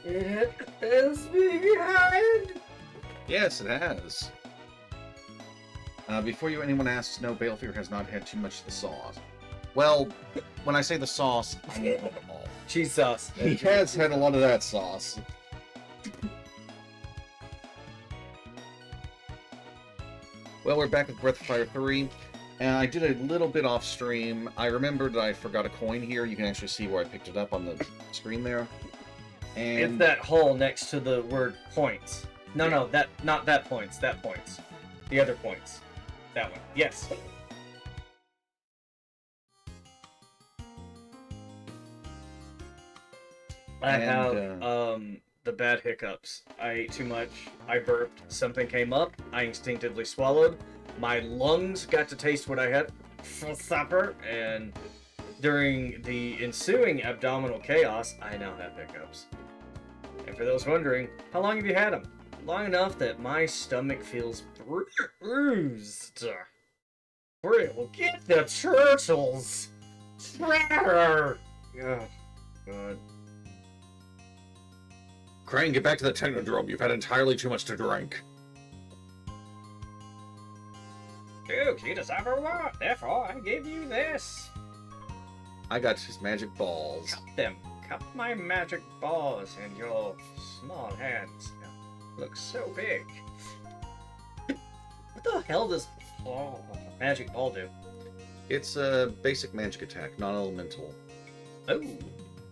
It has begun! Yes, it has. Before anyone asks, no, Balefear has not had too much of the sauce. Well, when I say the sauce, I mean all. Cheese sauce. He has had a lot of that sauce. Well, we're back with Breath of Fire 3, and I did a little bit off stream. I remembered that I forgot a coin here. You can actually see where I picked it up on the screen there. And It's that hole next to the word points. No, no, not that points, that points. The other points. That one. Yes. I have the bad hiccups. I ate too much. I burped. Something came up. I instinctively swallowed. My lungs got to taste what I had for supper, and during the ensuing abdominal chaos, I now have hiccups. And for those wondering, how long have you had them? Long enough that my stomach feels bruised. We'll get the turtles. Shredder. Oh, God. Crane, get back to the Technodrome. You've had entirely too much to drink. You keep us ever want, therefore I give you this. I got his magic balls. Cup them. Cup my magic balls in your small hands. Look so big. What the hell does magic ball do? It's a basic magic attack, non-elemental. Oh.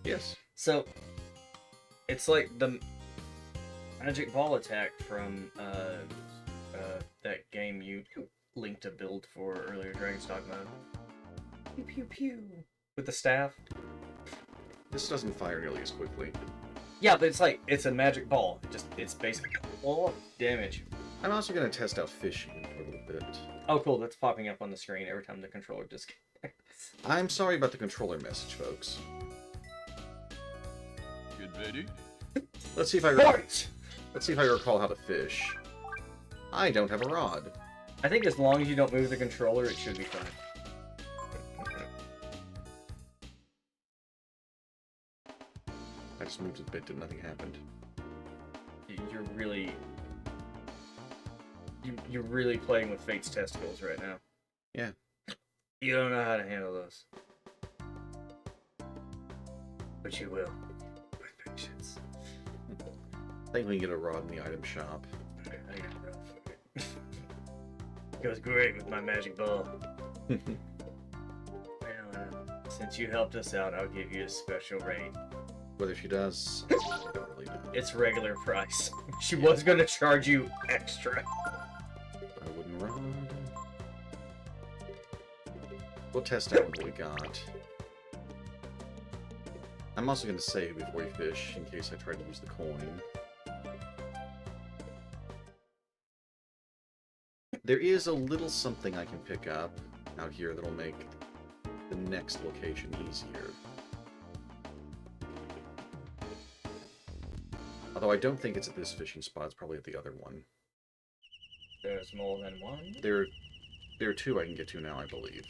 Yes. So, it's like the magic ball attack from that game you linked a build for earlier, Dragon's Dogma. Pew pew pew. With the staff. This doesn't fire nearly as quickly. Yeah, but it's a magic ball. It's basically all damage. I'm also going to test out fishing for a little bit. Oh, cool. That's popping up on the screen every time the controller disconnects. I'm sorry about the controller message, folks. Get ready? Let's see if I Point! Let's see if I recall how to fish. I don't have a rod. I think as long as you don't move the controller, it should be fine. I just moved it a bit and nothing happened. You're really playing with Fate's testicles right now. Yeah. You don't know how to handle those. But you will. With patience. I think we can get a rod in the item shop. I got a rod for it. Goes great with my magic ball. Well, since you helped us out, I'll give you a special rate. Whether she does, I don't really know. It's regular price. She was gonna charge you extra. I wouldn't rod. We'll test out what we got. I'm also going to save before we fish, in case I try to use the coin. There is a little something I can pick up out here that'll make the next location easier. Although I don't think it's at this fishing spot, it's probably at the other one. There's more than one? There are two I can get to now, I believe.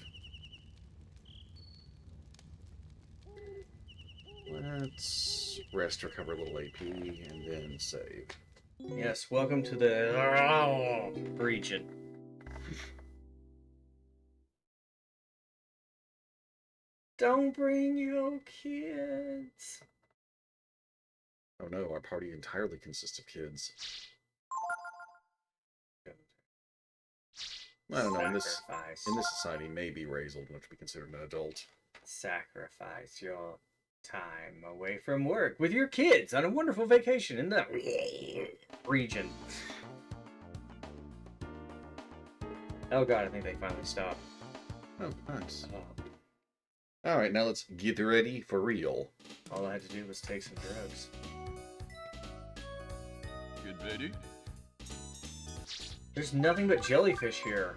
Let's rest, recover a little AP, and then save. Yes, welcome to the region. Don't bring your kids. Oh no, our party entirely consists of kids. I don't know, in this society, maybe raised old enough to be considered an adult. Sacrifice your time away from work with your kids on a wonderful vacation in the region. Oh god, I think they finally stopped. Oh, nice. Alright, now let's get ready for real. All I had to do was take some drugs. Get ready? There's nothing but jellyfish here.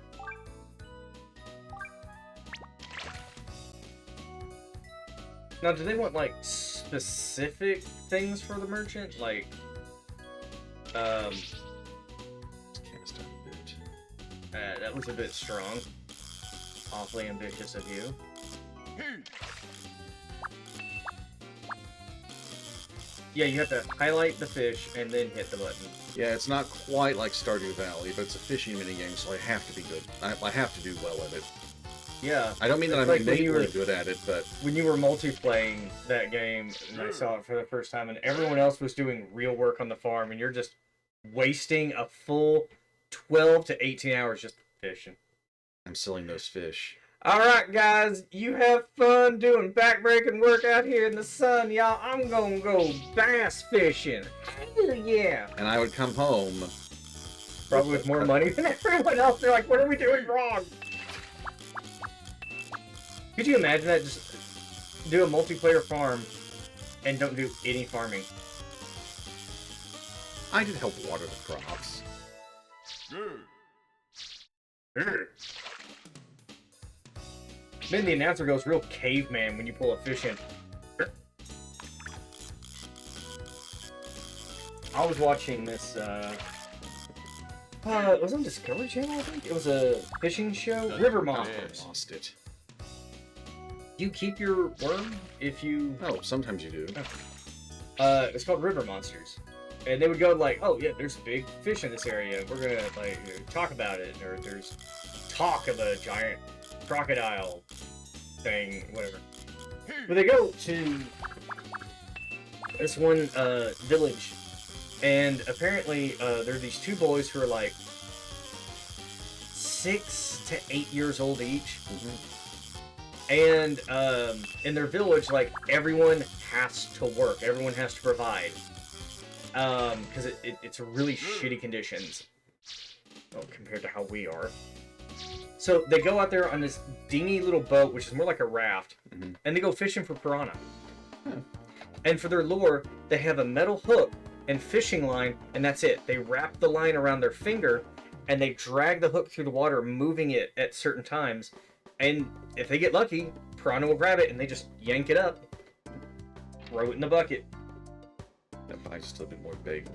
Now, do they want, like, specific things for the merchant? Like, Let's cast out a bit. that was a bit strong. Awfully ambitious of you. Yeah, you have to highlight the fish and then hit the button. Yeah, it's not quite like Stardew Valley, but it's a fishing minigame, so I have to be good. I have to do well at it. Yeah. I don't mean that I'm like innately good at it, but... When you were multiplaying that game, and I saw it for the first time, and everyone else was doing real work on the farm, and you're just wasting a full 12 to 18 hours just fishing. I'm selling those fish. Alright, guys, you have fun doing backbreaking work out here in the sun, y'all. I'm gonna go bass fishing. Hell yeah! And I would come home... Probably with more money than everyone else. They're like, what are we doing wrong? Could you imagine that? Just do a multiplayer farm and don't do any farming. I did help water the crops. Then the announcer goes real caveman when you pull a fish in. I was watching this, it was on Discovery Channel, I think? It was a fishing show? River Monsters. I lost it. You keep your worm if you... Oh, sometimes you do. It's called River Monsters. And they would go like, oh yeah, there's big fish in this area. We're gonna, like, talk about it. Or there's talk of a giant crocodile thing, whatever. But they go to this one village, and apparently there are these two boys who are like 6 to 8 years old each. And in their village, like, everyone has to work, everyone has to provide, because it's really shitty conditions, well, compared to how we are. So they go out there on this dingy little boat, which is more like a raft, and they go fishing for piranha. And for their lure, they have a metal hook and fishing line, and that's it. They wrap the line around their finger, and they drag the hook through the water, moving it at certain times. And if they get lucky, piranha will grab it, and they just yank it up, throw it in the bucket. That pie's just a little bit more big.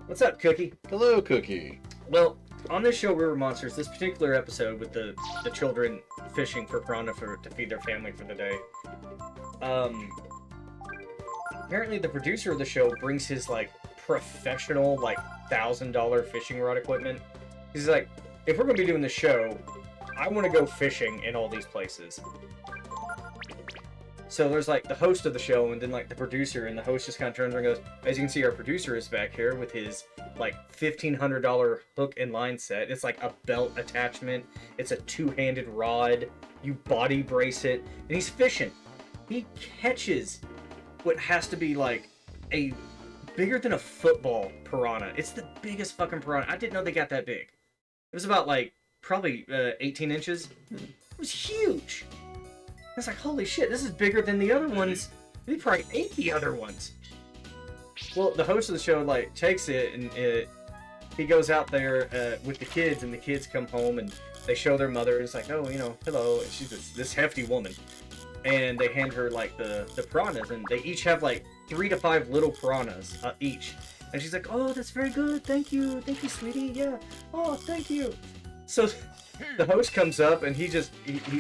What's up, Cookie? Hello, Cookie. Well, on this show, River Monsters, this particular episode with the children fishing for piranha to feed their family for the day, apparently the producer of the show brings his, like, professional, like, $1,000 fishing rod equipment. He's like, if we're going to be doing the show, I want to go fishing in all these places. So there's, like, the host of the show, and then, like, the producer, and the host just kind of turns around and goes, as you can see, our producer is back here with his, like, $1,500 hook and line set. It's like a belt attachment. It's a two-handed rod. You body brace it, and he's fishing. He catches what has to be, like, a bigger than a football piranha. It's the biggest fucking piranha. I didn't know they got that big. It was about, like, probably 18 inches. It was huge. I was like, holy shit, this is bigger than the other ones. They probably ate the other ones. Well, the host of the show, like, takes it, and he goes out there with the kids, and the kids come home, and they show their mother. It's like, oh, you know, hello. And she's this hefty woman. And they hand her, like, the piranhas, and they each have, like, 3 to 5 little piranhas each. And she's like, oh, that's very good. Thank you, sweetie. Yeah. Oh, thank you. So the host comes up, and he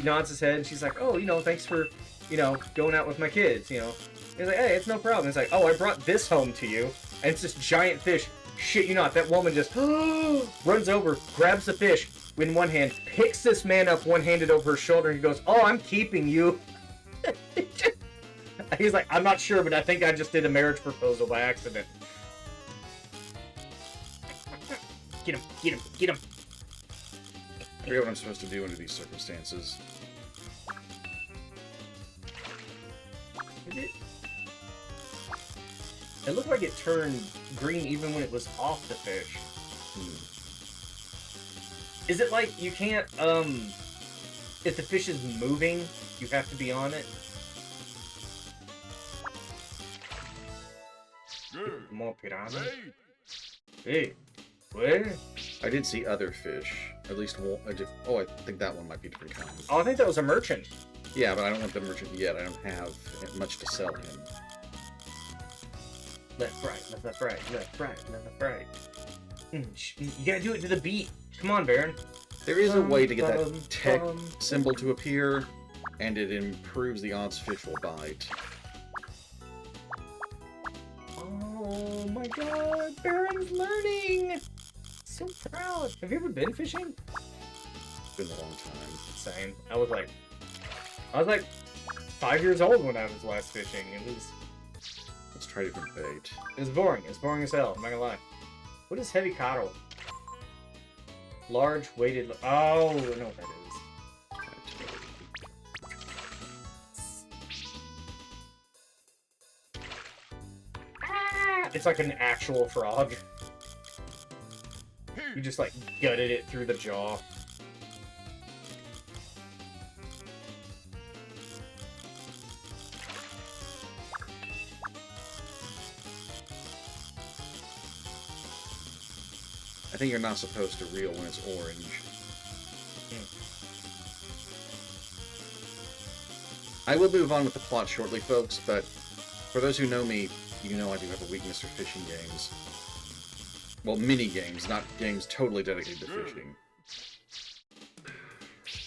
nods his head, and she's like, oh, you know, thanks for, you know, going out with my kids, you know. He's like, hey, it's no problem. He's like, oh, I brought this home to you, and it's this giant fish. Shit you not, that woman just runs over, grabs the fish in one hand, picks this man up one-handed over her shoulder, and he goes, oh, I'm keeping you. He's like, I'm not sure, but I think I just did a marriage proposal by accident. Get him, get him, get him. I forget what I'm supposed to do under these circumstances. It looked like it turned green even when it was off the fish. Is it like you can't, if the fish is moving, you have to be on it? More piranha? Hey, where? I did see other fish. At least one. I think that one might be a different kind. Oh, I think that was a merchant. Yeah, but I don't want the merchant yet. I don't have much to sell him. Left, right, left, right, left, right, left, right. You gotta do it to the beat. Come on, Baron. There is a way to get that tech symbol to appear, and it improves the odds fish will bite. Oh, Baron's learning. So proud. Have you ever been fishing? It's been a long time. Same. I was like 5 years old when I was last fishing. Let's try different bait. It was boring. It's boring as hell. I'm not gonna lie. What is heavy coddle? Large weighted. Oh, I know what that is. It's like an actual frog. You just like gutted it through the jaw. I think you're not supposed to reel when it's orange. I will move on with the plot shortly, folks, but for those who know me, you know I do have a weakness for fishing games. Well, mini games, not games totally dedicated to fishing.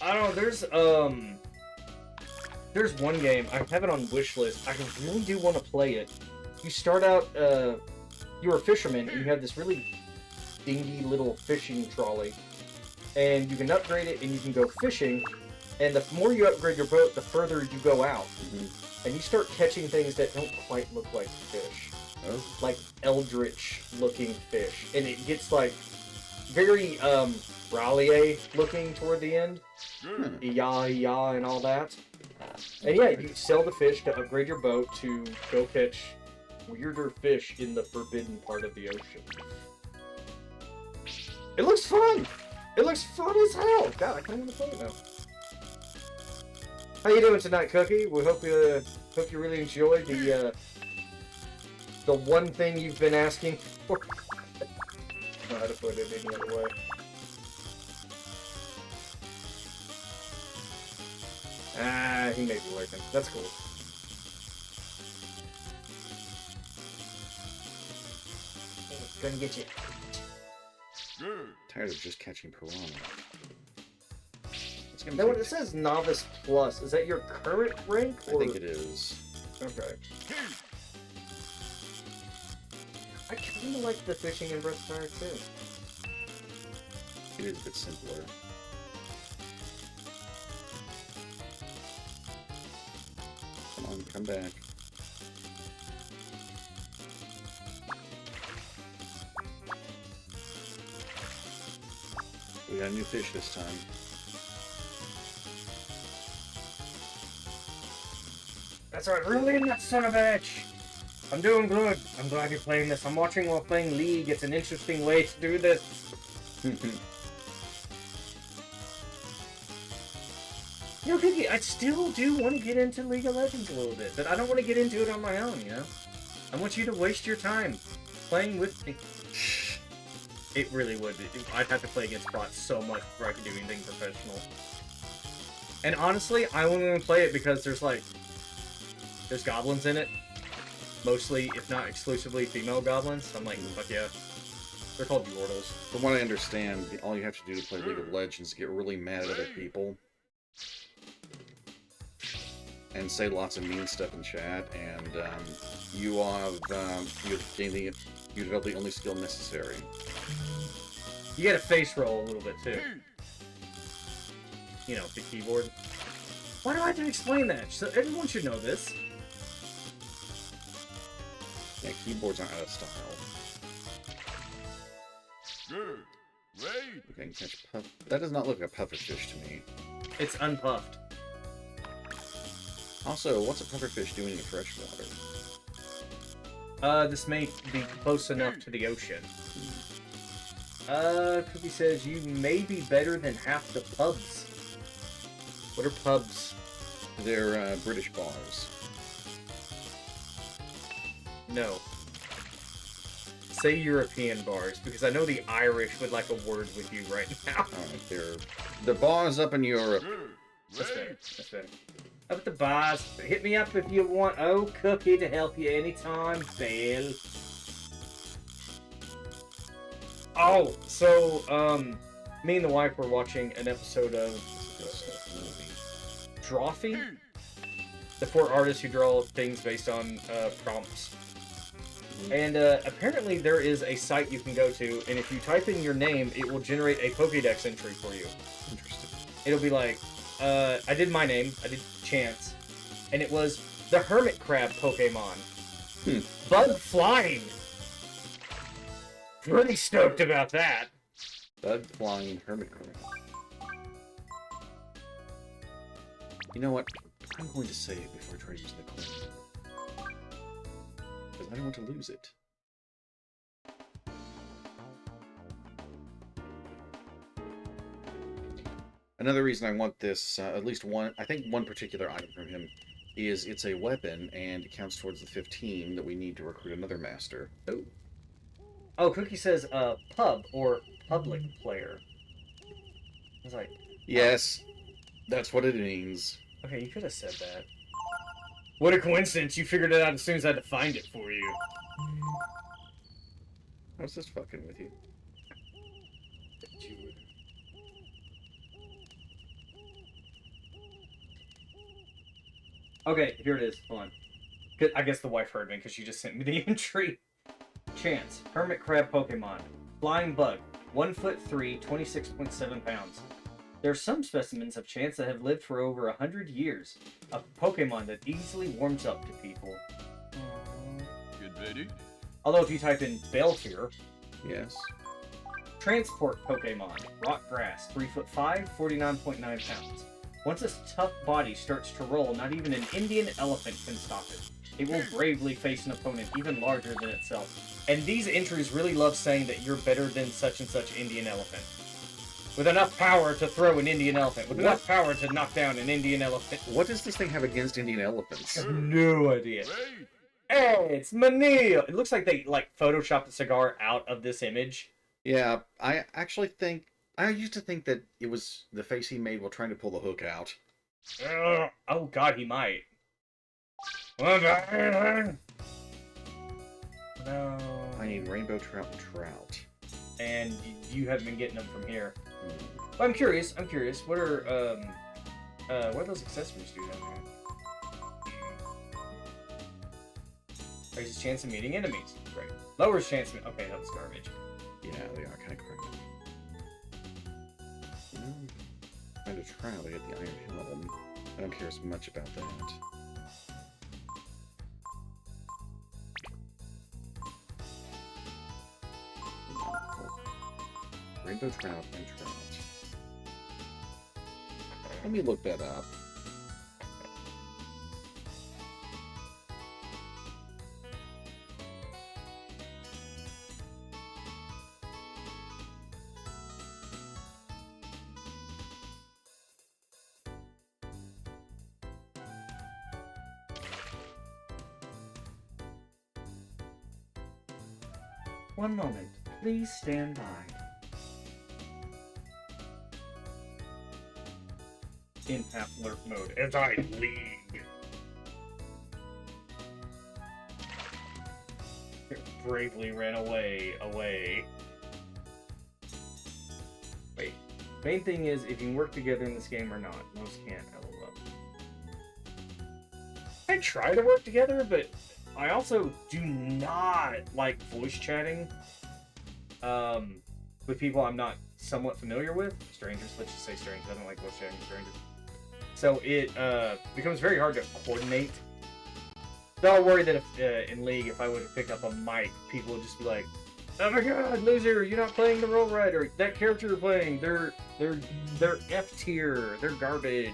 I don't know, there's one game, I have it on wishlist, I really do want to play it. You start out, you're a fisherman, and you have this really dingy little fishing trolley, and you can upgrade it and you can go fishing, and the more you upgrade your boat, the further you go out. And you start catching things that don't quite look like fish. Oh. Like eldritch looking fish. And it gets like very Raleigh looking toward the end. Yeah, and all that. And yeah, you sell the fish to upgrade your boat to go catch weirder fish in the forbidden part of the ocean. It looks fun! It looks fun as hell! God, I kind of want to play it now. How you doing tonight, Cookie? We hope you really enjoyed the one thing you've been asking for. I don't know how to put it any other way. Ah, he may be working. That's cool. Gonna get you. Tired of just catching piranha. Now, when it says Novice Plus, is that your current rank? Or... I think it is. Okay. I kind of like the fishing in Breathfire too. It is a bit simpler. Come on, come back. We got a new fish this time. That's right, really, that son of a bitch! I'm doing good. I'm glad you're playing this. I'm watching while playing League. It's an interesting way to do this. You know, Kiki, I still do want to get into League of Legends a little bit, but I don't want to get into it on my own, you know? I want you to waste your time playing with me. It really would. I'd have to play against bots so much before I could do anything professional. And honestly, I won't even play it because there's goblins in it. Mostly, if not exclusively, female goblins. I'm like, fuck yeah. They're called Yordles. From what I understand, all you have to do to play League of Legends is get really mad at other people. And say lots of mean stuff in chat, and you develop the only skill necessary. You gotta face roll a little bit too. You know, the keyboard. Why do I have to explain that? So everyone should know this. Yeah, keyboards aren't out of style. Okay, catch puff. That does not look like a pufferfish to me. It's unpuffed. Also, what's a pufferfish doing in freshwater? This may be close enough to the ocean. Cookie says you may be better than half the pubs. What are pubs? They're British bars. No. Say European bars, because I know the Irish would like a word with you right now. Alright, they're bars up in Europe. That's fair. That's fair. Up at the bars. Hit me up if you want Cookie to help you anytime, Bill. Oh, so, me and the wife were watching an episode of Drawfee? The 4 artists who draw things based on prompts. And apparently there is a site you can go to, and if you type in your name, it will generate a Pokédex entry for you. Interesting. It'll be like, I did my name, I did Chance, and it was the Hermit Crab Pokemon. Bug flying! Pretty stoked about that. Bug flying hermit crab. You know what? I'm going to say it before I try using the coin. Because I don't want to lose it. Another reason I want this, at least one, I think one particular item from him, is it's a weapon, and it counts towards the 15 that we need to recruit another master. Oh. Oh, Cookie says, pub, or public player. I was like... Yes, that's what it means. Okay, you could have said that. What a coincidence, you figured it out as soon as I had to find it for you. I was just fucking with you. Okay, here it is. Hold on. I guess the wife heard me because she just sent me the entry. Chance, Hermit Crab Pokemon. Flying Bug, 1'3", 26.7 pounds. There are some specimens of Chance that have lived for over 100 years. A Pokemon that easily warms up to people. Good buddy. Although if you type in Beltier... Yes. Transport Pokemon. Rock Grass, 3'5", 49.9 pounds. Once its tough body starts to roll, not even an Indian elephant can stop it. It will bravely face an opponent even larger than itself. And these entries really love saying that you're better than such and such Indian elephant. With enough power to throw an Indian elephant. With enough power to knock down an Indian elephant. What does this thing have against Indian elephants? I have no idea. Wait. Hey, it's Manil! It looks like they, photoshopped the cigar out of this image. Yeah, I actually think... I used to think that it was the face he made while trying to pull the hook out. Oh god, he might. No. I need rainbow trout and trout. And you haven't been getting them from here. Hmm. But I'm curious. What are those accessories do down there? Raises chance of meeting enemies. Great. Lowers chance of... Okay, that was garbage. Yeah, they are kind of crappy. Find a trout, I get the iron helm. I don't care as much about that. Rainbow trout and trout. Let me look that up. One moment. Please stand by. In half-lurk mode as I lead. It bravely ran away. Wait. Main thing is if you can work together in this game or not. Most can't, LOL. I try to work together, but I also do not like voice chatting with people I'm not somewhat familiar with. Strangers, let's just say strangers. I don't like voice chatting with strangers. So it becomes very hard to coordinate. So I worry that if in League, if I would have picked up a mic, people would just be like, "Oh my god, loser! You're not playing the role right, or that character you're playing, they're F tier, they're garbage."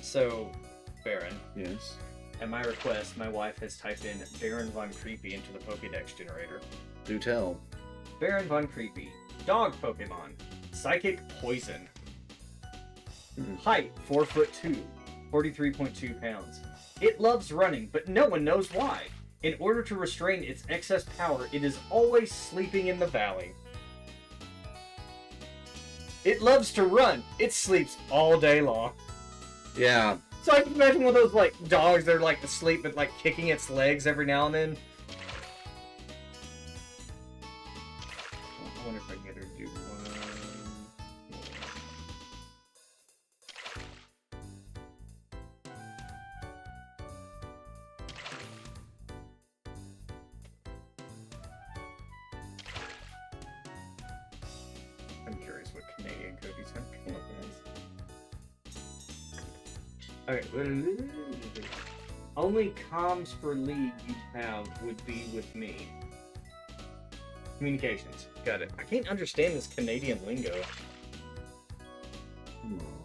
So, Baron. Yes. At my request, my wife has typed in Baron Von Creepy into the Pokédex generator. Do tell. Baron Von Creepy. Dog Pokemon. Psychic Poison. Height, 4'2", 43.2 pounds. It loves running, but no one knows why. In order to restrain its excess power, it is always sleeping in the valley. It loves to run. It sleeps all day long. Yeah. So I can imagine one of those like dogs that are like asleep but like kicking its legs every now and then. I wonder if I can get her to do one. I'm curious what Canadian cookies have come up as. Okay. Only comms for League you'd have would be with me. Communications. Got it. I can't understand this Canadian lingo. Come on.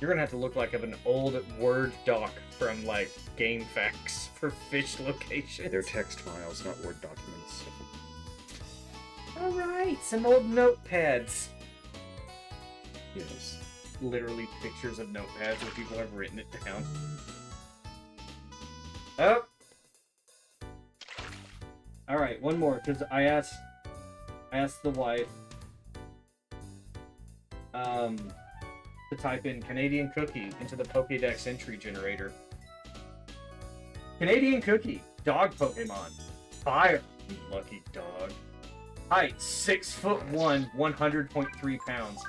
You're gonna have to look like an old Word doc from like Game Facts for fish locations. They're text files, not Word documents. Alright, some old notepads. Yes. Literally pictures of notepads where people have written it down. Oh! Alright, one more, because I asked the wife to type in Canadian cookie into the Pokédex entry generator. Canadian cookie, dog Pokemon. Fire, you lucky dog. Height 6'1", 100.3 pounds.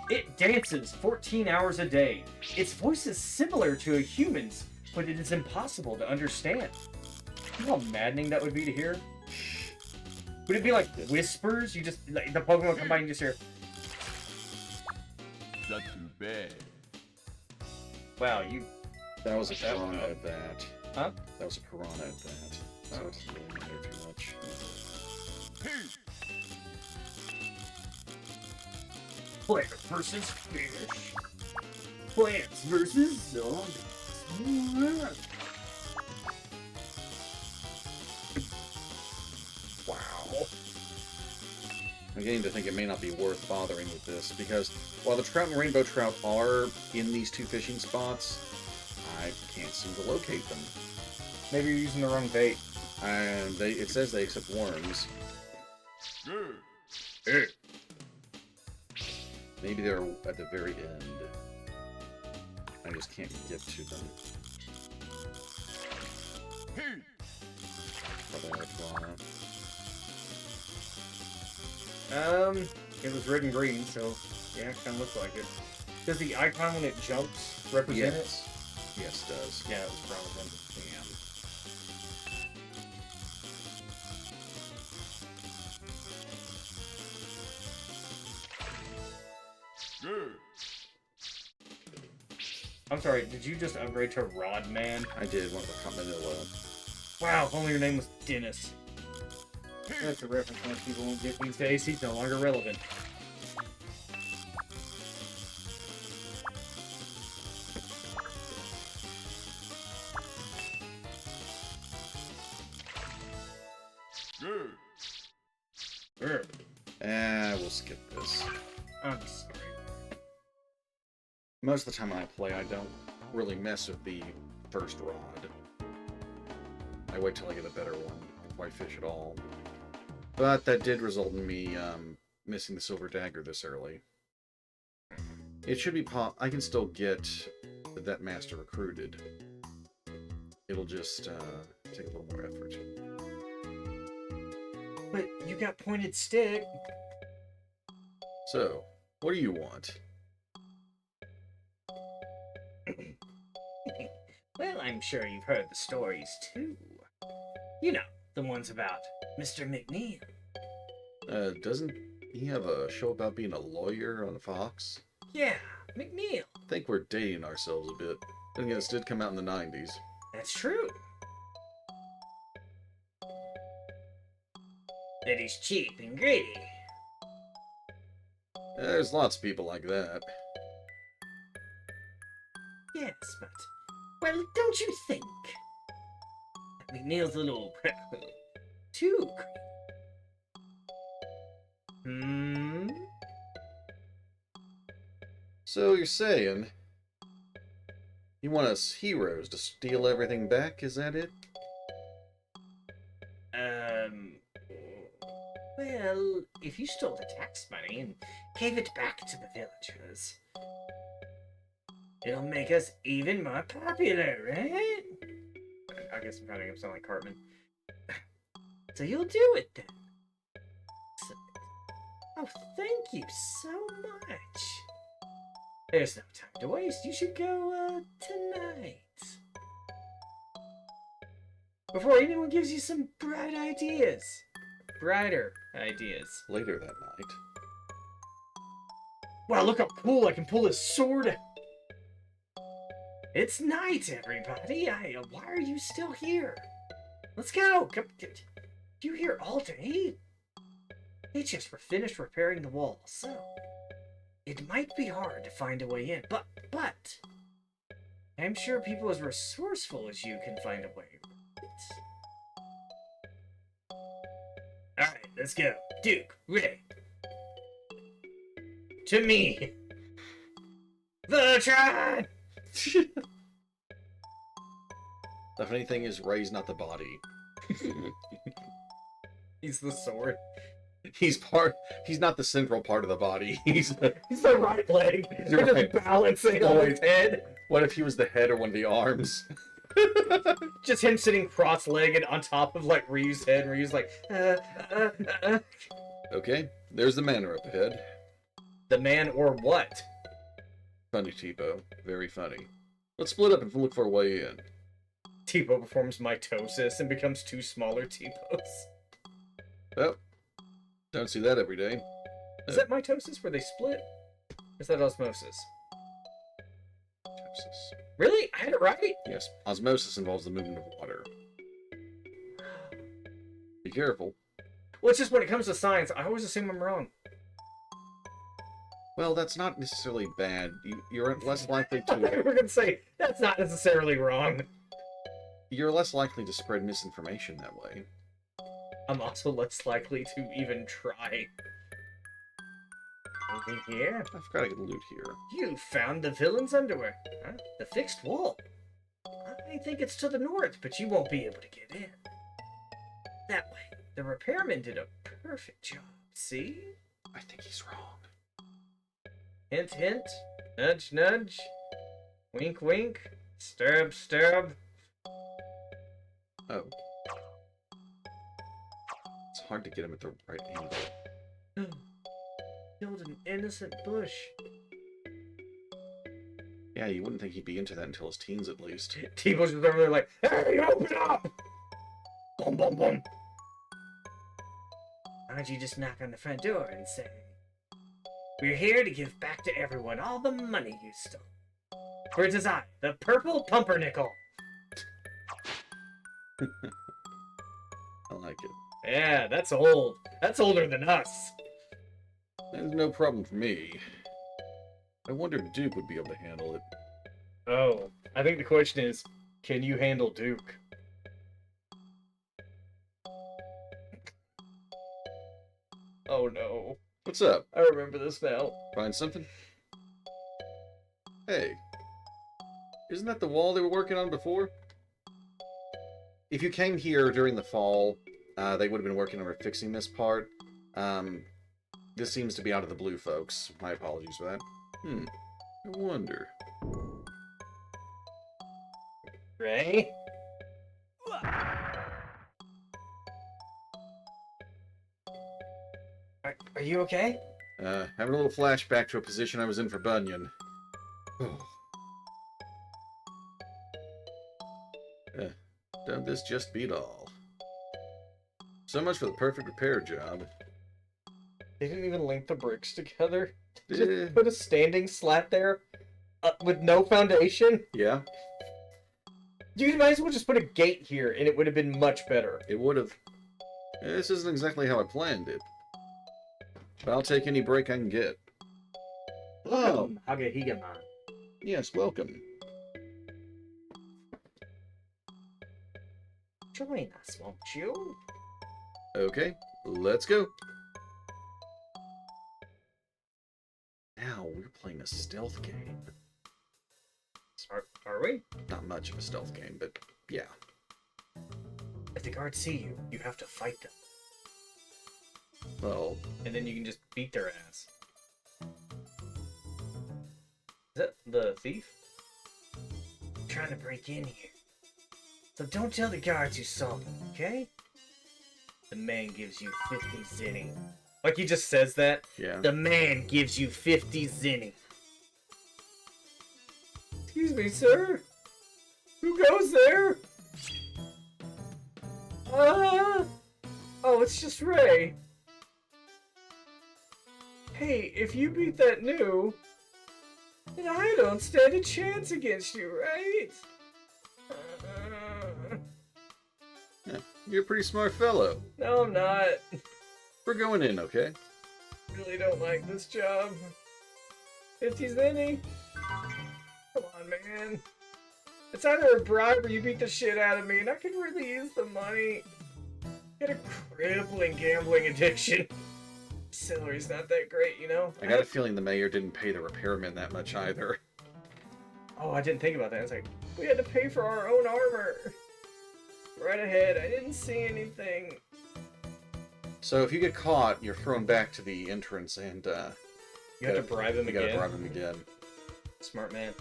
It dances 14 hours a day. Its voice is similar to a human's, but it is impossible to understand. You know how maddening that would be to hear? Would it be like whispers? You just, like, the Pokemon come by and you just hear, Not too bad. wow, you... That was a That one piranha up. at that. Huh? That was a piranha at that. So Oh. it doesn't really matter too much. Plant versus fish. Plants versus zombies. Wow. I'm beginning to think it may not be worth bothering with this, because while the trout and rainbow trout are in these two fishing spots, I can't seem to locate them. Maybe you're using the wrong bait. And it says they accept worms. Good. Maybe they're at the very end. I just can't get to them. Probably It was red and green, so yeah, it kind of looks like it. Does the icon when it jumps represent it? Yes. Yes, it does. Yeah, it was probably. Damn. Good. I'm sorry, did you just upgrade to Rodman? I did want to caught Manila. Wow, if only your name was Dennis. That's a reference most people won't get these days. He's no longer relevant. Good. We'll skip this. I'm sorry. Most of the time when I play, I don't really mess with the first rod. I wait till I get a better one before I fish at all. But that did result in me missing the silver dagger this early. It should be I can still get that master recruited. It'll just take a little more effort. But you got pointed stick. So, what do you want? Well, I'm sure you've heard the stories too. You know, the ones about Mr. McNeil. Doesn't he have a show about being a lawyer on Fox? Yeah, McNeil. I think we're dating ourselves a bit. Then again, this did come out in the 90s. That's true. That he's cheap and greedy. There's lots of people like that. Yes, but... well, don't you think? that McNeil's a little... too creepy. So you're saying you want us heroes to steal everything back? Is that it? Well, if you stole the tax money and gave it back to the villagers, it'll make us even more popular, right? I guess I'm trying to sound like Cartman. So you'll do it then. Oh, thank you so much. There's no time to waste. You should go, tonight. Before anyone gives you some bright ideas. Brighter ideas. Later that night. Wow, look how cool I can pull this sword. It's night, everybody. Why are you still here? Let's go. Come, you here all day? They just were finished repairing the wall, so it might be hard to find a way in, but I'm sure people as resourceful as you can find a way. Alright, let's go. Duke, ready. To me. Voltron! The funny thing is, Ray's not the body. He's the sword. He's not the central part of the body. He's the right leg. You're You're right. just balancing on his head. What if he was the head or one of the arms? Just him sitting cross-legged on top of, like, Ryu's head, and Ryu's like, Okay, there's the manor up ahead. The man or what? Funny, Tipo. Very funny. Let's split up and look for a way in. Tipo performs mitosis and becomes two smaller Tipos. Well, don't see that every day. Is that mitosis where they split? Or is that osmosis? Osmosis. Really? I had it right? Yes, osmosis involves the movement of water. Be careful. Well, it's just when it comes to science, I always assume I'm wrong. Well, that's not necessarily bad. You're less likely I thought you to... were going to say, that's not necessarily wrong. You're less likely to spread misinformation that way. I'm also less likely to even try. Anything here? I forgot I could loot here. You found the villain's underwear. Huh? The fixed wall. I think it's to the north, but you won't be able to get in. That way. The repairman did a perfect job. See? I think he's wrong. Hint, hint. Nudge, nudge. Wink, wink. Stab, stab. Oh. It's hard to get him at the right angle. Killed an innocent bush. Yeah, you wouldn't think he'd be into that until his teens, at least. T-Bush was over there like, hey, open up! Boom, boom, boom. Why don't you just knock on the front door and say, we're here to give back to everyone all the money you stole. For it is I, the Purple Pumpernickel. I like it. Yeah, that's old. That's older than us. There's no problem for me. I wonder if Duke would be able to handle it. Oh, I think the question is, can you handle Duke? Oh no. What's up? I remember this now. Find something? Hey. Isn't that the wall they were working on before? If you came here during the fall, they would have been working on fixing this part. This seems to be out of the blue, folks. My apologies for that. I wonder. Ray? Are you okay? Having a little flashback to a position I was in for Bunyan. Don't this just beat all? So much for the perfect repair job. They didn't even link the bricks together. Eh. Just put a standing slat there with no foundation. Yeah, You might as well just put a gate here, and it would have been much better. it would have. This isn't exactly how I planned it. But I'll take any break I can get. Oh, Hagahigaman. yes, welcome. Join us, won't you? Okay, let's go. Now we're playing a stealth game. Are we? Not much of a stealth game, but yeah. If the guards see you, you have to fight them. Well, And then you can just beat their ass. Is that the thief? I'm trying to break in here. So don't tell the guards you saw them, okay? The man gives you 50 zinni. Like he just says that. yeah. The man gives you 50 zinni. Excuse me, sir. Who goes there? Oh, it's just Ray. Hey, if you beat that new, then I don't stand a chance against you, right? Yeah, you're a pretty smart fellow. No, I'm not. We're going in, okay? Really don't like this job. 50 zinni? Come on, man. It's either a bribe or you beat the shit out of me, and I could really use the money. Get a crippling gambling addiction. Salary's not that great, you know? I got a feeling the mayor didn't pay the repairmen that much either. Oh, I didn't think about that. It's like, we had to pay for our own armor. Right ahead, I didn't see anything. So if you get caught, you're thrown back to the entrance and, You have to bribe him you gotta again? bribe him again. Smart man.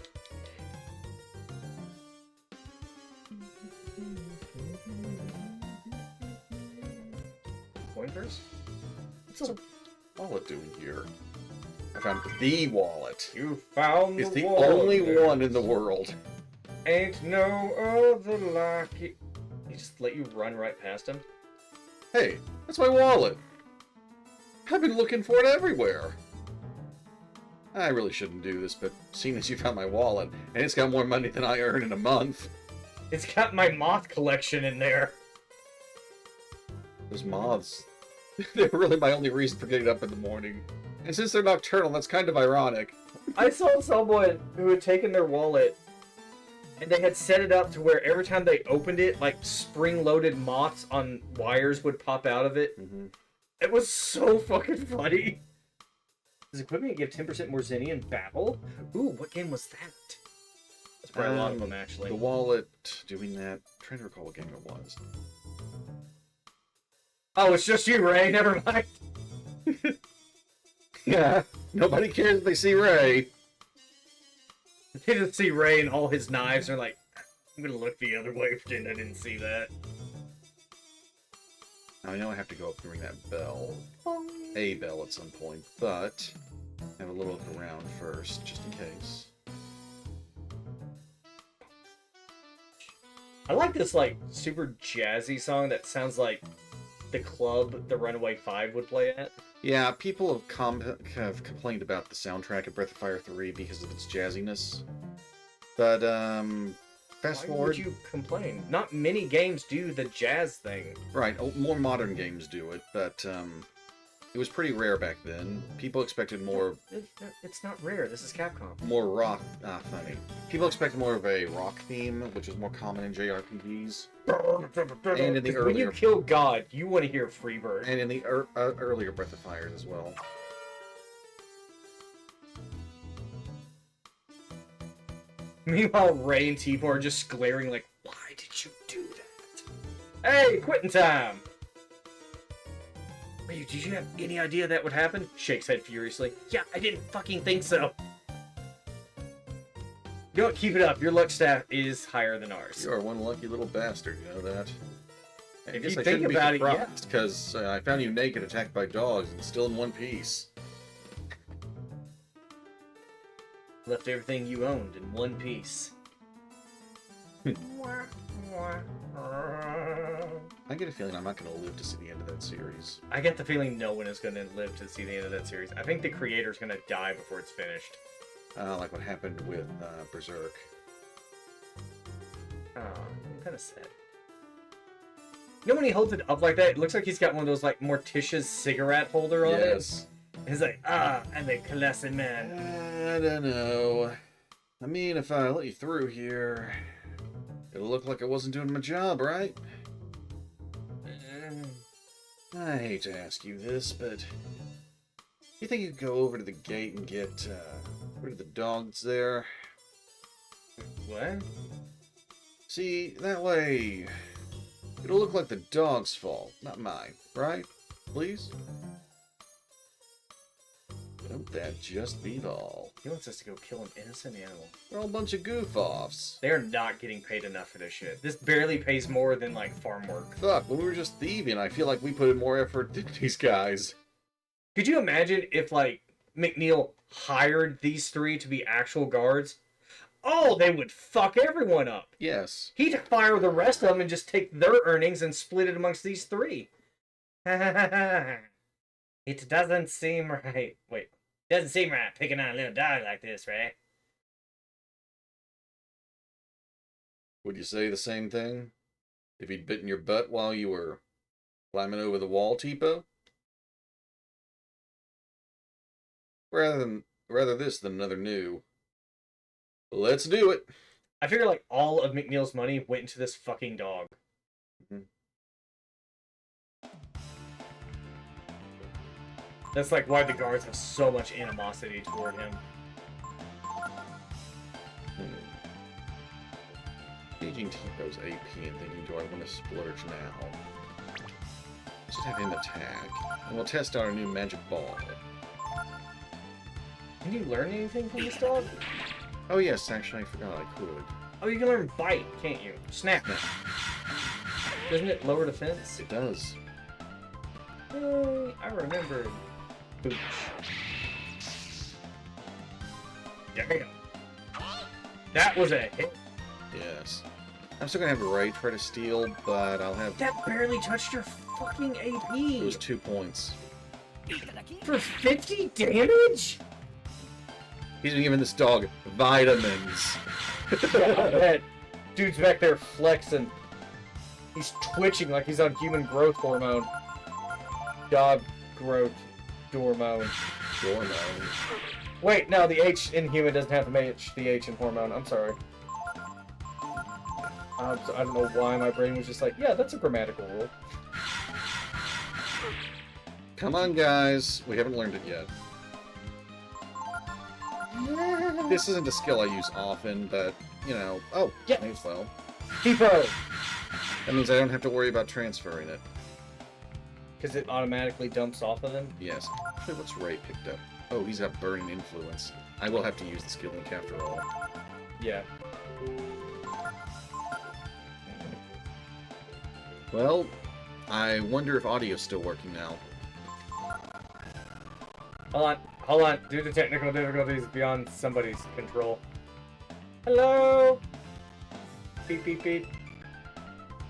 Coin purse? What's a wallet doing here? I found the wallet. You found It's the wallet. only one in the world. Ain't no other like it. He just let you run right past him? Hey, that's my wallet. I've been looking for it everywhere. I really shouldn't do this, but seeing as you found my wallet, and it's got more money than I earn in a month. It's got my moth collection in there. Those moths, they're really my only reason for getting up in the morning. And since they're nocturnal, that's kind of ironic. I saw someone who had taken their wallet and they had set it up to where every time they opened it, like spring-loaded moths on wires would pop out of it. Mm-hmm. It was so fucking funny. Does equipment give 10% more zinni in battle? Ooh, what game was that? That's probably a lot of them, actually. The wallet doing that. I'm trying to recall what game it was. Oh, it's just you, Ray. Never mind. Yeah, nobody cares if they see Ray. They just see Ray and all his knives. They're like, I'm gonna look the other way, pretend I didn't see that. Now I know I have to go up and ring that bell. A bell at some point, but have a little look around first, just in case. I like this, like, super jazzy song that sounds like the club the Runaway 5 would play at. Yeah, people have complained about the soundtrack of Breath of Fire 3 because of its jazziness. But, fast Why forward... would you complain? Not many games do the jazz thing. Right, more modern games do it, but, it was pretty rare back then. People expected more It's not rare. This is Capcom. rock... funny. People expected more of a rock theme, which is more common in JRPGs. And in the When you earlier... kill God, you want to hear Freebird. And in the earlier Breath of Fire as well. Meanwhile, Ray and T-Bar are just glaring like, why did you do that? Hey, quitting time! Wait, did you have any idea that would happen? Shakes head furiously. Yeah, I didn't fucking think so. You know what? Keep it up. Your luck stat is higher than ours. You are one lucky little bastard, you know that? I If guess you I think shouldn't be about it, yeah. surprised, because I found you naked, attacked by dogs, and still in one piece. Left everything you owned in one piece. I get a feeling I'm not going to live to see the end of that series. I get the feeling no one is going to live to see the end of that series. I think the creator's going to die before it's finished. Like what happened with Berserk. Oh, I'm kind of sad. You know when he holds it up like that, it looks like he's got one of those, like, Morticia's cigarette holder on it? Yes. He's like, I'm a classy man. I don't know. I mean, if I let you through here, it'll look like I wasn't doing my job, right? I hate to ask you this, but You think you could go over to the gate and get rid of the dogs there? What? See, that way it'll look like the dog's fault, not mine, right? Please? Don't that just beat all? He wants us to go kill an innocent animal. They're all a bunch of goof-offs. They are not getting paid enough for this shit. This barely pays more than, like, farm work. Fuck, when we were just thieving, I feel like we put in more effort than these guys. Could you imagine if, like, McNeil hired these 3 to be actual guards? Oh, they would fuck everyone up. Yes. He'd fire the rest of them and just take their earnings and split it amongst these 3. It doesn't seem right. Wait. Doesn't seem right picking on a little dog like this, right? Would you say the same thing? If he'd bitten your butt while you were climbing over the wall, Tipo? Rather this than another new. Let's do it. I figure like all of McNeil's money went into this fucking dog. Mhm. That's like why the guards have so much animosity toward him. Gauging Tipo's AP and thinking, do I want to splurge now? Let's just have him attack. And we'll test out our new magic ball. Can you learn anything from this dog? Oh yes, actually I forgot I could. Oh, you can learn bite, can't you? Snap. Doesn't it lower defense? It does. Hey, I remember. Booch. Damn. That was a hit. Yes. I'm still gonna have Ray try to steal, but I'll have... That barely touched your fucking AP. It was 2 points. For 50 damage? He's been giving this dog vitamins. Yeah, I bet. Dude's back there flexing. He's twitching like he's on human growth hormone. Dog growth hormone. Hormone. Wait, no, the H in human doesn't have to match the H in hormone. I'm sorry. I don't know why my brain was just like, yeah, that's a grammatical rule. Come on, guys. We haven't learned it yet. This isn't a skill I use often, but, you know... Oh, Yeah. may as well. Tipo! That means I don't have to worry about transferring it. Because it automatically dumps off of them. Yes. Actually, what's Ray picked up? Oh, he's got Burning Influence. I will have to use the skill link after all. Yeah. Well, I wonder if audio's still working now. Hold on. Due to technical difficulties beyond somebody's control. Hello? Beep, beep, beep.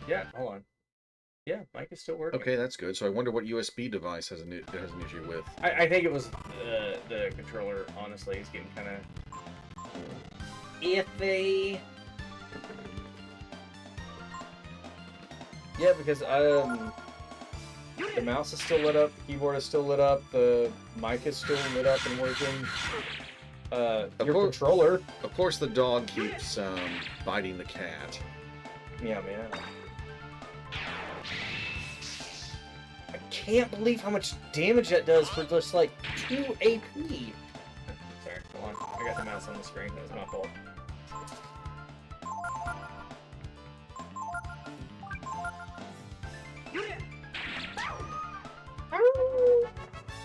Yeah, hold on. Yeah, mic is still working. Okay, that's good. So I wonder what USB device has an issue with. I think it was the controller, honestly. He's getting kind of iffy. Yeah, because the mouse is still lit up, the keyboard is still lit up, the mic is still lit up and working. Your controller. Of course, the dog keeps biting the cat. Meow meow. I can't believe how much damage that does for just like 2 AP. Sorry, hold on. I got the mouse on the screen. That's my fault.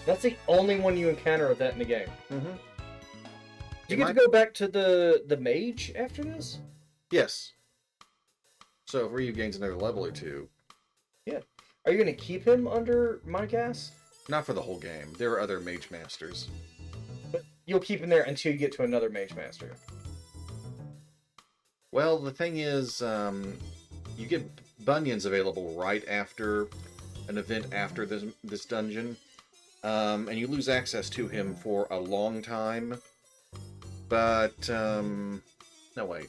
That's the only one you encounter of that in the game. Mm-hmm. Do you get to go back to the mage after this? Yes. So if Ryu gains another level or 2. Yeah. Are you going to keep him under my gas? Not for the whole game. There are other mage masters. But you'll keep him there until you get to another mage master. Well, the thing is, you get bunions available right after an event after this dungeon. And you lose access to him for a long time. But, no, wait.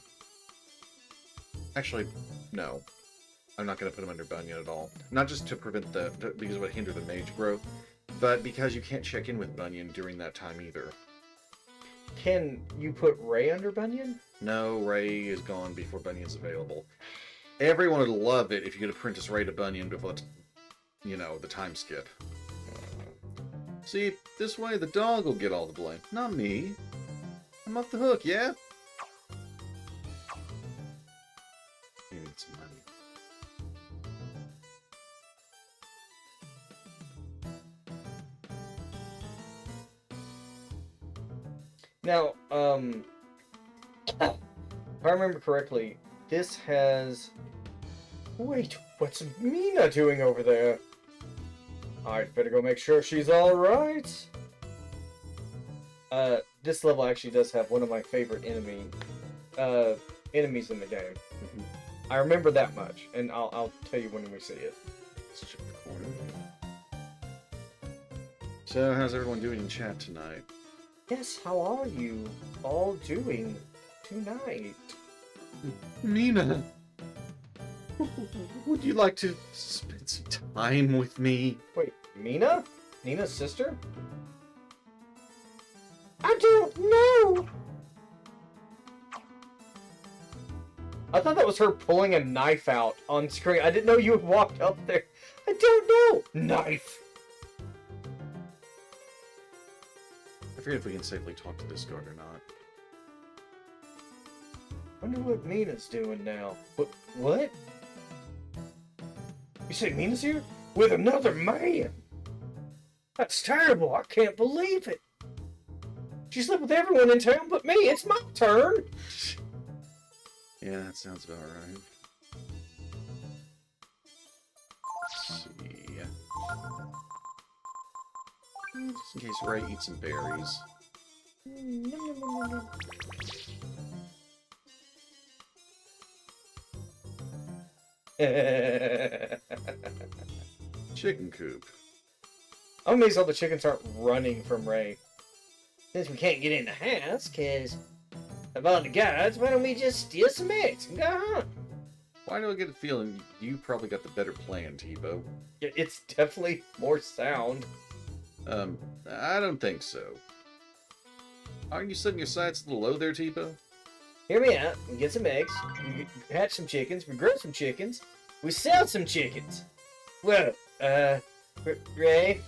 Actually, no. I'm not going to put him under Bunyan at all. Not just to prevent because it would hinder the mage growth, but because you can't check in with Bunyan during that time either. Can you put Ray under Bunyan? No, Ray is gone before Bunyan's available. Everyone would love it if you could apprentice Ray to Bunyan before, the time skip. See, this way the dog will get all the blame, not me. I'm off the hook, yeah? You need some money. Now, if I remember correctly, this has... Wait, what's Mina doing over there? I'd better go make sure she's alright. This level actually does have one of my favorite enemies in the game. Mhm. I remember that much, and I'll tell you when we see it. Let's check the corner. So, how's everyone doing in chat tonight? Yes, how are you all doing tonight? Mina! Would you like to spend some time with me? Wait, Mina? Nina's sister? I don't know! I thought that was her pulling a knife out on screen. I didn't know you had walked up there. I don't know! Knife! I forget if we can safely talk to this guard or not. Wonder what Mina's doing now. What? You say Mina's here? With another man? That's terrible. I can't believe it. She slept with everyone in town but me. It's my turn. Yeah, that sounds about right. Let's see. Just in case Ray eats some berries. Chicken coop. I'm amazed all the chickens aren't running from Ray. Since we can't get in the house, because of all the guards, why don't we just steal some eggs and go home? Why do I get a feeling you probably got the better plan, Tebow? Yeah, it's definitely more sound. I don't think so. Aren't you setting your sights a little low there, Tebow? Hear me out. We get some eggs. We hatch some chickens. We grow some chickens. We sell some chickens. Whoa, Ray?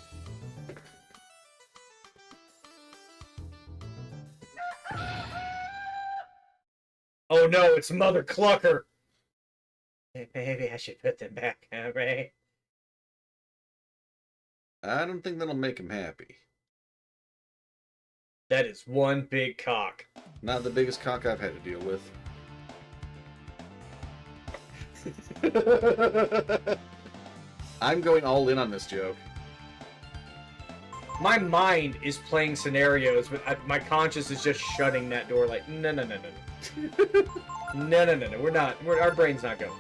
Oh no, it's Mother Clucker! Maybe I should put them back, huh, Ray? I don't think that'll make him happy. That is one big cock. Not the biggest cock I've had to deal with. I'm going all in on this joke. My mind is playing scenarios, but my conscience is just shutting that door like, no. No, our brain's not going.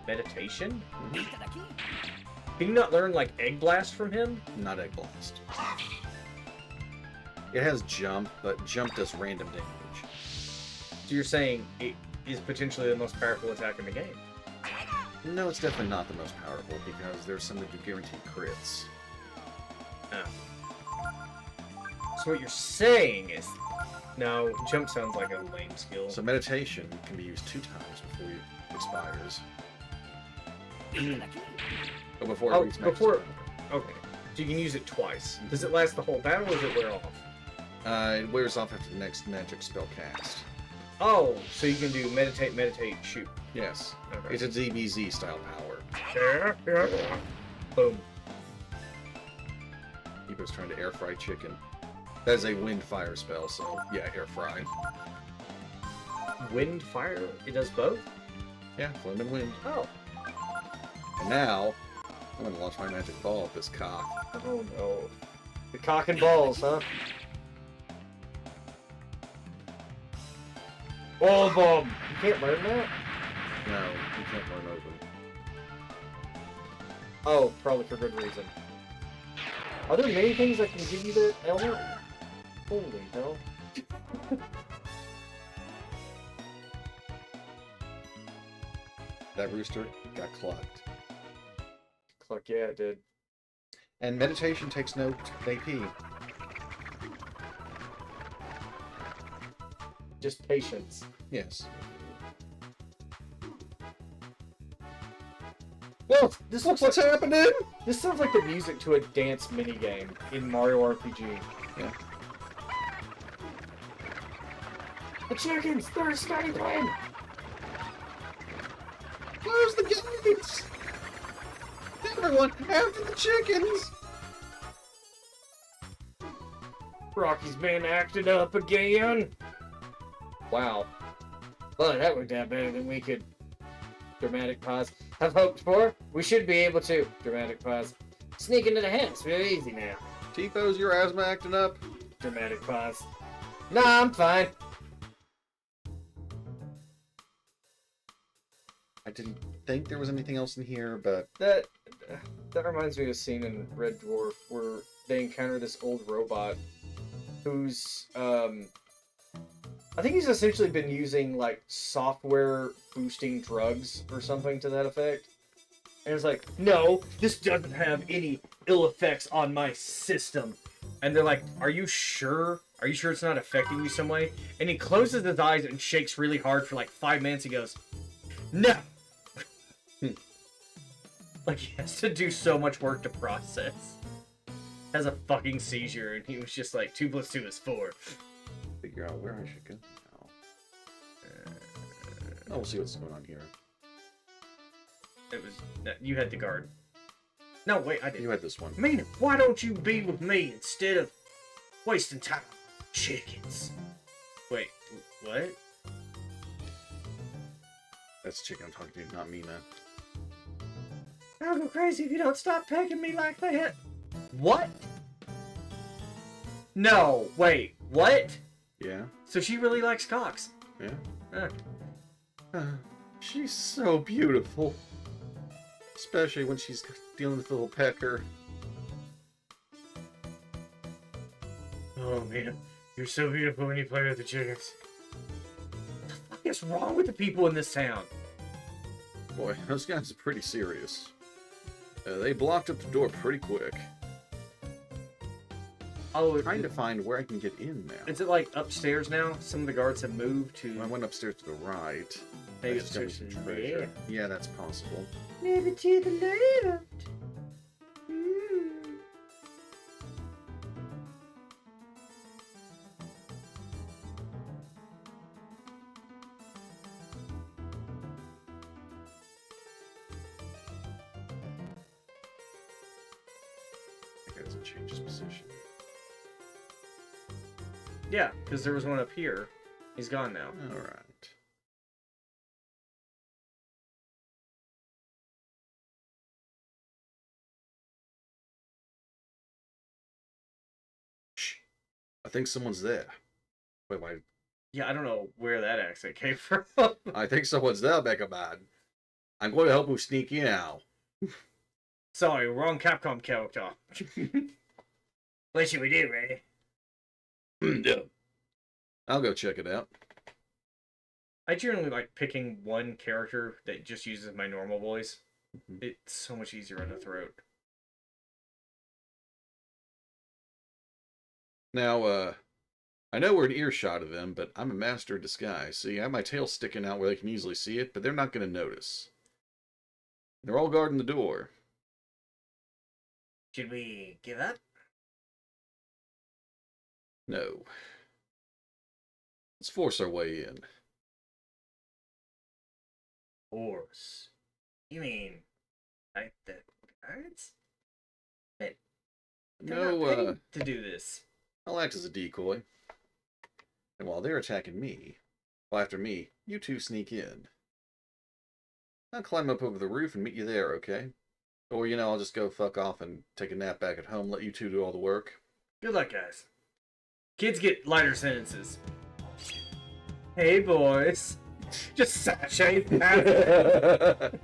Meditation? Can you not learn, like, Egg Blast from him? Not Egg Blast. It has jump, but jump does random damage. So you're saying it is potentially the most powerful attack in the game? No, it's definitely not the most powerful, because there's some that do guaranteed crits. Oh. So what you're saying is... No, jump sounds like a lame skill. So meditation can be used 2 times before it expires. Or before it reaches max power. Okay. So you can use it twice. Does it last the whole battle, or does it wear off? It wears off after the next magic spell cast. Oh, so you can do meditate, shoot. Yes. Okay. It's a DBZ style power. Yeah. Boom. Epo's trying to air fry chicken. That is a wind fire spell, so yeah, air fry. Wind, fire? It does both? Yeah, flame and wind. Oh. And now, I'm gonna launch my magic ball at this cock. Oh no. The cock and balls, huh? All of them! You can't learn that? No, you can't run over. Oh, probably for good reason. Are there many things that can give you that element? Holy hell. That rooster got clucked. Cluck, yeah, it did. And meditation takes no AP. Just patience. Yes. No! Oh, This look looks what's happening! This sounds like the music to a dance minigame in Mario RPG. Yeah. The chickens! They're escaping! Close the gates! Everyone, after the chickens! Rocky's been acting up again! Wow. Well, that worked out better than we could. Dramatic pause. Have hoped for. We should be able to. Dramatic pause. Sneak into the house real easy now. Tifo's your asthma acting up? Dramatic pause. Nah, I'm fine. I didn't think there was anything else in here, but That reminds me of a scene in Red Dwarf where they encounter this old robot who's I think he's essentially been using like software boosting drugs or something to that effect. And it's like, no, this doesn't have any ill effects on my system. And they're like, are you sure? Are you sure it's not affecting you some way? And he closes his eyes and shakes really hard for like 5 minutes. He goes, no. Like, he has to do so much work to process. Has a fucking seizure, and he was just like, 2 + 2 is 4. figure out where I should go now. Oh, we'll see what's going on here. It was you had the guard. No, wait, I did. You had this one. Man, why don't you be with me instead of wasting time? Chickens. Wait, what? That's chicken I'm talking to, not me, man. I'll go crazy if you don't stop pecking me like that. What? No, wait, what? Yeah? So she really likes cocks. Yeah? She's so beautiful. Especially when she's dealing with little Pecker. Oh man, you're so beautiful when you play with the chickens. What the fuck is wrong with the people in this town? Boy, those guys are pretty serious. They blocked up the door pretty quick. Oh, Trying to find where I can get in now. is it like upstairs now? Some of the guards have moved to. I went upstairs to the right. Maybe That's gonna be upstairs some to the treasure. left. Yeah, that's possible. Maybe to the left. That doesn't change his position. Yeah, because there was one up here. He's gone now. Alright. Shh. I think someone's there. Wait, why? Yeah, I don't know where that accent came from. I think someone's there, Mega Man. I'm going to help you sneak in now. Sorry, wrong Capcom character. What should we do, Ray? Yeah. I'll go check it out. I generally like picking one character that just uses my normal voice. Mhm. It's so much easier on the throat. Now, I know we're in earshot of them, but I'm a master of disguise. See, I have my tail sticking out where they can easily see it, but they're not going to notice. They're all guarding the door. Should we give up? No. Let's force our way in. Force. You mean like the guards? But they're No, not paid to do this. I'll act as a decoy. And while they're attacking me, well, after me, you two sneak in. I'll climb up over the roof and meet you there, okay? Or, you know, I'll just go fuck off and take a nap back at home, let you two do all the work. Good luck, guys. Kids get lighter sentences. Hey, boys. Just sashay past.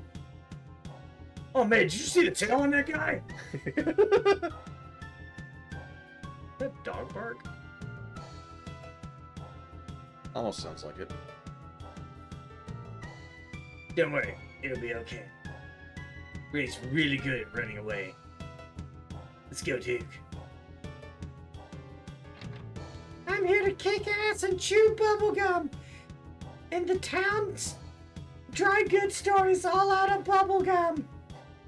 Oh, man, did you see the tail on that guy? That dog bark? Almost sounds like it. Don't worry, it'll be okay. Ray's really good at running away. Let's go, Duke. I'm here to kick ass and chew bubblegum. And the town's dry goods store is all out of bubblegum.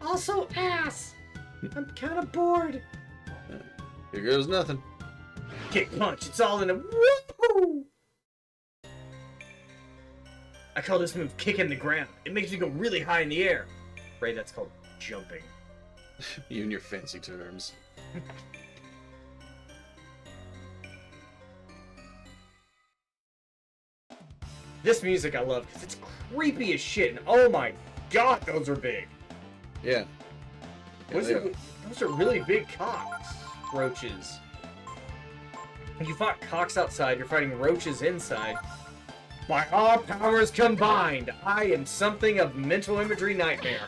Also ass! I'm kind of bored. Here goes nothing. Kick punch, it's all in a woohoo! I call this move kicking the ground. It makes me go really high in the air. Ray, that's called jumping. You and your fancy terms. This music I love because it's creepy as shit, and oh my god, those are big. Yeah. Those are really big cockroaches. When you fought cocks outside, you're fighting roaches inside. By our powers combined, I am something of mental imagery nightmare.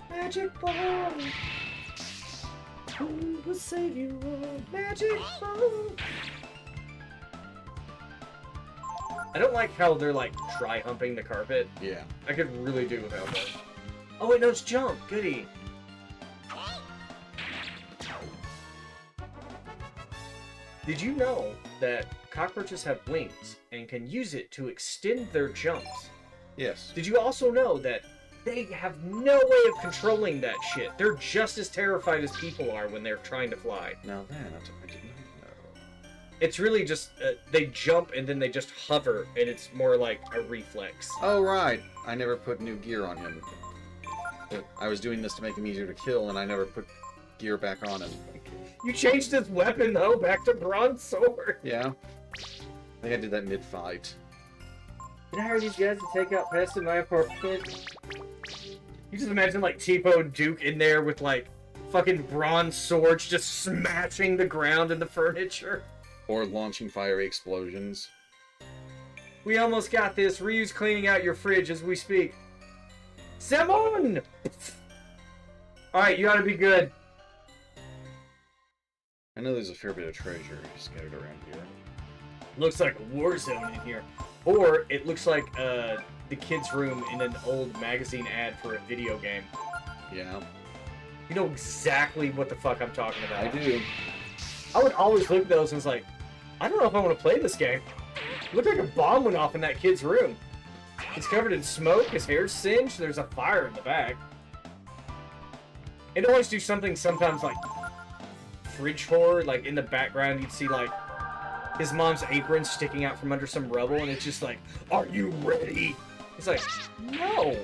Magic ball. Who will save you all? Magic ball. I don't like how they're like dry humping the carpet. Yeah. I could really do without that. Oh wait, no, it's jump. Goody. Did you know that cockroaches have wings and can use it to extend their jumps? Yes. Did you also know that they have no way of controlling that shit? They're just as terrified as people are when they're trying to fly. Now that I did not know. It's really just, they jump and then they just hover, and it's more like a reflex. Oh, right. I never put new gear on him. I was doing this to make him easier to kill, and I never put gear back on him. You changed his weapon, though, back to bronze sword. Yeah. I think I did that mid-fight. Can I hire these guys to take out pests in my apartment? You just imagine, like, Tipo and Duke in there with, like, fucking bronze swords just smashing the ground and the furniture. Or launching fiery explosions. We almost got this. Ryu's cleaning out your fridge as we speak. Simon! Alright, you ought to be good. I know there's a fair bit of treasure scattered around here. Looks like a war zone in here. Or it looks like the kid's room in an old magazine ad for a video game. Yeah. You know exactly what the fuck I'm talking about. I do. I would always look at those and was like, I don't know if I want to play this game. It looked like a bomb went off in that kid's room. It's covered in smoke, his hair's singed, there's a fire in the back. It'd always do something sometimes like fridge horror, like in the background you'd see like his mom's apron sticking out from under some rubble, and it's just like, are you ready? It's like, no.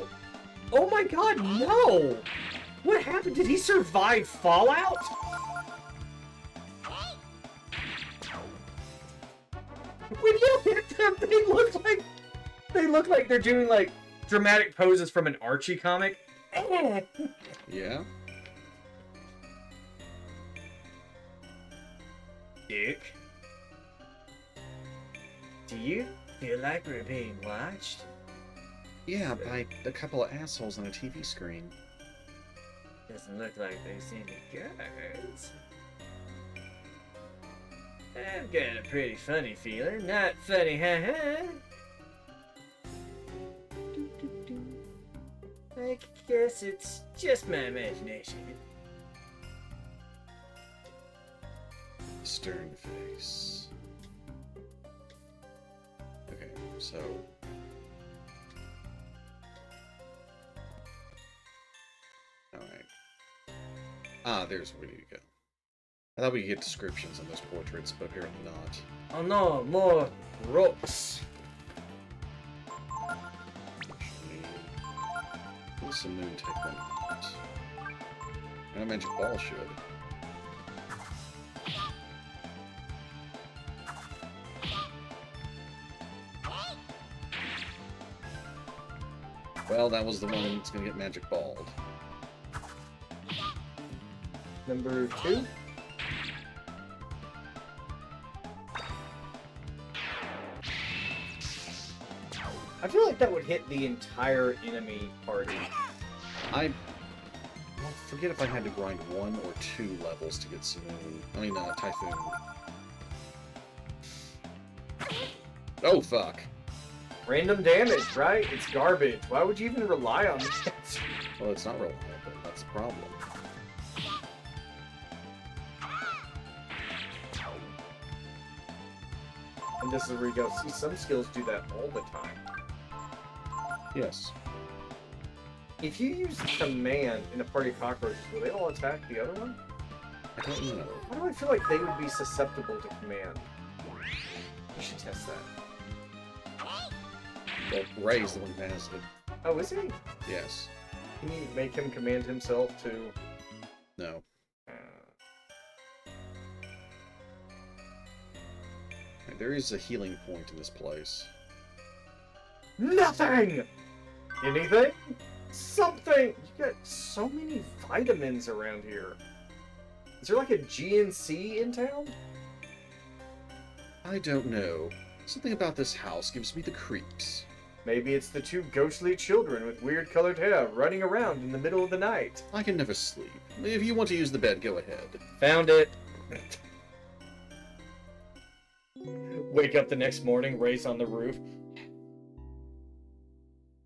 Oh my god, no! What happened? Did he survive Fallout? When you hit them, they look like they're doing like dramatic poses from an Archie comic. Yeah? Dick, do you feel like we're being watched? Yeah, by a couple of assholes on a TV screen. Doesn't look like there's any guards. I've got a pretty funny feeling. Not funny, haha. I guess it's just my imagination. Stern face. Okay, so... Alright. Ah, there's where you go. I thought we could get descriptions on those portraits, but apparently not. Oh no, more rocks. Will Simoon take one out? And a magic ball should. Well, that was the one that's gonna get magic balled. Number 2. I feel like that would hit the entire enemy party. Well, forget if I had to grind 1 or 2 levels to get Simoon. I mean, Typhoon. Oh, fuck. Random damage, right? It's garbage. Why would you even rely on it? Well, it's not reliable. That's the problem. And this is where you go, see, some skills do that all the time. Yes. If you use command in a party of cockroaches, will they all attack the other one? I don't know. Why do I feel like they would be susceptible to command? You should test that. Well, Ray's the one who has it. Oh, is he? Yes. Can you make him command himself to... No. There is a healing point in this place. Nothing! Anything? Something! You got so many vitamins around here. Is there like a GNC in town? I don't know. Something about this house gives me the creeps. Maybe it's the two ghostly children with weird colored hair running around in the middle of the night. I can never sleep. If you want to use the bed, go ahead. Found it. Wake up the next morning, Ray's on the roof.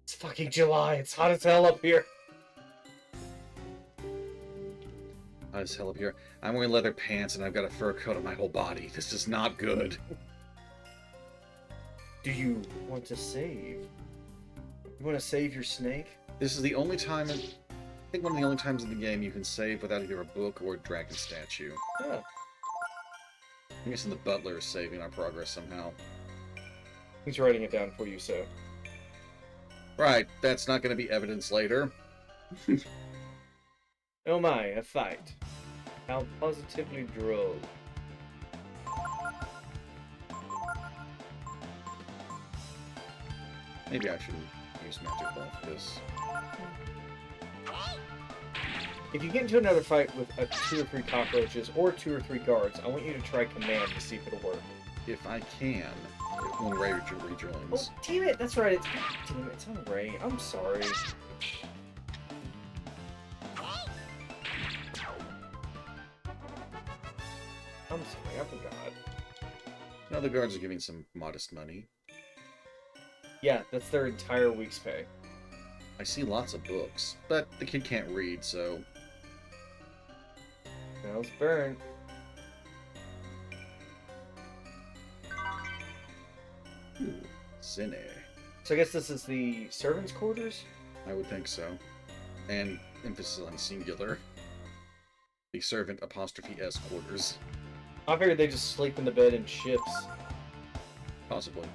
It's fucking July. It's hot as hell up here. Hot as hell up here. I'm wearing leather pants and I've got a fur coat on my whole body. This is not good. Do you want to save? You want to save your snake? This is the only time, I think one of the only times in the game you can save without either a book or a dragon statue. Yeah. I'm guessing the butler is saving our progress somehow. He's writing it down for you, so. Right, that's not going to be evidence later. Oh my, a fight. How positively droll. Maybe I shouldn't use magic ball for this. If you get into another fight with 2 or 3 cockroaches or 2 or 3 guards, I want you to try command to see if it'll work. If I can, when Ray rejoins. Oh, damn it! That's right. Damn it! It's on Ray. I'm sorry. I'm sorry. I forgot. Now the guards are giving some modest money. Yeah, that's their entire week's pay. I see lots of books, but the kid can't read, so... Smells burnt. Ooh, Zine. So I guess this is the servants' quarters? I would think so. And emphasis on singular. The servant apostrophe S quarters. I figured they just sleep in the bed in ships. Possibly.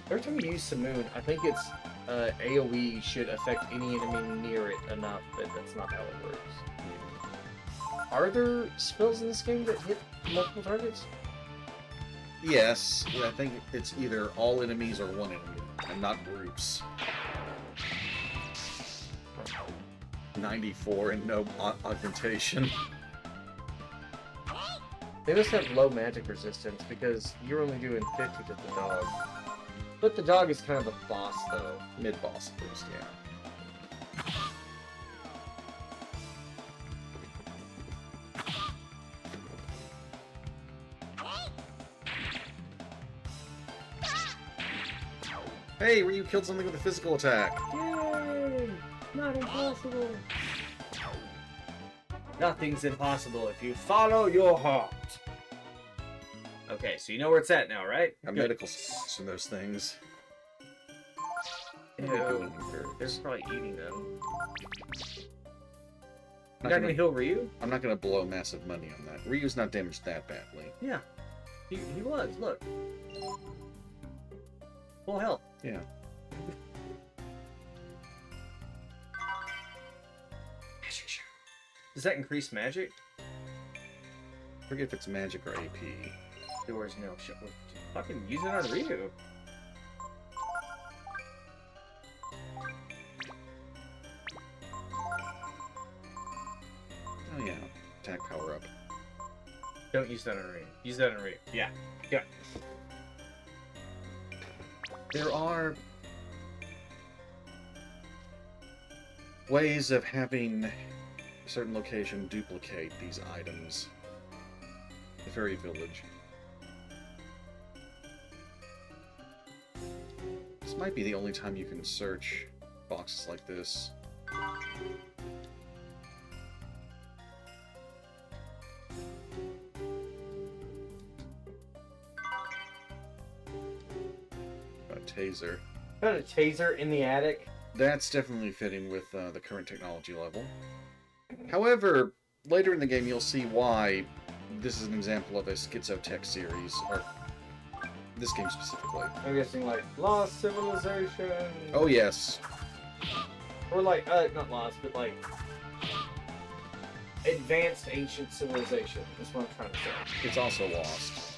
Every time you use Simoon, I think it's AoE should affect any enemy near it enough, but that's not how it works. Are there spells in this game that hit multiple targets? Yes, I think it's either all enemies or one enemy, and not groups. 94 and no augmentation. They must have low magic resistance because you're only doing 50 to the dog. But the dog is kind of a boss, though. Mid-boss at least, yeah. Hey, Ryu killed something with a physical attack. Yay! Not impossible. Nothing's impossible if you follow your heart. Okay, so you know where it's at now, right? Got medical supplies from those things. Ew. Ew. They're probably eating them. I'm You're not gonna heal Ryu? I'm not gonna blow massive money on that. Ryu's not damaged that badly. Yeah. He was, look. Full health. Yeah. Does that increase magic? I forget if it's magic or AP. Doors no shut. Fucking use it on Ryu. Oh yeah, attack power up. Don't use that on Ryu. Use that on Ryu. Yeah. Yeah. There are ways of having a certain location duplicate these items. The fairy village. This might be the only time you can search boxes like this. A taser. Found a taser in the attic. That's definitely fitting with the current technology level. However, later in the game you'll see why this is an example of a schizotech series, or this game specifically. I'm guessing like Lost Civilization. Oh yes. Or like, not Lost, but like Advanced Ancient Civilization. That's what I'm trying to say. It's also Lost.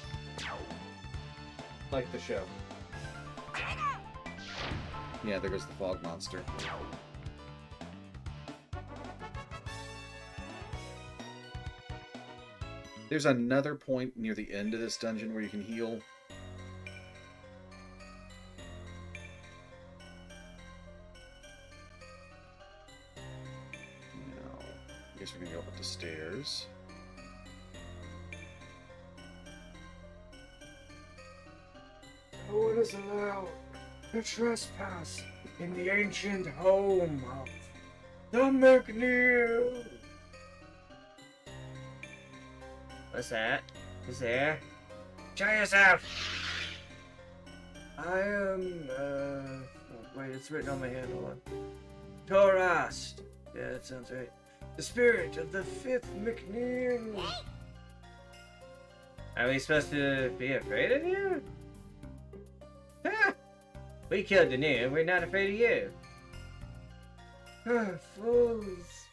Like the show. Yeah, there goes the fog monster. There's another point near the end of this dungeon where you can heal. Now, I guess we're gonna go up the stairs. No one is allowed to trespass in the ancient home of the McNeil. What's that? Who's there? Show yourself! I am, wait, it's written on my hand, hold on. Torast. Yeah, that sounds right. The spirit of the 5th McNeil. Are we supposed to be afraid of you? Ha! We killed the Neil, we're not afraid of you. Ah, fools.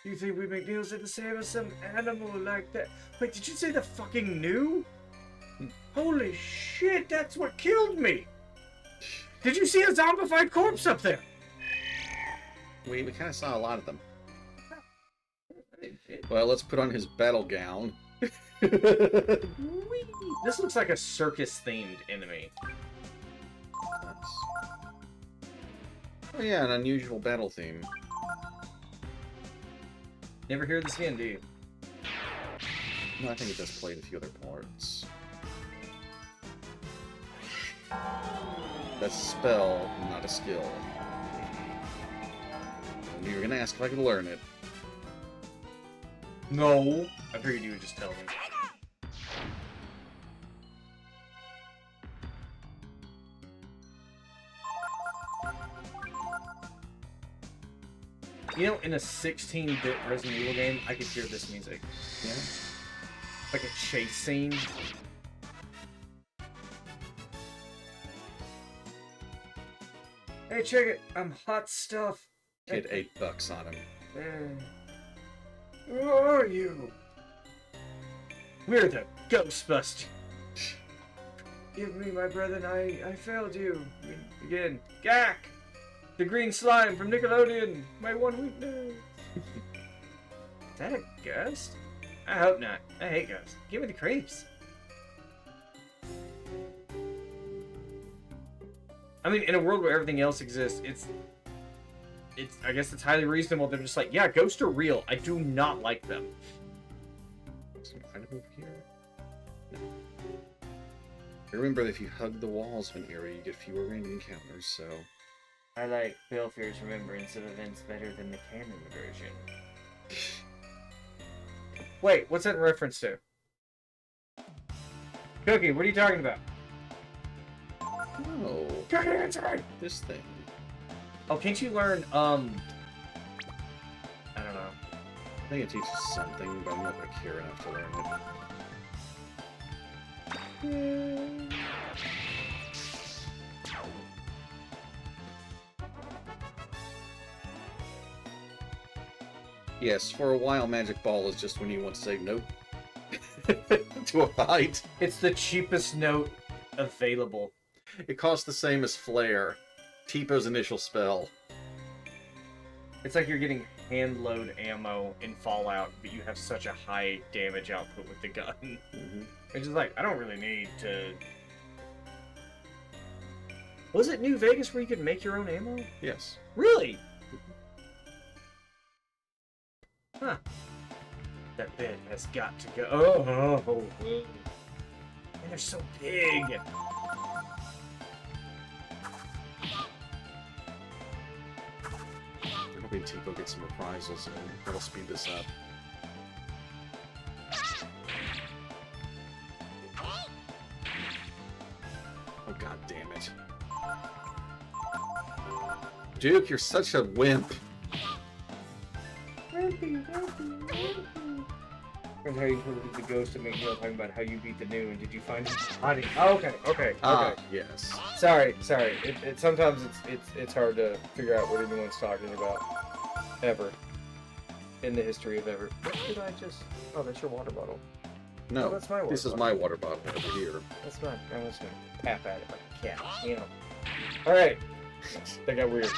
You think we McNeils are the same as some animal like that? Wait, did you say the fucking new? Holy shit, that's what killed me! Did you see a zombified corpse up there? We kind of saw a lot of them. Well, let's put on his battle gown. This looks like a circus-themed enemy. Oh yeah, an unusual battle theme. Never hear this again, do you? No, I think it does play in a few other parts. That's a spell, not a skill. And you were gonna ask if I could learn it. No. I figured you would just tell me. You know, in a 16-bit Resident Evil game, I could hear this music. Yeah. Like a chase scene. Hey, check it! I'm hot stuff! Hit $8 on him. Who are you? We're the Ghostbusters! Give me my brethren, I failed you. Again. Gak! The green slime from Nickelodeon! My one weakness! Is that a ghost? I hope not. I hate ghosts. Give me the creeps. I mean, in a world where everything else exists, it's I guess it's highly reasonable. They're just like, yeah, ghosts are real. I do not like them. Some kind of move here. No. Remember that if you hug the walls of an area, you get fewer random encounters, so... I like Belfier's remembrance of events better than the canon version. Wait, what's that in reference to? Cookie, what are you talking about? Oh, Cookie, answer! this thing. Oh, can't you learn, I don't know. I think it teaches something, but I'm not gonna care enough to learn it. Yes, for a while, Magic Ball is just when you want to say nope to a fight. It's the cheapest note available. It costs the same as Flare, Tipo initial spell. It's like you're getting hand load ammo in Fallout, but you have such a high damage output with the gun. Mm-hmm. It's just like, I don't really need to... Was it New Vegas where you could make your own ammo? Yes. Really? Huh. That bed has got to go. Oh, and they're so big. I'm hoping Tipo gets some reprisals and that'll speed this up. Oh god damn it. Duke, you're such a wimp. And how you heard the ghost of McNeil talking about how you beat the new, and did you find his body? Oh, okay. Yes. Sorry. It sometimes it's hard to figure out what anyone's talking about. Ever. In the history of ever. What did I just... Oh, that's your water bottle. No, Oh, that's my water this is bottle. my water bottle over here. That's mine. I'm just gonna tap at it like a cat. You know. Alright. That got weird.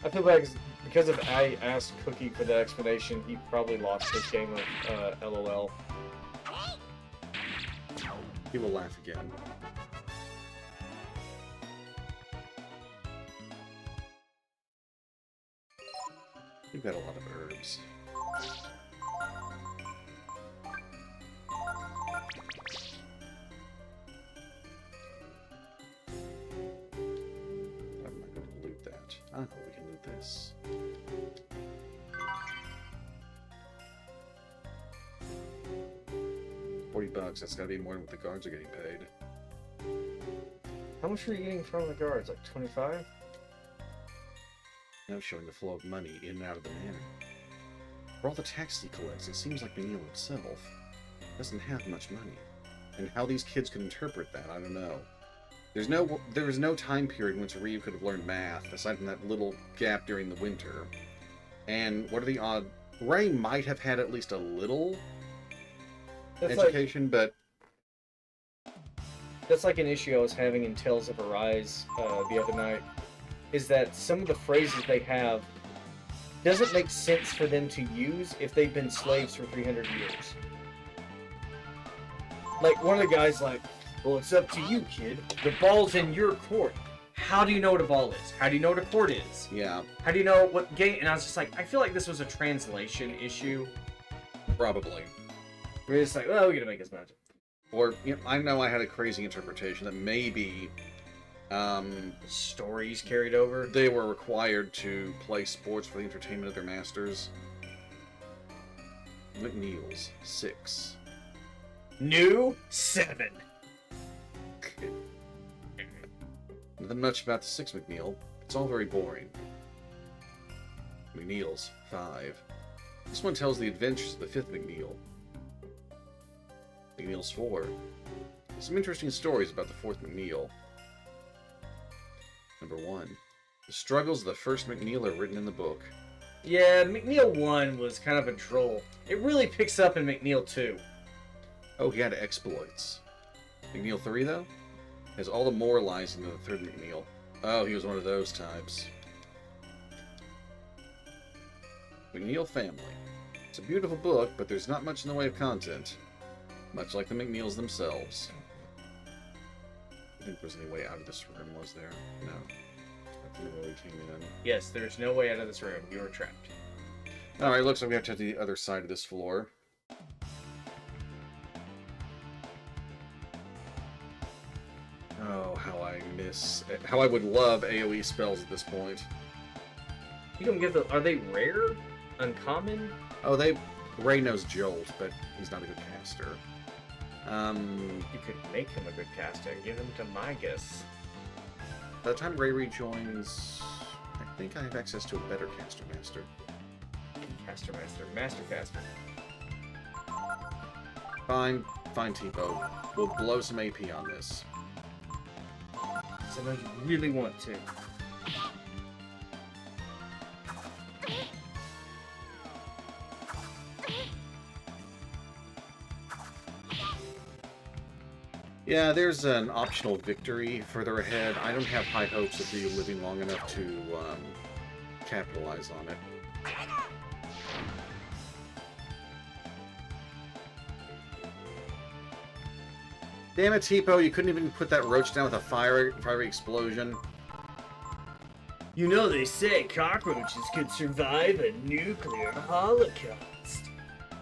I feel like because of I asked Cookie for the explanation, he probably lost this game of LOL. He will laugh again. You've got a lot of herbs. I'm not going to loot that. I know we can loot this. $40, that's gotta be more than what the guards are getting paid. How much are you getting from the guards? Like 25? Now showing the flow of money in and out of the manor. For all the tax he collects, it seems like McNeil himself doesn't have much money. And how these kids could interpret that, I don't know. There was no time period in which Ryu could have learned math, aside from that little gap during the winter. And what are the odds? Ray might have had at least a little education, but that's like an issue I was having in Tales of Arise the other night. Is that some of the phrases they have doesn't make sense for them to use if they've been slaves for 300 years. Like, one of the guys like, well, it's up to you, kid. The ball's in your court. How do you know what a ball is? How do you know what a court is? yeah, How do you know what game... And I was just like, I feel like this was a translation issue. probably. We're just like, well, we're gonna make this magic. Or, you know, I know I had a crazy interpretation that maybe Stories carried over. they were required to play sports for the entertainment of their masters. McNeil's 6. New 7. Nothing much about the 6 McNeil. It's all very boring. McNeil's 5. This one tells the adventures of the 5th McNeil. McNeil's 4. There's some interesting stories about the 4th McNeil. Number 1. The struggles of the first McNeil are written in the book. Yeah, McNeil 1 was kind of a droll. It really picks up in McNeil 2. Oh, he had exploits. McNeil 3, though, has all the moralizing of the 3rd McNeil. Oh, he was one of those types. McNeil Family. It's a beautiful book, but there's not much in the way of content. Much like the McNeils themselves. I think there's any way out of this room, was there? No. I think we came in. Yes, there's no way out of this room. You are trapped. Alright, looks like we have to head to the other side of this floor. Oh, how I would love AoE spells at this point. You don't get the... Are they rare? Uncommon? Oh, Ray knows Jolt, but he's not a good caster. You could make him a good caster and give him to Magus. By the time Ray rejoins, I think I have access to a better caster master. Caster Master. Master Caster. Fine, Tipo. We'll blow some AP on this. So now you really want to. Yeah, there's an optional victory further ahead. I don't have high hopes of you living long enough to capitalize on it. Damn it, Tipo, you couldn't even put that roach down with a fiery explosion. You know they say cockroaches could survive a nuclear holocaust.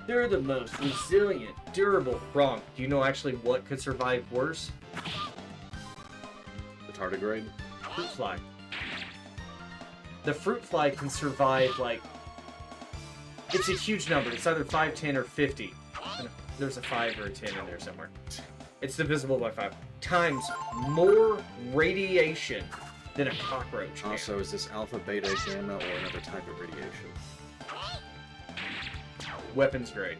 They're the most resilient, durable... Wrong. Do you know actually what could survive worse? The tardigrade? Fruit fly. The fruit fly can survive, like... It's a huge number. It's either 5, 10, or 50. There's a 5 or a 10 in there somewhere. It's divisible by 5. times more radiation than a cockroach can. Also, is this alpha, beta, gamma, or another type of radiation? Weapons grade.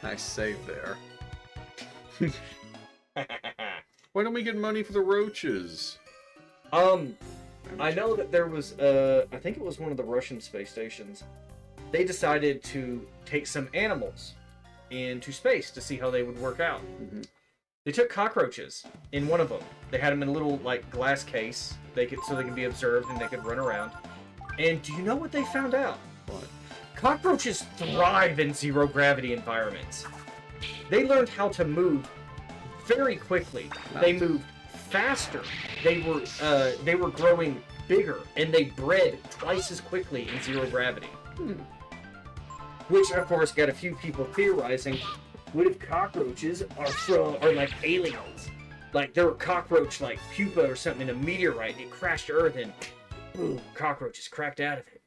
Nice save there. Why don't we get money for the roaches? I know that there was, I think it was one of the Russian space stations. They decided to take some animals into space to see how they would work out. Mm-hmm. They took cockroaches in one of them. They had them in a little like glass case. So they could be observed and they could run around. And do you know what they found out? What? Cockroaches thrive in zero gravity environments. They learned how to move very quickly. They moved faster. They were growing bigger, and they bred twice as quickly in zero gravity. Which, of course, got a few people theorizing: what if cockroaches are like aliens? Like there were cockroach like pupa or something in a meteorite, and it crashed to Earth, and boom, cockroaches cracked out of it.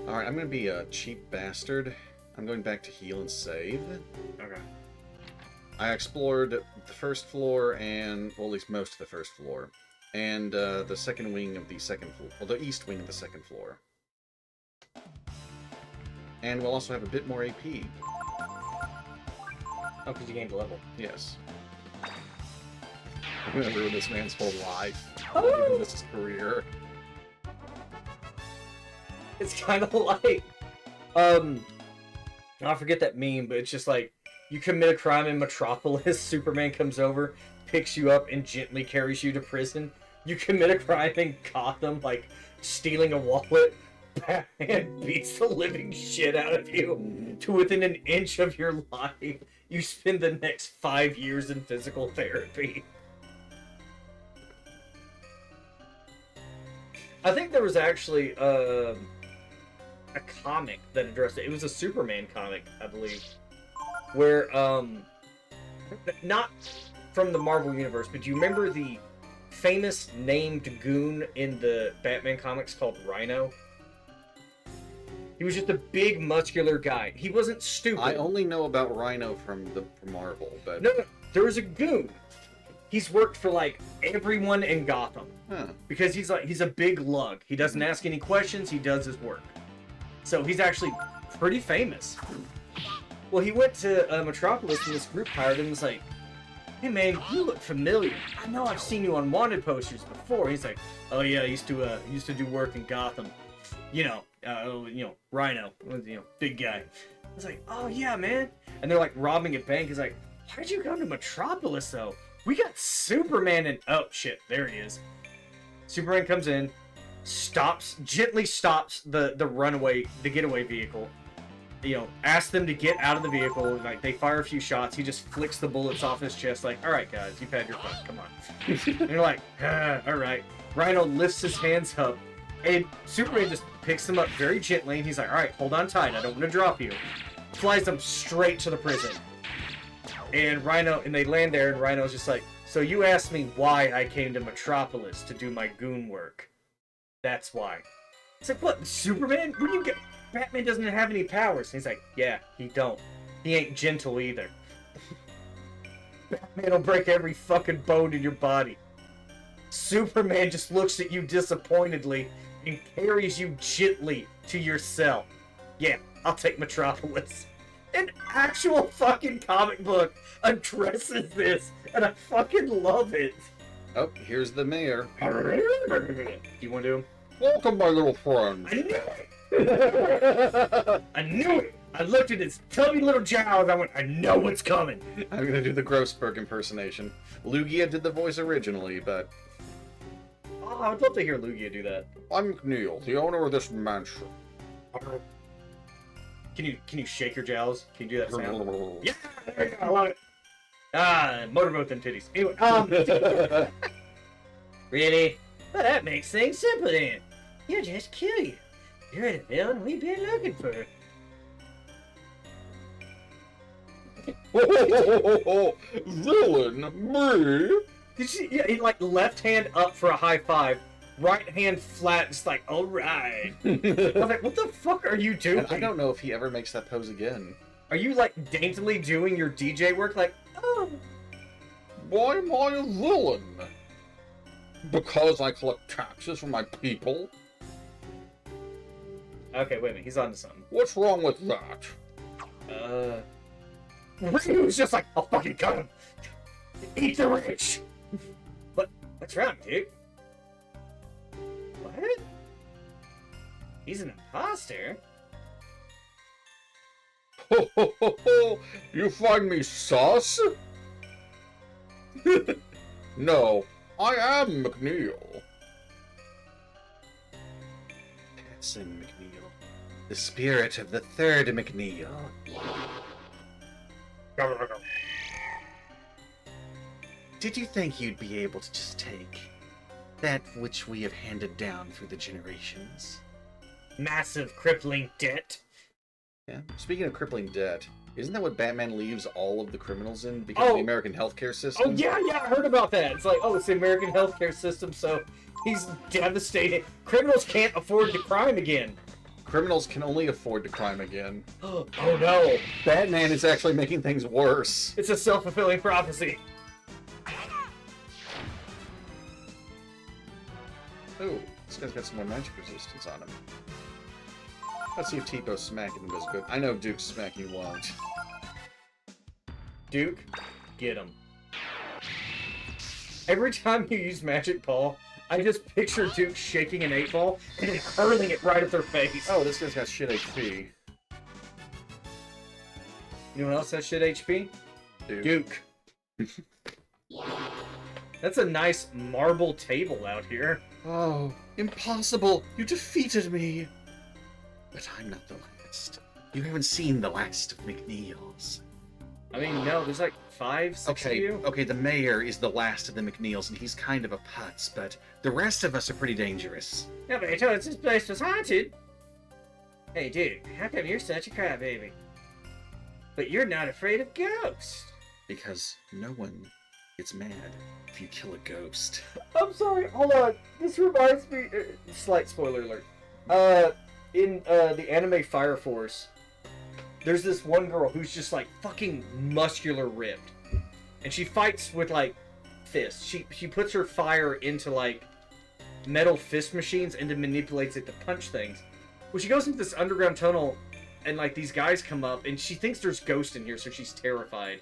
All right, I'm gonna be a cheap bastard. I'm going back to heal and save. Okay. I explored the first floor and, well, at least most of the first floor, and the second wing of the second floor, well, the east wing of the second floor. And we'll also have a bit more AP. Oh, because you gained a level. Yes. I'm gonna ruin this man's whole life. Oh! Even this is career. It's kind of like, I forget that meme, but it's just like, you commit a crime in Metropolis, Superman comes over, picks you up, and gently carries you to prison. You commit a crime in Gotham, like stealing a wallet, Batman beats the living shit out of you to within an inch of your life. You spend the next 5 years in physical therapy. I think there was actually a comic that addressed it. It was a Superman comic, I believe, where not from the Marvel universe, but do you remember the famous named goon in the Batman comics called Rhino? He was just a big muscular guy. He wasn't stupid. I only know about Rhino from Marvel, but No, there was a goon. He's worked for like everyone in Gotham. Huh. Because he's a big lug. He doesn't ask any questions, he does his work. So he's actually pretty famous. Well, he went to Metropolis and this group hired him and was like, "Hey man, you look familiar. I know I've seen you on wanted posters before." He's like, "Oh yeah, I used to do work in Gotham. You know, Rhino, big guy." I was like, "Oh yeah, man." And they're like robbing a bank. He's like, "Why'd you come to Metropolis though? We got Superman and..." Oh shit, there he is. Superman comes in, gently stops the getaway vehicle. Asks them to get out of the vehicle. Like, they fire a few shots. He just flicks the bullets off his chest like, "All right, guys, you've had your fun. Come on." And they're like, "All right." Rhino lifts his hands up, and Superman just picks them up very gently, and he's like, "All right, hold on tight. I don't want to drop you." Flies them straight to the prison. And they land there, and Rhino's just like, "So you asked me why I came to Metropolis to do my goon work. That's why." It's like, "What, Superman? What do you get? Batman doesn't have any powers." And he's like, "Yeah, he don't. He ain't gentle either." Batman will break every fucking bone in your body. Superman just looks at you disappointedly and carries you gently to your cell. "Yeah, I'll take Metropolis." An actual fucking comic book addresses this, and I fucking love it. Oh, here's the mayor. You want to? Welcome, my little friend. I knew it! I knew it! I looked at his tubby little jowls, I went, "I know what's coming." I'm gonna do the Grossberg impersonation. Lugia did the voice originally, but Oh, I would love to hear Lugia do that. I'm Neil, the owner of this mansion. Can you shake your jowls? Can you do that sound? Yeah, there you go, I love it. Motorboat and titties. Anyway, really? Well, that makes things simple then. You're just cute. You're the villain we've been looking for. Villain? Me? Did you see? Yeah, he like left hand up for a high five, right hand flat, just like, "All right." I was like, "What the fuck are you doing?" And I don't know if he ever makes that pose again. Are you like daintily doing your DJ work? Like, "Oh, why am I a villain? Because I collect taxes from my people? Okay, wait a minute. He's on to something. What's wrong with that? Ryu's just like, I'll fucking cut him. Eat the rich. What's wrong, dude? What? He's an imposter? Ho ho ho ho! You find me sus? No, I am McNeil. Passing McNeil. The spirit of the third McNeil. Did you think you'd be able to just take that which we have handed down through the generations? Massive crippling debt. Yeah. Speaking of crippling debt, isn't that what Batman leaves all of the criminals in because of the American healthcare system? Oh, yeah, I heard about that. It's like, it's the American healthcare system, so he's devastated. Criminals can't afford to crime again. Criminals can only afford to crime again. Oh, no. Batman is actually making things worse. It's a self-fulfilling prophecy. Ooh, this guy's got some more magic resistance on him. Let's see if Tipo smacking him is good. I know Duke's smacking won't. Duke, get him. Every time you use Magic Ball, I just picture Duke shaking an 8-ball and then hurling it right at their face. Oh, this guy's got shit HP. You know what else has shit HP? Duke. That's a nice marble table out here. Oh, impossible! You defeated me! But I'm not the last. You haven't seen the last of McNeils. I mean, no, there's like 5, 6 of you. Okay, the mayor is the last of the McNeils, and he's kind of a putz, but the rest of us are pretty dangerous. Yeah, but I told us this place was haunted. Hey, dude, how come you're such a crybaby? But you're not afraid of ghosts. Because no one gets mad if you kill a ghost. I'm sorry, hold on. This reminds me... slight spoiler alert. In the anime Fire Force, there's this one girl who's just like fucking muscular ripped. And she fights with like fists. She puts her fire into like metal fist machines and then manipulates it to punch things. Well, she goes into this underground tunnel and like these guys come up and she thinks there's ghosts in here, so she's terrified.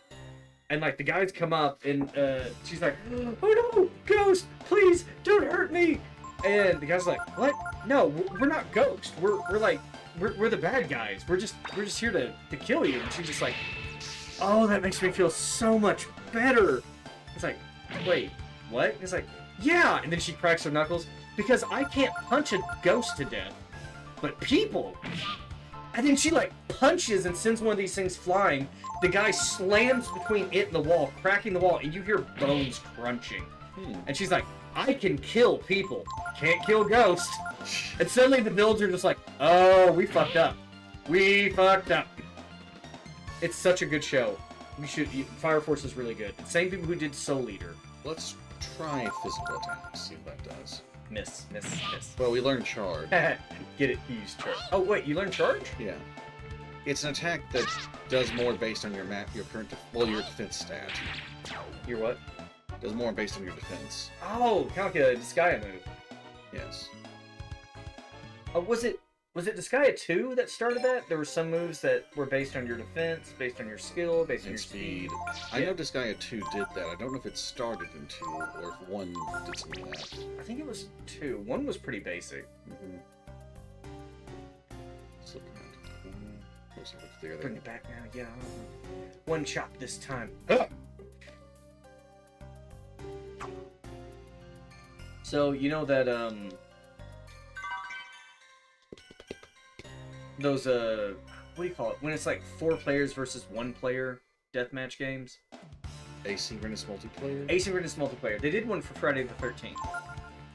And like the guys come up and she's like, oh no, ghost, please don't hurt me. And the guy's like, what? No, we're not ghosts. We're the bad guys. We're just here to kill you. And she's just like, oh, that makes me feel so much better. It's like, wait, what? It's like, yeah. And then she cracks her knuckles because I can't punch a ghost to death, but people. And then she like punches and sends one of these things flying. The guy slams between it and the wall, cracking the wall, and you hear bones crunching. And she's like, I can kill people, can't kill ghosts. And suddenly the villagers are just like, oh, we fucked up. We fucked up. It's such a good show. Fire Force is really good. Same people who did Soul Eater. Let's try physical attack, see what that does. Miss. Well, we learned Charge. Get it, use Charge. Oh, wait, you learned Charge? Yeah. It's an attack that does more based on your current, your defense stat. Your what? Does more based on your defense. Oh, kind of like a Disgaea move. Yes. Was it Disgaea 2 that started that? There were some moves that were based on your defense, based on your skill, based on your speed. I know Disgaea 2 did that. I don't know if it started in 2 or if 1 did some of that. I think it was 2. 1 was pretty basic. Mm-hmm. Bring it back now, yeah. One chop this time. So, you know that, those, what do you call it? When it's like 4 players versus 1 player deathmatch games? Asynchronous multiplayer? Asynchronous multiplayer. They did one for Friday the 13th.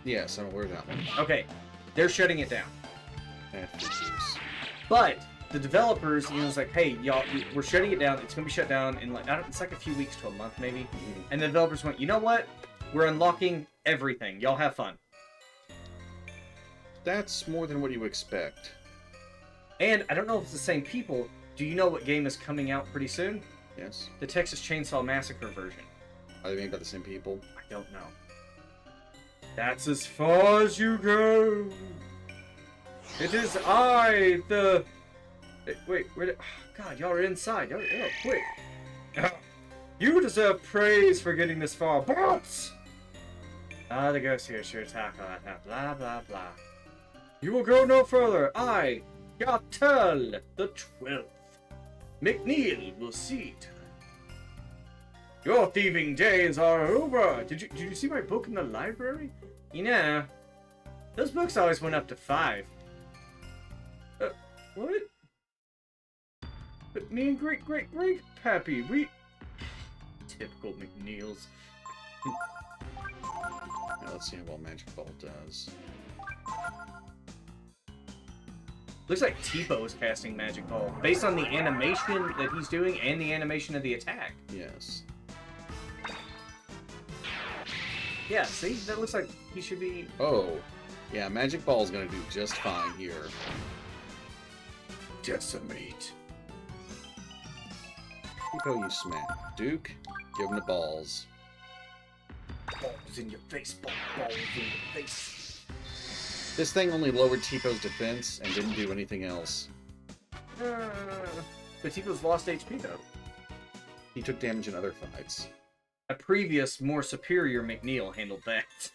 Yes, I'm aware of that one. Okay, they're shutting it down. But the developers, it's like, hey, y'all, we're shutting it down. It's gonna be shut down in like, it's like a few weeks to a month maybe. Mm-hmm. And the developers went, you know what? We're unlocking everything. Y'all have fun. That's more than what you expect. And I don't know if it's the same people. Do you know what game is coming out pretty soon? Yes. The Texas Chainsaw Massacre version. Are they made by the same people? I don't know. That's as far as you go. It is I, the... Wait, where God, y'all are inside. Y'all, quick. You deserve praise for getting this far, but... the ghost here sure talk about that, blah, blah, blah. You will go no further. I, Yatel, the 12th. McNeil will see to it. Your thieving days are over. Did you see my book in the library? You know, those books always went up to 5. What? But me and great Pappy, we... Typical McNeils. Now let's see how well Magic Ball does. Looks like Tipo is casting Magic Ball based on the animation that he's doing and the animation of the attack. Yes. Yeah, see? That looks like he should be... Oh. Yeah, Magic Ball's gonna do just fine here. Decimate. Tipo, you smack. Duke, give him the balls. Balls in your face, balls in your face. This thing only lowered Tipo's defense and didn't do anything else. But Tipo's lost HP, though. He took damage in other fights. A previous, more superior McNeil handled that.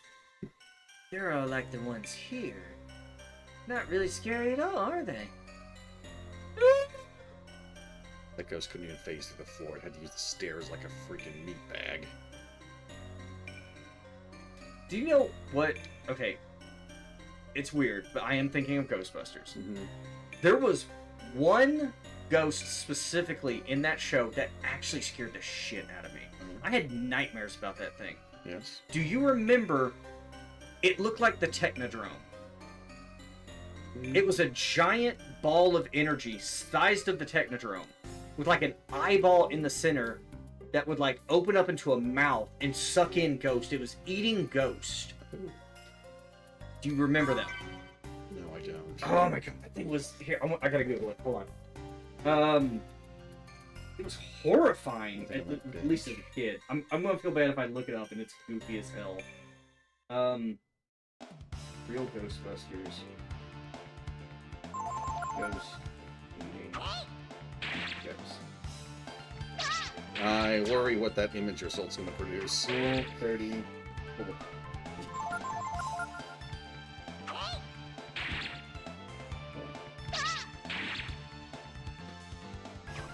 They're all like the ones here. Not really scary at all, are they? That ghost couldn't even phase through the floor. It had to use the stairs like a freaking meat bag. Do you know what... Okay. It's weird, but I am thinking of Ghostbusters. Mm-hmm. There was one ghost specifically in that show that actually scared the shit out of me. Mhm. I had nightmares about that thing. Yes. Do you remember... It looked like the Technodrome. It was a giant ball of energy, sized of the Technodrome, with like an eyeball in the center that would like open up into a mouth and suck in Ghost. It was eating Ghost. Do you remember that? No, I don't. Oh my god, that thing was here. I gotta Google it. Hold on. It was horrifying. I think At least as a kid. I'm gonna feel bad if I look it up and it's goofy as hell. Real Ghostbusters. Ghost eating ghost. I worry what that image result's going to produce. 30.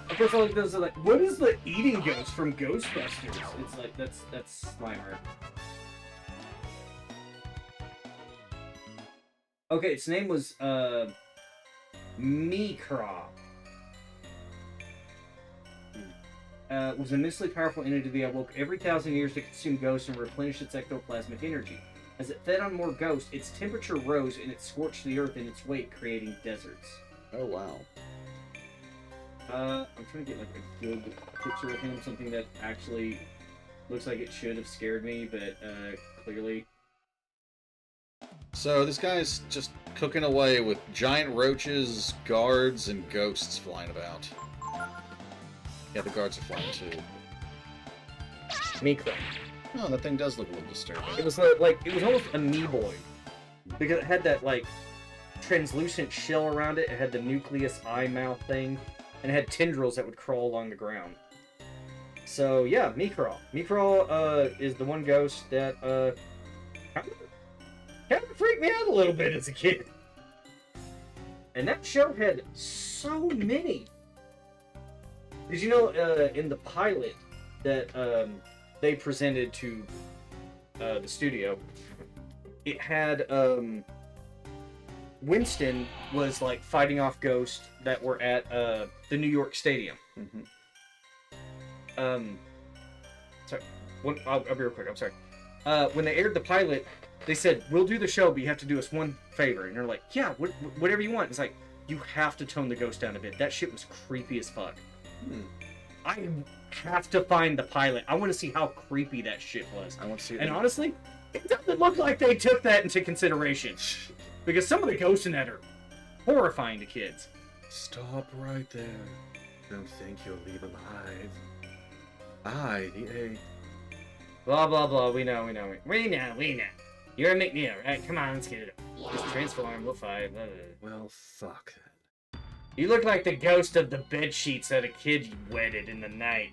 Of course, all it does is like, what is the eating ghost from Ghostbusters? It's like that's Slimer. Okay, its name was Mikra. Was a mysteriously powerful entity that awoke every 1,000 years to consume ghosts and replenish its ectoplasmic energy. As it fed on more ghosts, its temperature rose and it scorched the earth in its wake, creating deserts. Oh, wow. I'm trying to get like a good picture of him, something that actually looks like it should have scared me, but clearly. So this guy's just cooking away with giant roaches, guards, and ghosts flying about. Yeah, the guards are flying too. Mikra. Oh, that thing does look a little disturbing. It was like it was almost amoeboid because it had that like translucent shell around it. It had the nucleus eye mouth thing, and it had tendrils that would crawl along the ground. So yeah, Mikra. Mikra is the one ghost that kind of freaked me out a little bit as a kid. And that show had so many. Did you know in the pilot that they presented to the studio, it had Winston was like fighting off ghosts that were at the New York Stadium. Mm-hmm. Sorry, I'll be real quick. I'm sorry. When they aired the pilot, they said, "We'll do the show, but you have to do us one favor." And they're like, "Yeah, whatever you want." It's like, you have to tone the ghost down a bit. That shit was creepy as fuck. I have to find the pilot. I want to see how creepy that shit was. I want to see it. And honestly, it doesn't look like they took that into consideration. Because some of the ghosts in that are horrifying to kids. Stop right there. Don't think you'll leave alive. I, the Blah, blah, blah. We know. We know. You're a McNeil, right? Come on, let's get it up. Just transform, we'll fight. Blah, blah, blah. Well, fuck. You look like the ghost of the bed sheets that a kid you wedded in the night.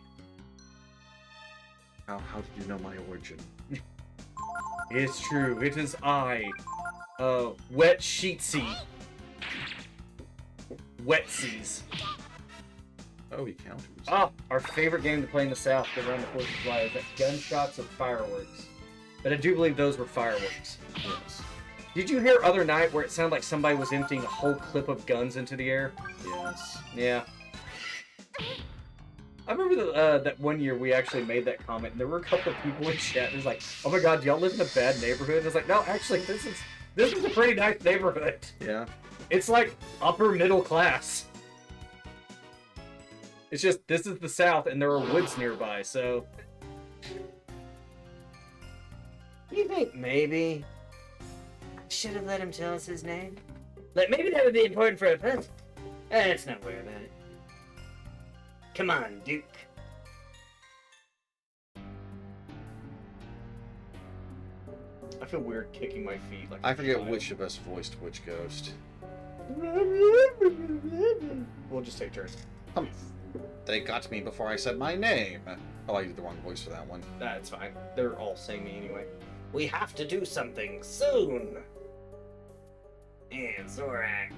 How did you know my origin? It's true. It is I. Wet Sheetsy. Wetsies. Oh, he counters. Oh, our favorite game to play in the South to run the 4th of July is that gunshots of fireworks. But I do believe those were fireworks. Yes. Did you hear other night where it sounded like somebody was emptying a whole clip of guns into the air? Yes. Yeah. I remember that one year we actually made that comment, and there were a couple of people in chat. It was like, "Oh my God, do y'all live in a bad neighborhood?" And I was like, "No, actually, this is a pretty nice neighborhood. Yeah. It's like upper middle class. It's just this is the South, and there are woods nearby, so." You think maybe should have let him tell us his name? Like maybe that would be important for a puzzle. Let's not worry about it. Come on, Duke. I feel weird kicking my feet. Like I forget which of us voiced which ghost. We'll just take turns. They got me before I said my name. Oh, I did the wrong voice for that one. That's fine. They're all saying me anyway. We have to do something soon. And Zorak.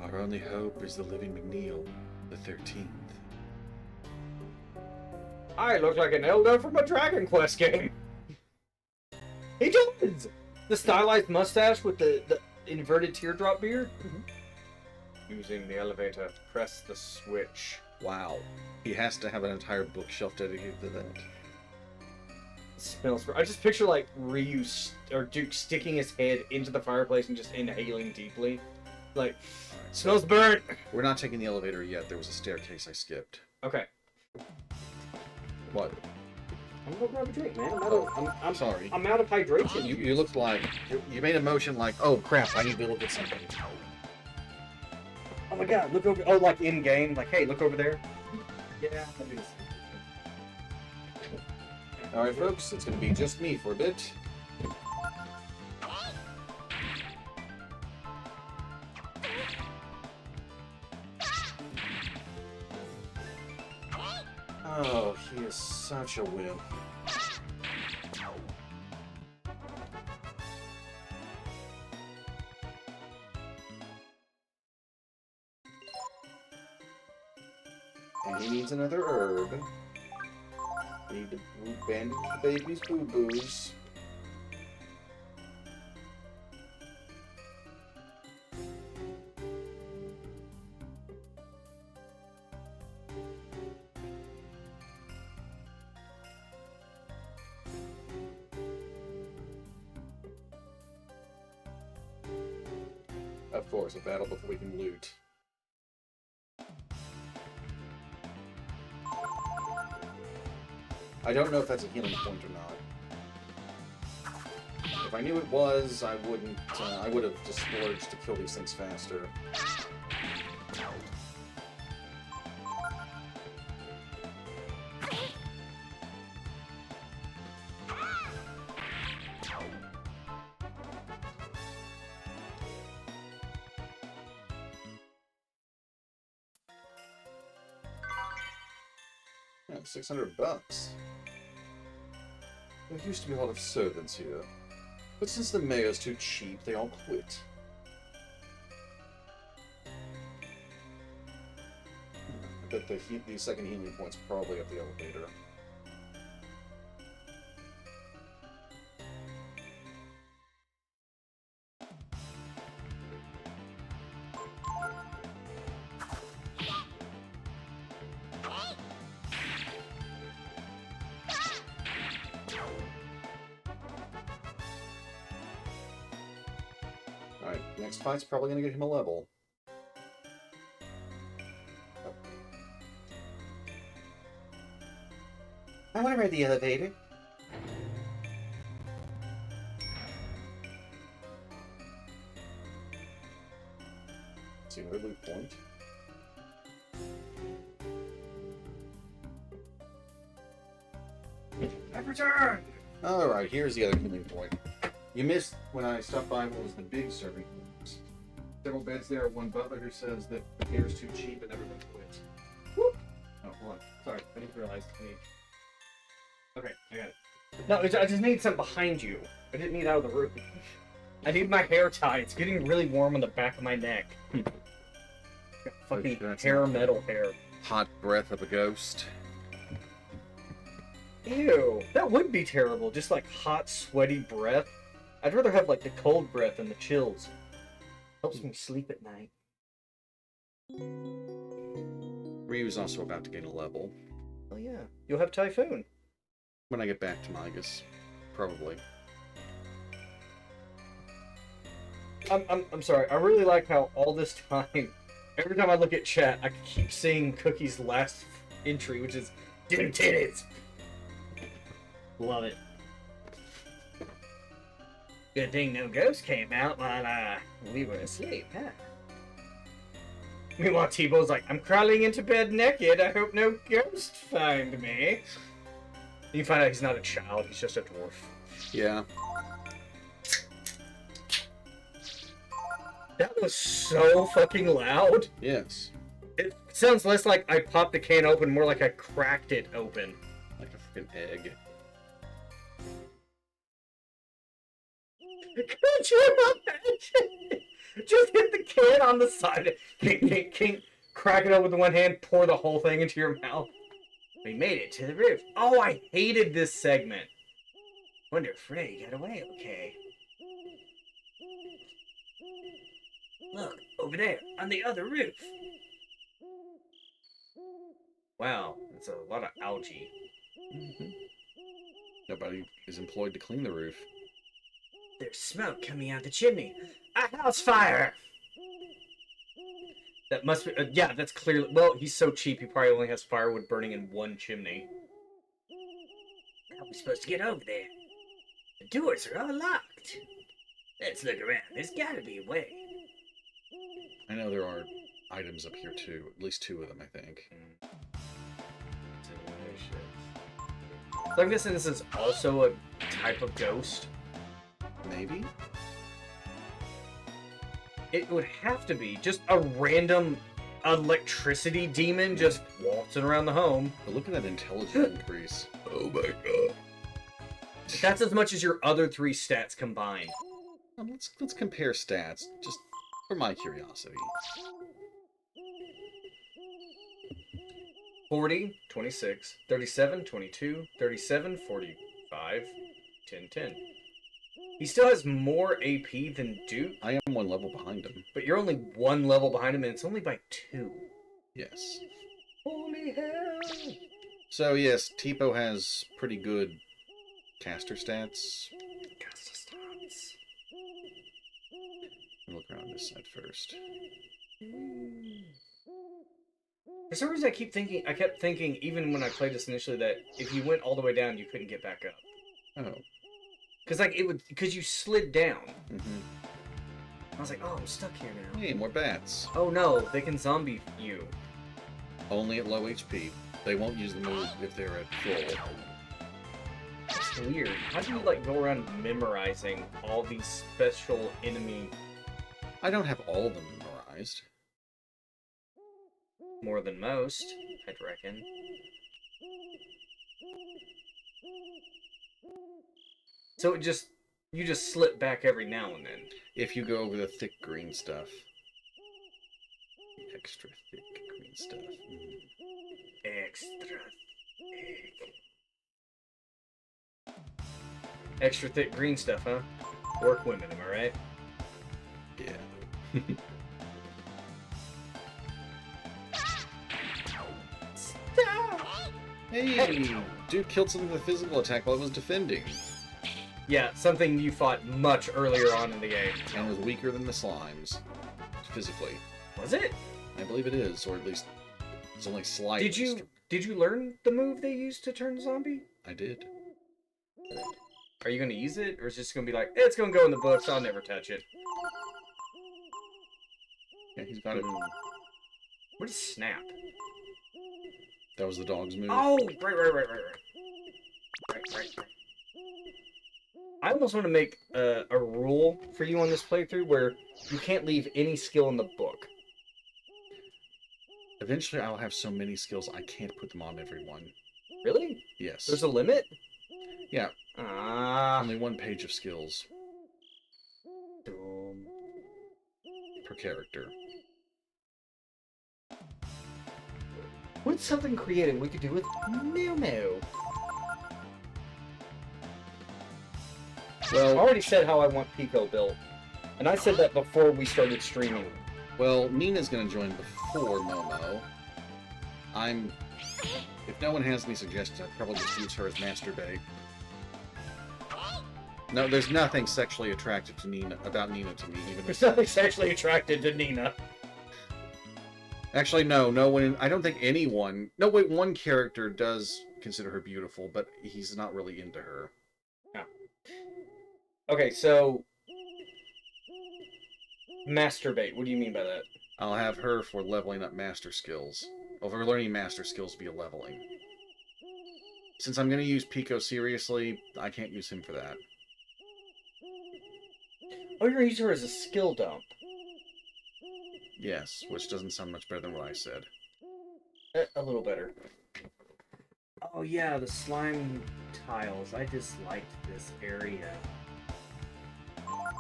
Our only hope is the living McNeil, the 13th. I look like an elder from a Dragon Quest game. He does. The stylized mustache with the inverted teardrop beard. Using the elevator, press the switch. Wow. He has to have an entire bookshelf dedicated to that. Smells. I just picture like Ryu or Duke sticking his head into the fireplace and just inhaling deeply. Like, Alright, smells burnt. we're not taking the elevator yet. There was a staircase I skipped. Okay. What? I'm gonna grab a drink, man. I'm sorry. I'm out of hydration. You looked like... You made a motion like, oh crap, I need to look at something. Oh my God! Look over. Oh, like in game. Like, hey, look over there. Yeah. I'll do this. Alright folks, it's gonna be just me for a bit. Oh, he is such a wimp. And he needs another herb. Need to bandage the baby's boo-boos. Of course, a battle before we can loot. I don't know if that's a healing point or not. If I knew it was, I wouldn't. I would have just splurged to kill these things faster. Yeah, $600. There used to be a lot of servants here, but since the mayor's too cheap, they all quit. I bet the second healing point's probably up the elevator. Alright, next fight's probably gonna get him a level. I wanna ride the elevator. See another loot point. return! Alright, here's the other coming point. You missed when I stopped by what was the big serving rooms. Several beds there, one butler who says that the beer's too cheap and everyone quits. Whoop. Oh, hold on. Sorry, I didn't realize. Okay, I got it. No, I just need something behind you. I didn't need out of the room. I need my hair tied. It's getting really warm on the back of my neck. Got fucking That's hair not- metal hair. Hot breath of a ghost. Ew, that would be terrible. Just like hot, sweaty breath. I'd rather have like the cold breath and the chills. Helps me sleep at night. Ryu's also about to gain a level. Oh yeah, you'll have Typhoon. When I get back to Migas. Probably. I'm sorry. I really like how all this time, every time I look at chat, I keep seeing Cookie's last entry, which is "Dim titties." Love it. Good thing no ghost came out while we were asleep, huh? Meanwhile, T-Bow's like, I'm crawling into bed naked. I hope no ghost find me. You find out he's not a child. He's just a dwarf. Yeah. That was so fucking loud. Yes. It sounds less like I popped the can open, more like I cracked it open. Like a freaking egg. Could you imagine? Just hit the can on the side. King, crack it open with one hand, pour the whole thing into your mouth. We made it to the roof. Oh, I hated this segment. Wonder if Ray got away okay. Look, over there, on the other roof. Wow, that's a lot of algae. Mm-hmm. Nobody is employed to clean the roof. There's smoke coming out the chimney. A house fire! That must be... yeah, that's clearly... Well, he's so cheap, he probably only has firewood burning in one chimney. How are we supposed to get over there? The doors are all locked. Let's look around. There's gotta be a way. I know there are items up here too. At least 2 of them, I think. So I'm guessing this is also a type of ghost. Maybe? It would have to be just a random electricity demon just waltzing around the home. But look at that intelligence increase. Oh my god. That's as much as your other 3 stats combined. Let's compare stats, just for my curiosity. 40, 26, 37, 22, 37, 45, 10, 10. He still has more AP than Duke, I am 1 level behind him. but you're only 1 level behind him, and it's only by 2. Yes. Holy hell! So yes, Tipo has pretty good caster stats. Look around this side first. For some reason, I kept thinking, even when I played this initially, that if you went all the way down, you couldn't get back up. Oh. Because you slid down. Mm-hmm. I was like, oh, I'm stuck here now. Hey, more bats. Oh no, they can zombie you. Only at low HP. They won't use the move if they're at full. That's weird. How do you go around memorizing all these special enemy I don't have all of them memorized. more than most, I'd reckon. So you just slip back every now and then. If you go over the thick green stuff. Extra thick green stuff. Extra thick. Extra thick green stuff, huh? Work women, am I right? Yeah. Hey! Dude killed something with a physical attack while it was defending. Yeah, something you fought much earlier on in the game. And was weaker than the slimes. Physically. Was it? I believe it is, or at least it's only slightly. Did you learn the move they used to turn zombie? I did. Are you gonna use it, or is it just gonna be like, it's gonna go in the books, I'll never touch it? Yeah, he's got it. What is snap? That was the dog's move. Oh, right. I almost want to make a rule for you on this playthrough where you can't leave any skill in the book. Eventually, I'll have so many skills I can't put them on everyone. Really? Yes. There's a limit? Yeah. Ah. Only one page of skills Dumb. per character. What's something creative we could do with Mew Mew? I Well, already said how I want Pico built. And I said that before we started streaming. well, Nina's gonna join before Momo. If no one has any suggestions, I'd probably just use her as masturbate. No, there's nothing sexually attractive to about Nina to me, even There's nothing sexually attracted to Nina. Actually, no one. I don't think anyone. No, wait. One character does consider her beautiful, but he's not really into her. Okay, so... Masturbate, what do you mean by that? I'll have her for leveling up master skills. Or for learning master skills via leveling. Since I'm going to use Pico seriously, I can't use him for that. Oh, you're gonna use her as a skill dump. Yes, which doesn't sound much better than what I said. A little better. Oh yeah, the slime tiles. I disliked this area.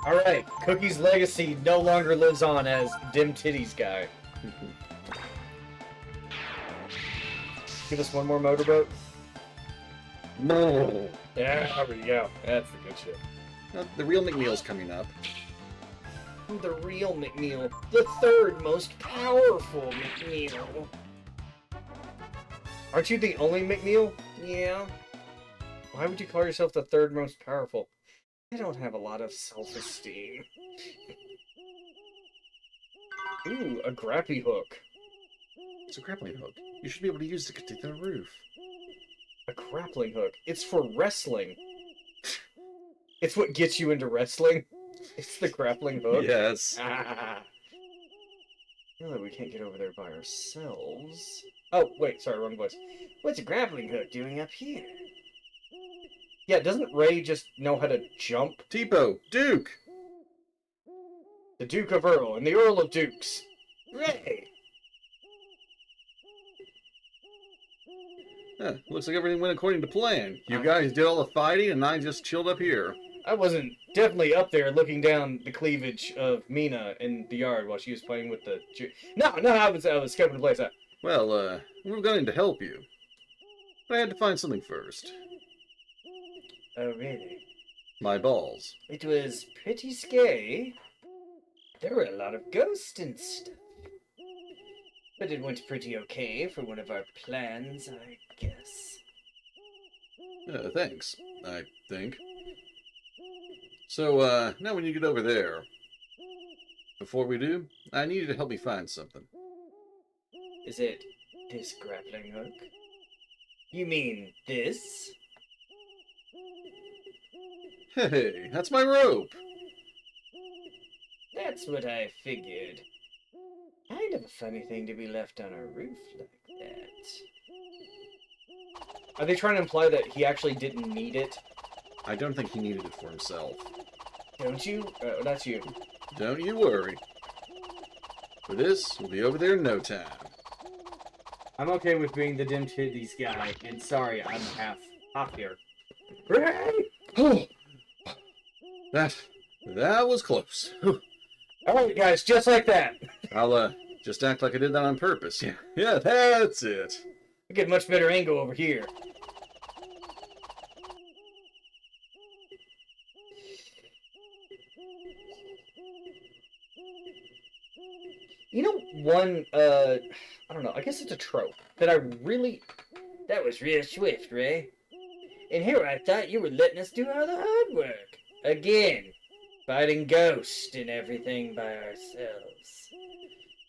Alright, Cookie's legacy no longer lives on as Dim Titties guy. Give us one more motorboat. No. Yeah, there we go. That's the good shit. The real McNeil's coming up. The real McNeil. The third most powerful McNeil. Aren't you the only McNeil? Yeah. Why would you call yourself the third most powerful? I don't have a lot of self-esteem. Ooh, a grappy hook. It's a grappling hook. You should be able to use it to get to the roof. A grappling hook. It's for wrestling. It's what gets you into wrestling. It's the grappling hook. Yes. Ah. Now that we can't get over there by ourselves. Oh, wait, sorry, wrong voice. What's a grappling hook doing up here? Yeah, doesn't Ray just know how to jump? Tipo, Duke! The Duke of Earl and the Earl of Dukes. Ray! Looks like everything went according to plan. You guys did all the fighting, and I just chilled up here. I wasn't definitely up there looking down the cleavage of Mina in the yard while she was playing with the... No, I was scoping the place out. Well, we were going to help you. But I had to find something first. Oh, really? My balls. It was pretty scary. There were a lot of ghosts and stuff. But it went pretty okay for one of our plans, I guess. Thanks, I think. So, now when you get over there, before we do, I need you to help me find something. Is it this grappling hook? You mean this? Hey, that's my rope! That's what I figured. Kind of a funny thing to be left on a roof like that. Are they trying to imply that he actually didn't need it? I don't think he needed it for himself. Don't you? That's you. Don't you worry. For this, we'll be over there in no time. I'm okay with being the dim titties guy, and sorry, I'm half here. That was close. Alright guys, just like that. I'll, just act like I did that on purpose. Yeah, that's it. We get much better angle over here. You know, one, I don't know, I guess it's a trope that that was real swift, Ray. And here I thought you were letting us do all the hard work. Again, fighting ghosts and everything by ourselves.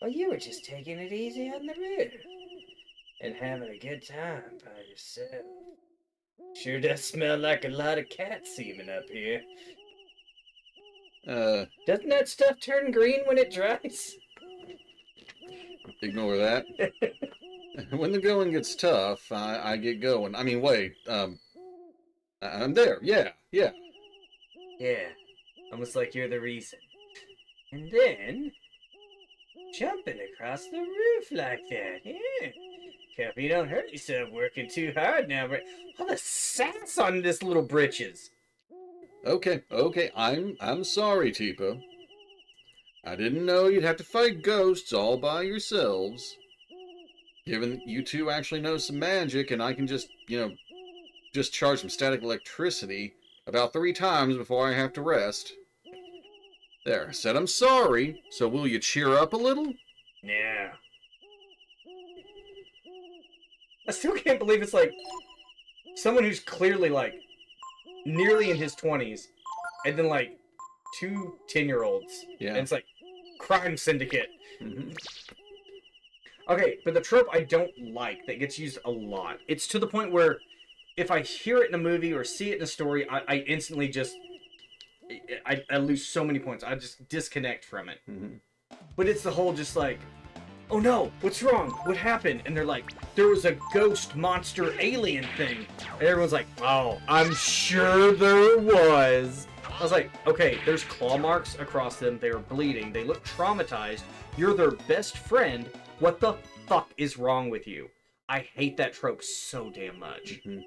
Well, you were just taking it easy on the roof. And having a good time by yourself. Sure does smell like a lot of cat semen up here. Doesn't that stuff turn green when it dries? Ignore that. When the going gets tough, I get going. I mean, wait, I'm there. Yeah. Yeah, almost like you're the reason. And then, jumping across the roof like that, yeah. Hope you don't hurt yourself working too hard now, but all the sass on this little britches. Okay. I'm sorry, Tipo. I didn't know you'd have to fight ghosts all by yourselves. Given that you two actually know some magic, and I can just, just charge some static electricity about 3 times before I have to rest. There, I said I'm sorry, so will you cheer up a little? Yeah. I still can't believe it's like someone who's clearly like nearly in his 20s and then like 2 10-year-olds. Yeah. And it's like crime syndicate. Mhm. Okay, but the trope I don't like that gets used a lot. It's to the point where if I hear it in a movie or see it in a story, I instantly just I lose so many points. I just disconnect from it. Mhm. But it's the whole just like, oh no, what's wrong? What happened? And they're like, there was a ghost monster alien thing. And everyone's like, oh, I'm sure there was. I was like, okay, there's claw marks across them. They are bleeding. They look traumatized. You're their best friend. What the fuck is wrong with you? I hate that trope so damn much. Mhm.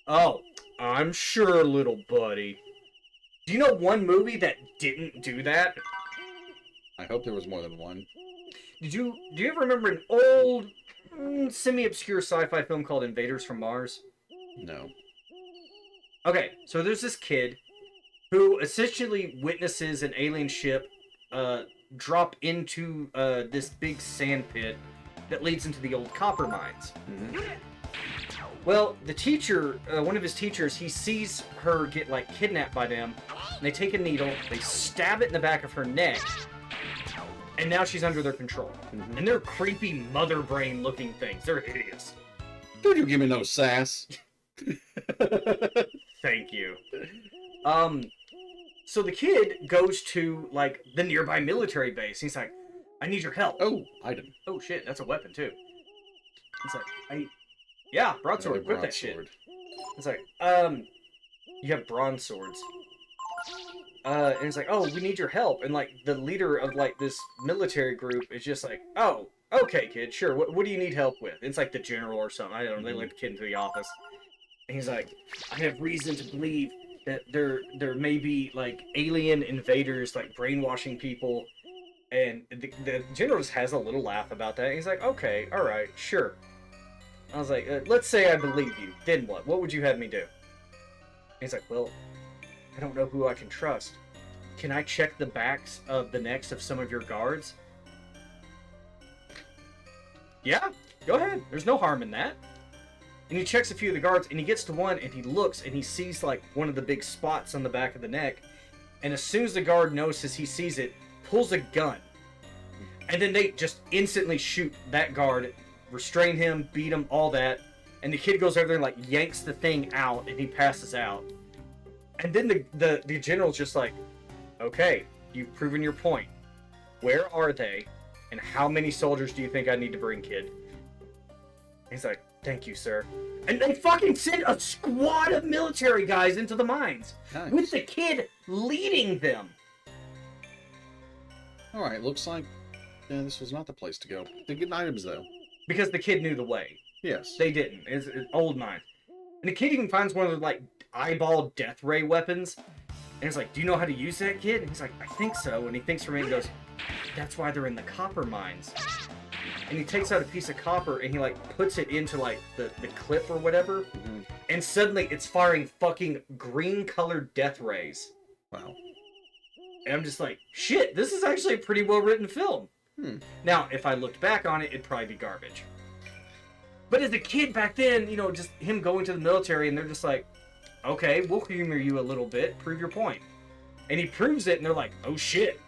Oh, I'm sure, little buddy. Do you know one movie that didn't do that? I hope there was more than one. Do you ever remember an old, semi-obscure sci-fi film called Invaders from Mars? No. Okay, so there's this kid who essentially witnesses an alien ship drop into this big sand pit that leads into the old copper mines. Mhm. Well, the teacher, one of his teachers, he sees her get like kidnapped by them, and they take a needle, they stab it in the back of her neck, and now she's under their control. Mhm. And they're creepy mother brain looking things. They're hideous. Don't you give me no sass. Thank you. So the kid goes to like the nearby military base. He's like, I need your help. Oh, item. Oh shit, that's a weapon too. It's like, yeah, broadsword, Another equip that shit. broadsword. It's like, you have bronze swords. And it's like, oh, we need your help. And like the leader of like this military group is just like, oh, okay, kid, sure. What do you need help with? It's like the general or something. I don't know. They let the kid into the office. And he's like, I have reason to believe that there may be like alien invaders like brainwashing people. And the general just has a little laugh about that. And he's like, okay, all right, sure. I was like, let's say I believe you. Then what? What would you have me do? And he's like, well, I don't know who I can trust. Can I check the backs of the necks of some of your guards? Yeah, go ahead. There's no harm in that. And he checks a few of the guards, and he gets to one, and he looks, and he sees, like, one of the big spots on the back of the neck. And as soon as the guard notices he sees it, pulls a gun. And then they just instantly shoot that guard, restrain him, beat him, all that. And the kid goes over there and, like, yanks the thing out, and he passes out. And then the general's just like, okay, you've proven your point. Where are they? And how many soldiers do you think I need to bring, kid? He's like, thank you, sir. And they fucking send a squad of military guys into the mines. Nice. With the kid leading them. Alright, looks like this was not the place to go. The good items, though. Because the kid knew the way. Yes. They didn't. It's old mines. And the kid even finds one of the, like, eyeball death ray weapons. And he's like, do you know how to use that, kid? And he's like, I think so. And he thinks for a minute and goes, that's why they're in the copper mines. And he takes out a piece of copper and he, like, puts it into, like, the clip or whatever. Mhm. And suddenly it's firing fucking green-colored death rays. Wow. And I'm just like, shit, this is actually a pretty well-written film. Now, if I looked back on it, it'd probably be garbage. But as a kid back then, you know, just him going to the military and they're just like, okay, we'll humor you a little bit, prove your point. And he proves it and they're like, oh shit,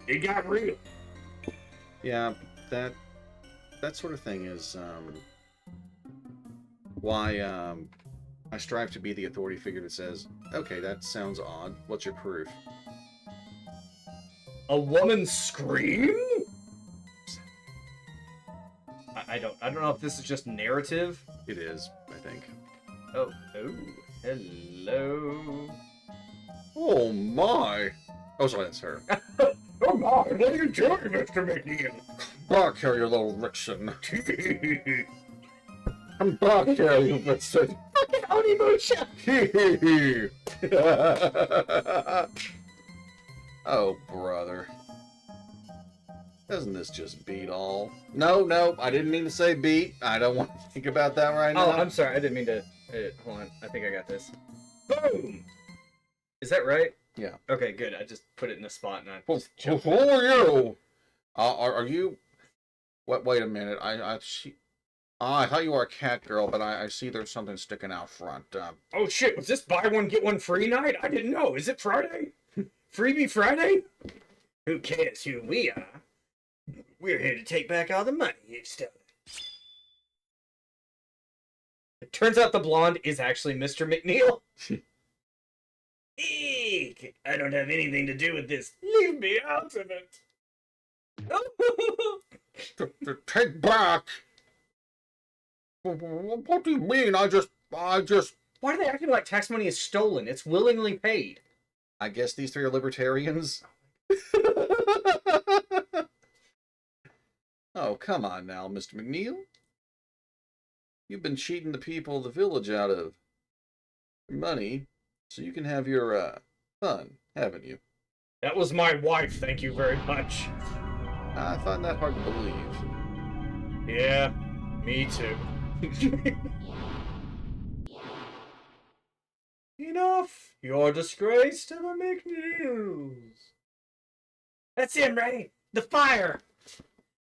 it got real. Yeah, that sort of thing is why I strive to be the authority figure that says, okay, that sounds odd. What's your proof? A woman scream? I don't know if this is just narrative. It is, I think. Oh. Hello. Oh my! Oh, sorry, that's her. Oh my, what are you doing, Mr. McNeil? Back here, you little vixen. I'm back here, you vixen. Oh, brother. Doesn't this just beat all? No, I didn't mean to say beat. I don't want to think about that right now. Oh, I'm sorry. I didn't mean to. Hold on. I think I got this. Boom! Is that right? Yeah. Okay, good. I just put it in a spot and I Who just jumped. are you? Are you? What? Wait a minute. I thought you were a cat girl, but I see there's something sticking out front. Oh shit, was this buy one get one free night? I didn't know. Is it Friday? Freebie Friday? Who cares who we are? We're here to take back all the money you've stolen. It turns out the blonde is actually Mr. McNeil. Eek! I don't have anything to do with this. Leave me out of it. Take back. What do you mean? I just. Why are they acting like tax money is stolen? It's willingly paid. I guess these three are libertarians. Oh, come on now, Mr. McNeil. You've been cheating the people of the village out of money so you can have your fun, haven't you? That was my wife, thank you very much. I find that hard to believe. Yeah, me too. Enough! You're a disgrace to the McNeils. That's him, right? The fire!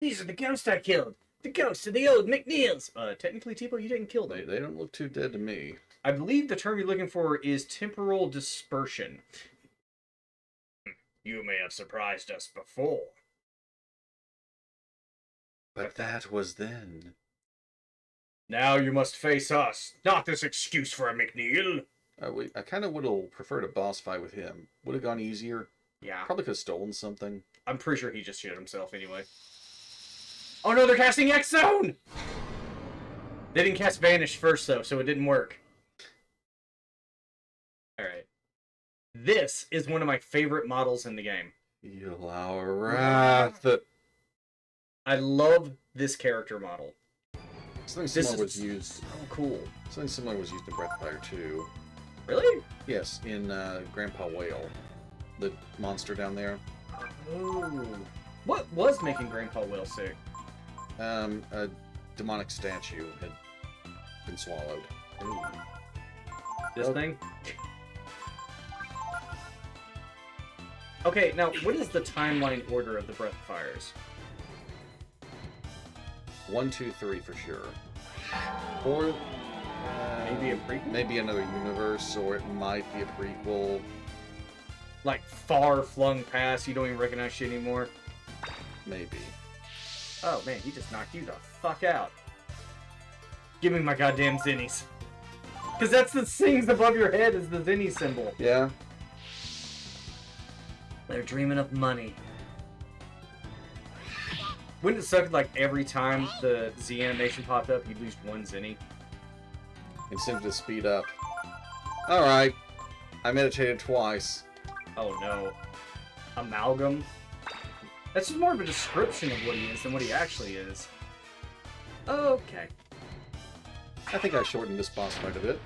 These are the ghosts I killed. The ghosts of the old McNeils. Technically, Tipo, you didn't kill them. They don't look too dead to me. I believe the term you're looking for is temporal dispersion. You may have surprised us before. But that was then. Now you must face us. Not this excuse for a McNeil. I kind of would have preferred a boss fight with him. Would have gone easier. Yeah. Probably could have stolen something. I'm pretty sure he just shit himself anyway. Oh no, they're casting X Zone! They didn't cast Vanish first, though, so it didn't work. Alright. This is one of my favorite models in the game. Feel our wrath. I love this character model. Something This similar was is used. so cool. Something similar was used in Breath of Fire 2. Really? Yes, in Grandpa Whale, the monster down there. Oh. What was making Grandpa Whale sick? A demonic statue had been swallowed. Ooh. This Oh. thing? Okay, now, what is the timeline order of the Breath of Fires? 1, 2, 3 for sure. Or Maybe a prequel? maybe another universe, or it might be a prequel. Like, far flung past, you don't even recognize shit anymore? Maybe. Oh man, he just knocked you the fuck out. Give me my goddamn zinnies. Cause that's the things above your head is the zinni symbol. Yeah. They're dreaming of money. Wouldn't it suck like every time the Z animation popped up, you'd lose one zinni? Incentive to speed up. Alright. I meditated twice. Oh no. Amalgam? That's just more of a description of what he is than what he actually is. Okay. I think I shortened this boss fight a bit.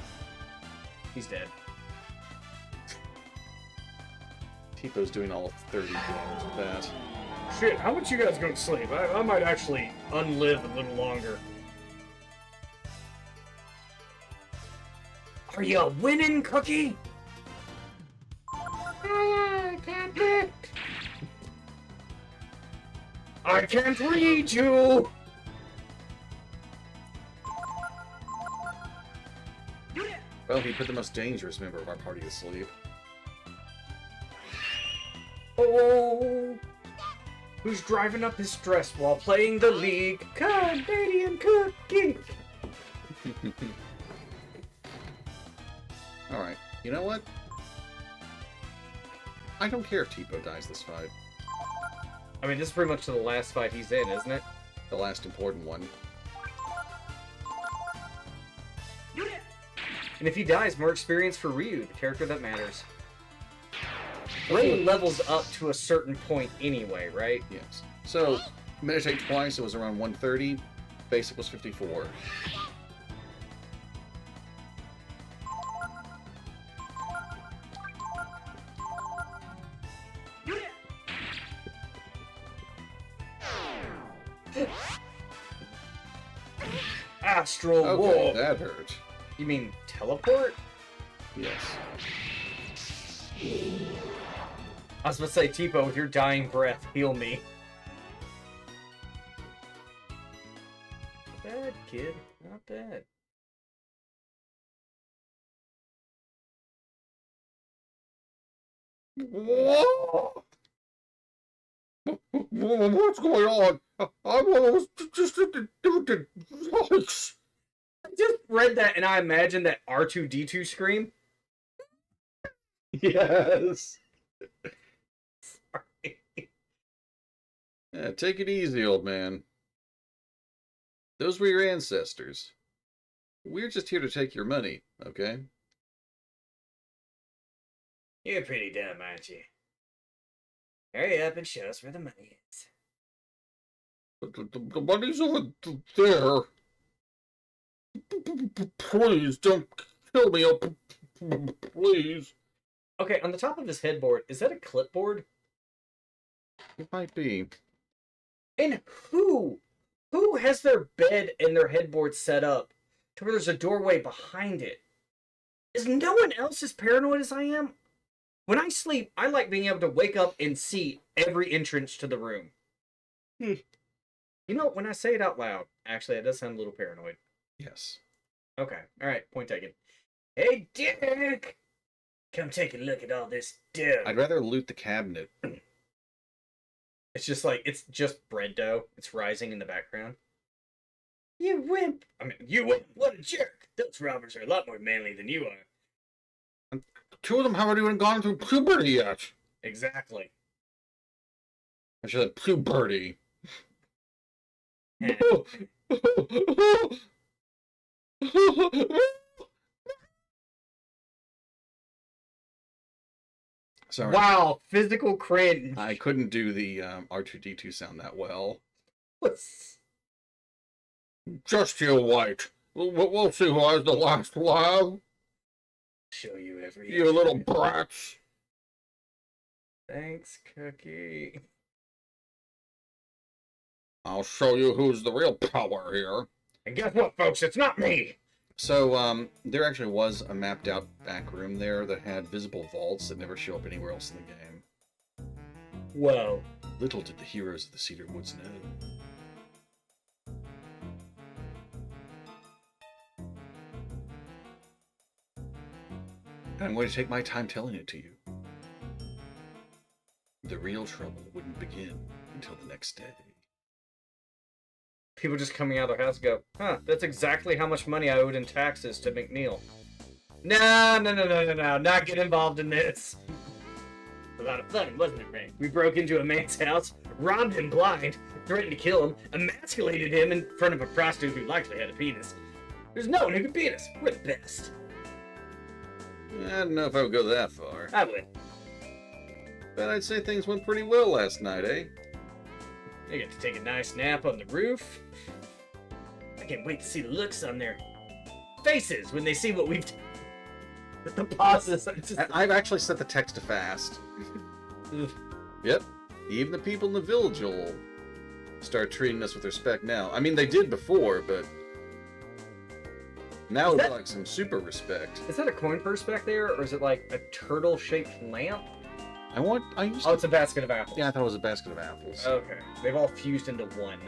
He's dead. Tipo's doing all of 30 damage with that. Shit, how much you guys going to sleep? I might actually unlive a little longer. Are you winning, Cookie? I can't read you! Well, he put the most dangerous member of our party to sleep. Oh, who's driving up his stress while playing the league? Canadian Cookie! Alright, you know what? I don't care if Tipo dies this fight. I mean, this is pretty much the last fight he's in, isn't it? The last important one. And if he dies, more experience for Ryu, the character that matters. Rain levels up to a certain point anyway, right? Yes. So, meditate twice, it was around 130. Basic was 54. Astral Okay, War. that hurt. You mean teleport? Yes. I was about to say, Tipo, with your dying breath, heal me. Not bad, kid. Not bad. What's going on? I was just I just read that and I imagined that R2-D2 scream. Yes. Sorry. Yeah, take it easy, old man. Those were your ancestors. We're just here to take your money, okay? You're pretty dumb, aren't you? Hurry up and show us where the money is. The money's over there. Please don't kill me, please. Okay, on the top of his headboard, is that a clipboard? It might be. And who has their bed and their headboard set up to where there's a doorway behind it? Is no one else as paranoid as I am? When I sleep, I like being able to wake up and see every entrance to the room. You know, when I say it out loud, actually, it does sound a little paranoid. Yes. Okay, alright, point taken. Hey, Dick! Come take a look at all this dough. I'd rather loot the cabinet. It's just bread dough. It's rising in the background. You wimp! You wimp! What a jerk! Those robbers are a lot more manly than you are. Two of them haven't even gone through puberty yet. Exactly. I should have puberty. Sorry. Wow, physical cringe. I couldn't do the R2-D2 sound that well. Just you wait. We'll see who has the last laugh. Show you every. You little brats. Thanks, Cookie. I'll show you who's the real power here. And guess what, folks? It's not me. So, there actually was a mapped out back room there that had visible vaults that never show up anywhere else in the game. Whoa. Little did the heroes of the Cedar Woods know. And I'm going to take my time telling it to you. The real trouble wouldn't begin until the next day. People just coming out of their house go, huh, that's exactly how much money I owed in taxes to McNeil. No, not get involved in this. A lot of fun, wasn't it, Ray? We broke into a man's house, robbed him blind, threatened to kill him, emasculated him in front of a prostitute who likely had a penis. There's no one who could beat us. We're the best. I don't know if I would go that far. I would. But I'd say things went pretty well last night, eh? They get to take a nice nap on the roof. I can't wait to see the looks on their faces when they see what we've done. The pauses. I've actually set the text to fast. Yep. Even the people in the village will start treating us with respect now. I mean, they did before, but now it's like some super respect. Is that a coin purse back there, or is it like a turtle-shaped lamp? Oh, It's a basket of apples. Yeah, I thought it was a basket of apples. Okay. They've all fused into one.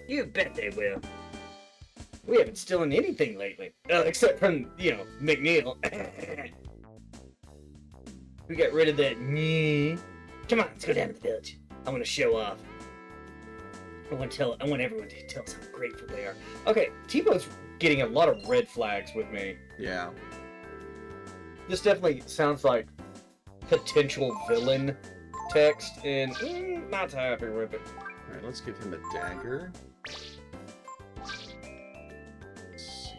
You bet they will. We haven't stolen anything lately. Except from, McNeil. We got rid of that. Come on, let's go down to the village. I want to show off. I want everyone to tell us how grateful they are. Okay, T-Bone's getting a lot of red flags with me. Yeah. This definitely sounds like potential villain text, and not happy with it. Alright, let's give him a dagger. Let's see.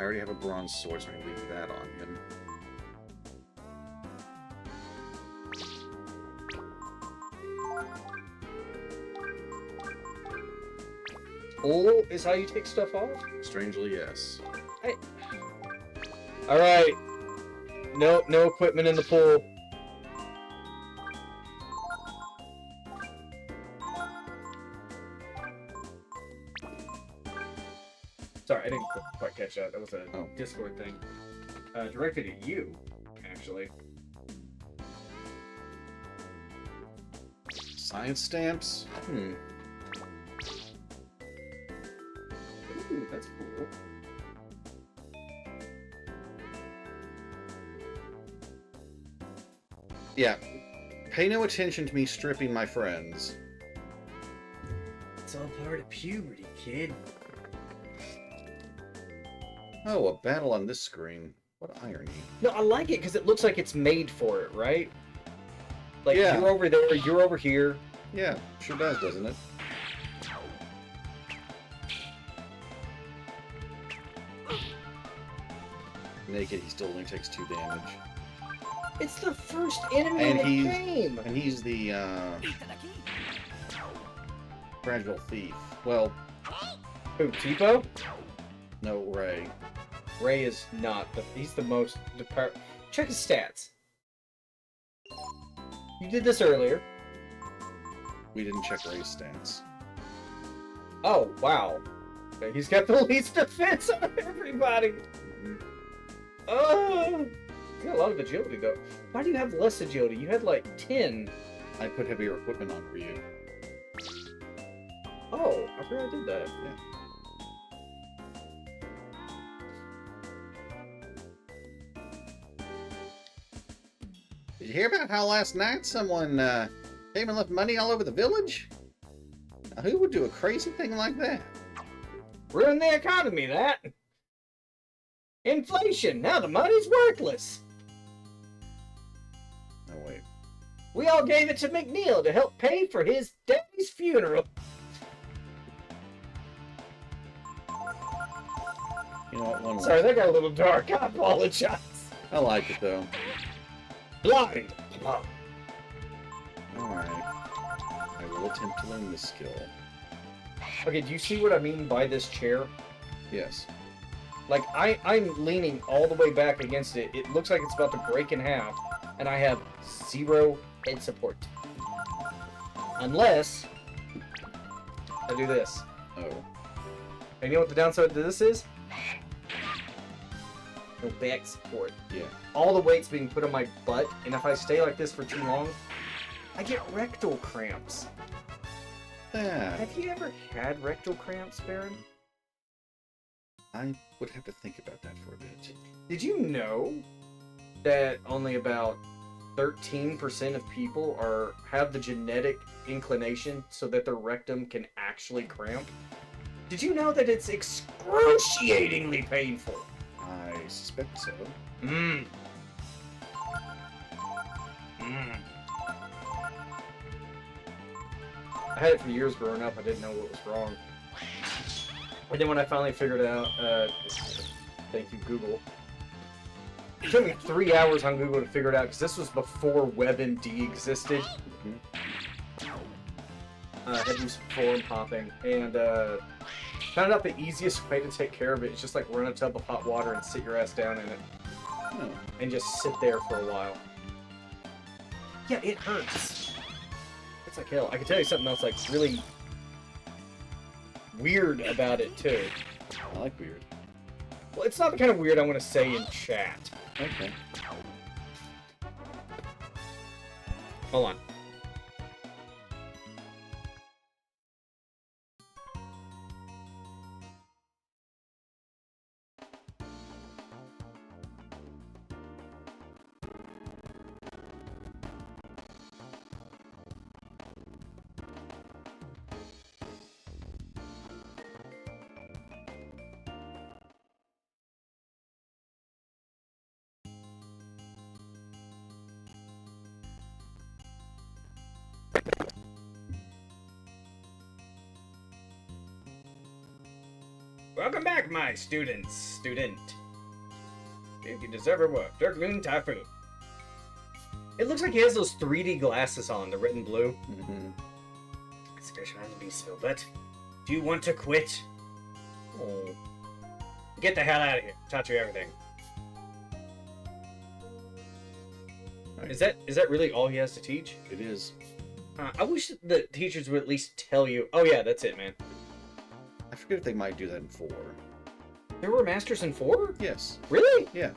I already have a bronze sword, so I'm gonna leave that on him. Pull is how you take stuff off? Strangely, yes. Alright. No equipment in the pool. Sorry, I didn't quite catch that. That was a Discord thing. Directed at you, actually. Science stamps? Hmm. Ooh, that's cool. Yeah. Pay no attention to me stripping my friends. It's all part of puberty, kid. Oh, a battle on this screen. What irony. No, I like it because it looks like it's made for it, right? Like, Yeah. you're over there, you're over here. Yeah, sure does, doesn't it? Naked, he still only takes 2 damage. It's the first enemy And in the he's- game! And he's the, fragile thief. Well, Who, Tipo? no, Ray. Ray is not. He's the most... Check his stats. You did this earlier. We didn't check Ray's stats. Oh, wow. Okay, he's got the least defense out of everybody. Oh! You got a lot of agility, though. Why do you have less agility? You had, like, 10. I put heavier equipment on for you. Oh, I forgot I did that. Yeah. Did you hear about how last night someone came and left money all over the village? Now, who would do a crazy thing like that? Ruin the economy, that. Inflation. Now the money's worthless. Oh, wait. We all gave it to McNeil to help pay for his daddy's funeral. You know what? One Sorry, that got a little dark. I apologize. I like it, though. Blind. Alright. I will attempt to learn this skill. Okay, do you see what I mean by this chair? Yes. Like, I'm leaning all the way back against it. It looks like it's about to break in half, and I have 0 head support. Unless I do this. Oh. And you know what the downside to this is? No back support. Yeah. All the weight's being put on my butt, and if I stay like this for too long, I get rectal cramps. Yeah. Have you ever had rectal cramps, Baron? I would have to think about that for a bit. Did you know that only about 13% of people have the genetic inclination so that their rectum can actually cramp? Did you know that it's excruciatingly painful? I suspect so. Mmm. I had it for years growing up. I didn't know what was wrong. And then when I finally figured it out, thank you, Google. It took me 3 hours on Google to figure it out because this was before WebMD existed. I had to do some forum hopping and found out the easiest way to take care of it is just like run a tub of hot water and sit your ass down in it Oh. and just sit there for a while. Yeah, it hurts. It's like hell. I can tell you something else like really weird about it too. I like weird. Well, it's not the kind of weird I want to say in chat. Okay. Hold on. Welcome back, my student. If you deserve a work, Darkmoon Typhoon. It looks like he has those 3D glasses on, the red and blue. Mm-hmm. Specialized beast, but do you want to quit? Oh. Get the hell out of here. Taught you everything. Is that really all he has to teach? It is. I wish the teachers would at least tell you, oh yeah, that's it, man. I forget if they might do that in 4. There were masters in 4? Yes. Really? Yeah.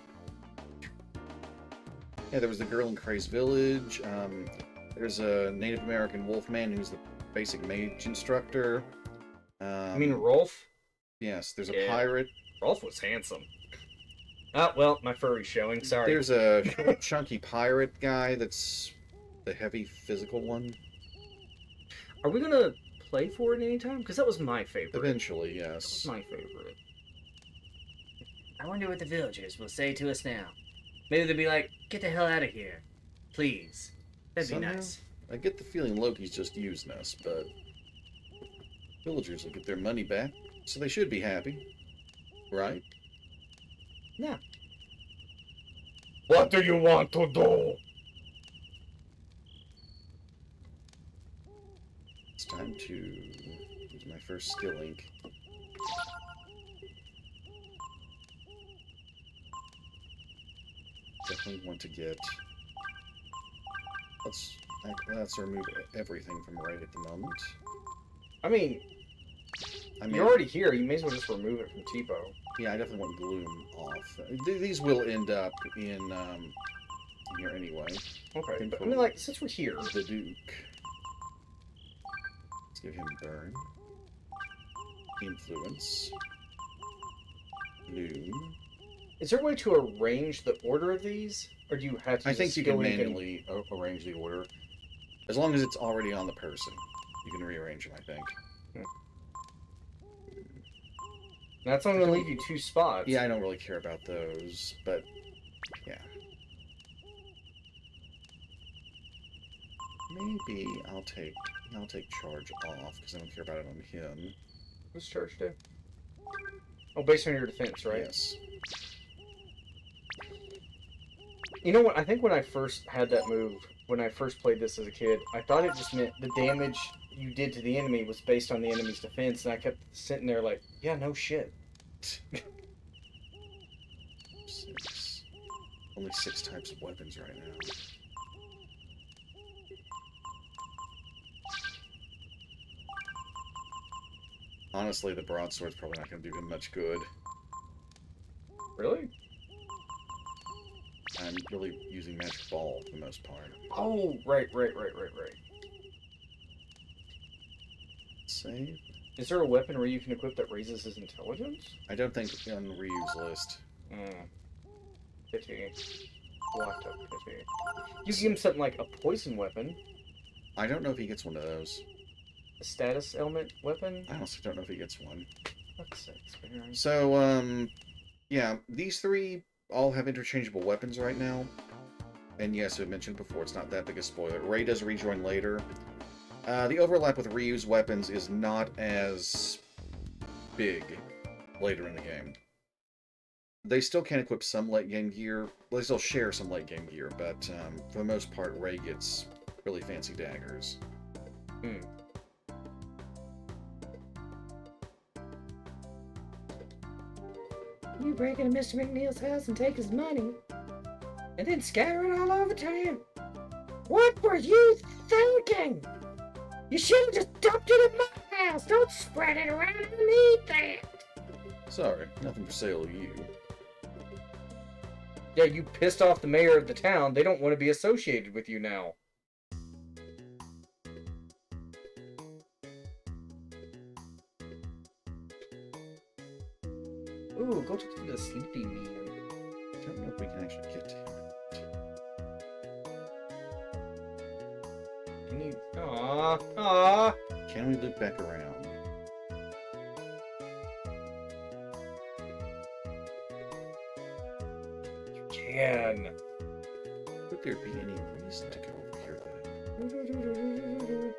Yeah, there was the girl in Craze Village. There's a Native American wolfman who's the basic mage instructor. I mean, Rolf? Yes, there's a Yeah. pirate. Rolf was handsome. Oh, well, my furry's showing. Sorry. There's a short, chunky pirate guy that's the heavy physical one. Are we gonna play for it anytime? Because that was my favorite. Eventually, That was yes. my favorite. I wonder what the villagers will say to us now. Maybe they'll be like, get the hell out of here. Please. That'd be Somehow, nice. I get the feeling Loki's just using us, but villagers will get their money back, so they should be happy. Right? What do you want to do? It's time to use my first skill link. Definitely want to get. Let's remove everything from right at the moment. I mean, I mean, you're already here. You may as well just remove it from Tipo. yeah, I definitely want Gloom off. These will end up in here anyway. Okay, but I mean, like, since we're here, The Duke. Let's give him Burn. Influence. Gloom. is there a way to arrange the order of these, or do you have to? I use think a you can skill link and- manually arrange the order. As long as it's already on the person, you can rearrange them, I think. That's only gonna leave you 2 spots. Yeah, I don't really care about those, but yeah. Maybe I'll take charge off because I don't care about it on him. What's charge do? Oh, based on your defense, right? Yes. You know what? I think when I first had that move, when I first played this as a kid, I thought it just meant the damage you did to the enemy was based on the enemy's defense, and I kept sitting there like, yeah, no shit. 6. Only 6 types of weapons right now. Honestly, the broadsword's probably not going to do him much good. Really? I'm really using Magic Ball for the most part. Oh, right. Save? Is there a weapon where you can equip that raises his intelligence? I don't think on Ryu's list. Pity. Locked up pity. You give him something like a poison weapon, I don't know if he gets one of those. a status element weapon. I honestly don't know if he gets one. That's experience. So, yeah, these 3 all have interchangeable weapons right now. And yes, I mentioned before, it's not that big a spoiler. Ray does rejoin later. The overlap with Ryu's weapons is not as big later in the game. They still can equip some late game gear. Well, they still share some late game gear, but for the most part, Ray gets really fancy daggers. You break into Mr. McNeil's house and take his money, and then scatter it all over town. What were you thinking? You should have just dumped it in my house. Don't spread it around underneath that. Sorry, nothing for sale to you. Yeah, you pissed off the mayor of the town. They don't want to be associated with you now. Ooh, go talk to the sleepy man. I don't know if we can actually get to him. Can you? Aww. Can we loop back around? Can. Would there be any reason to go over here then?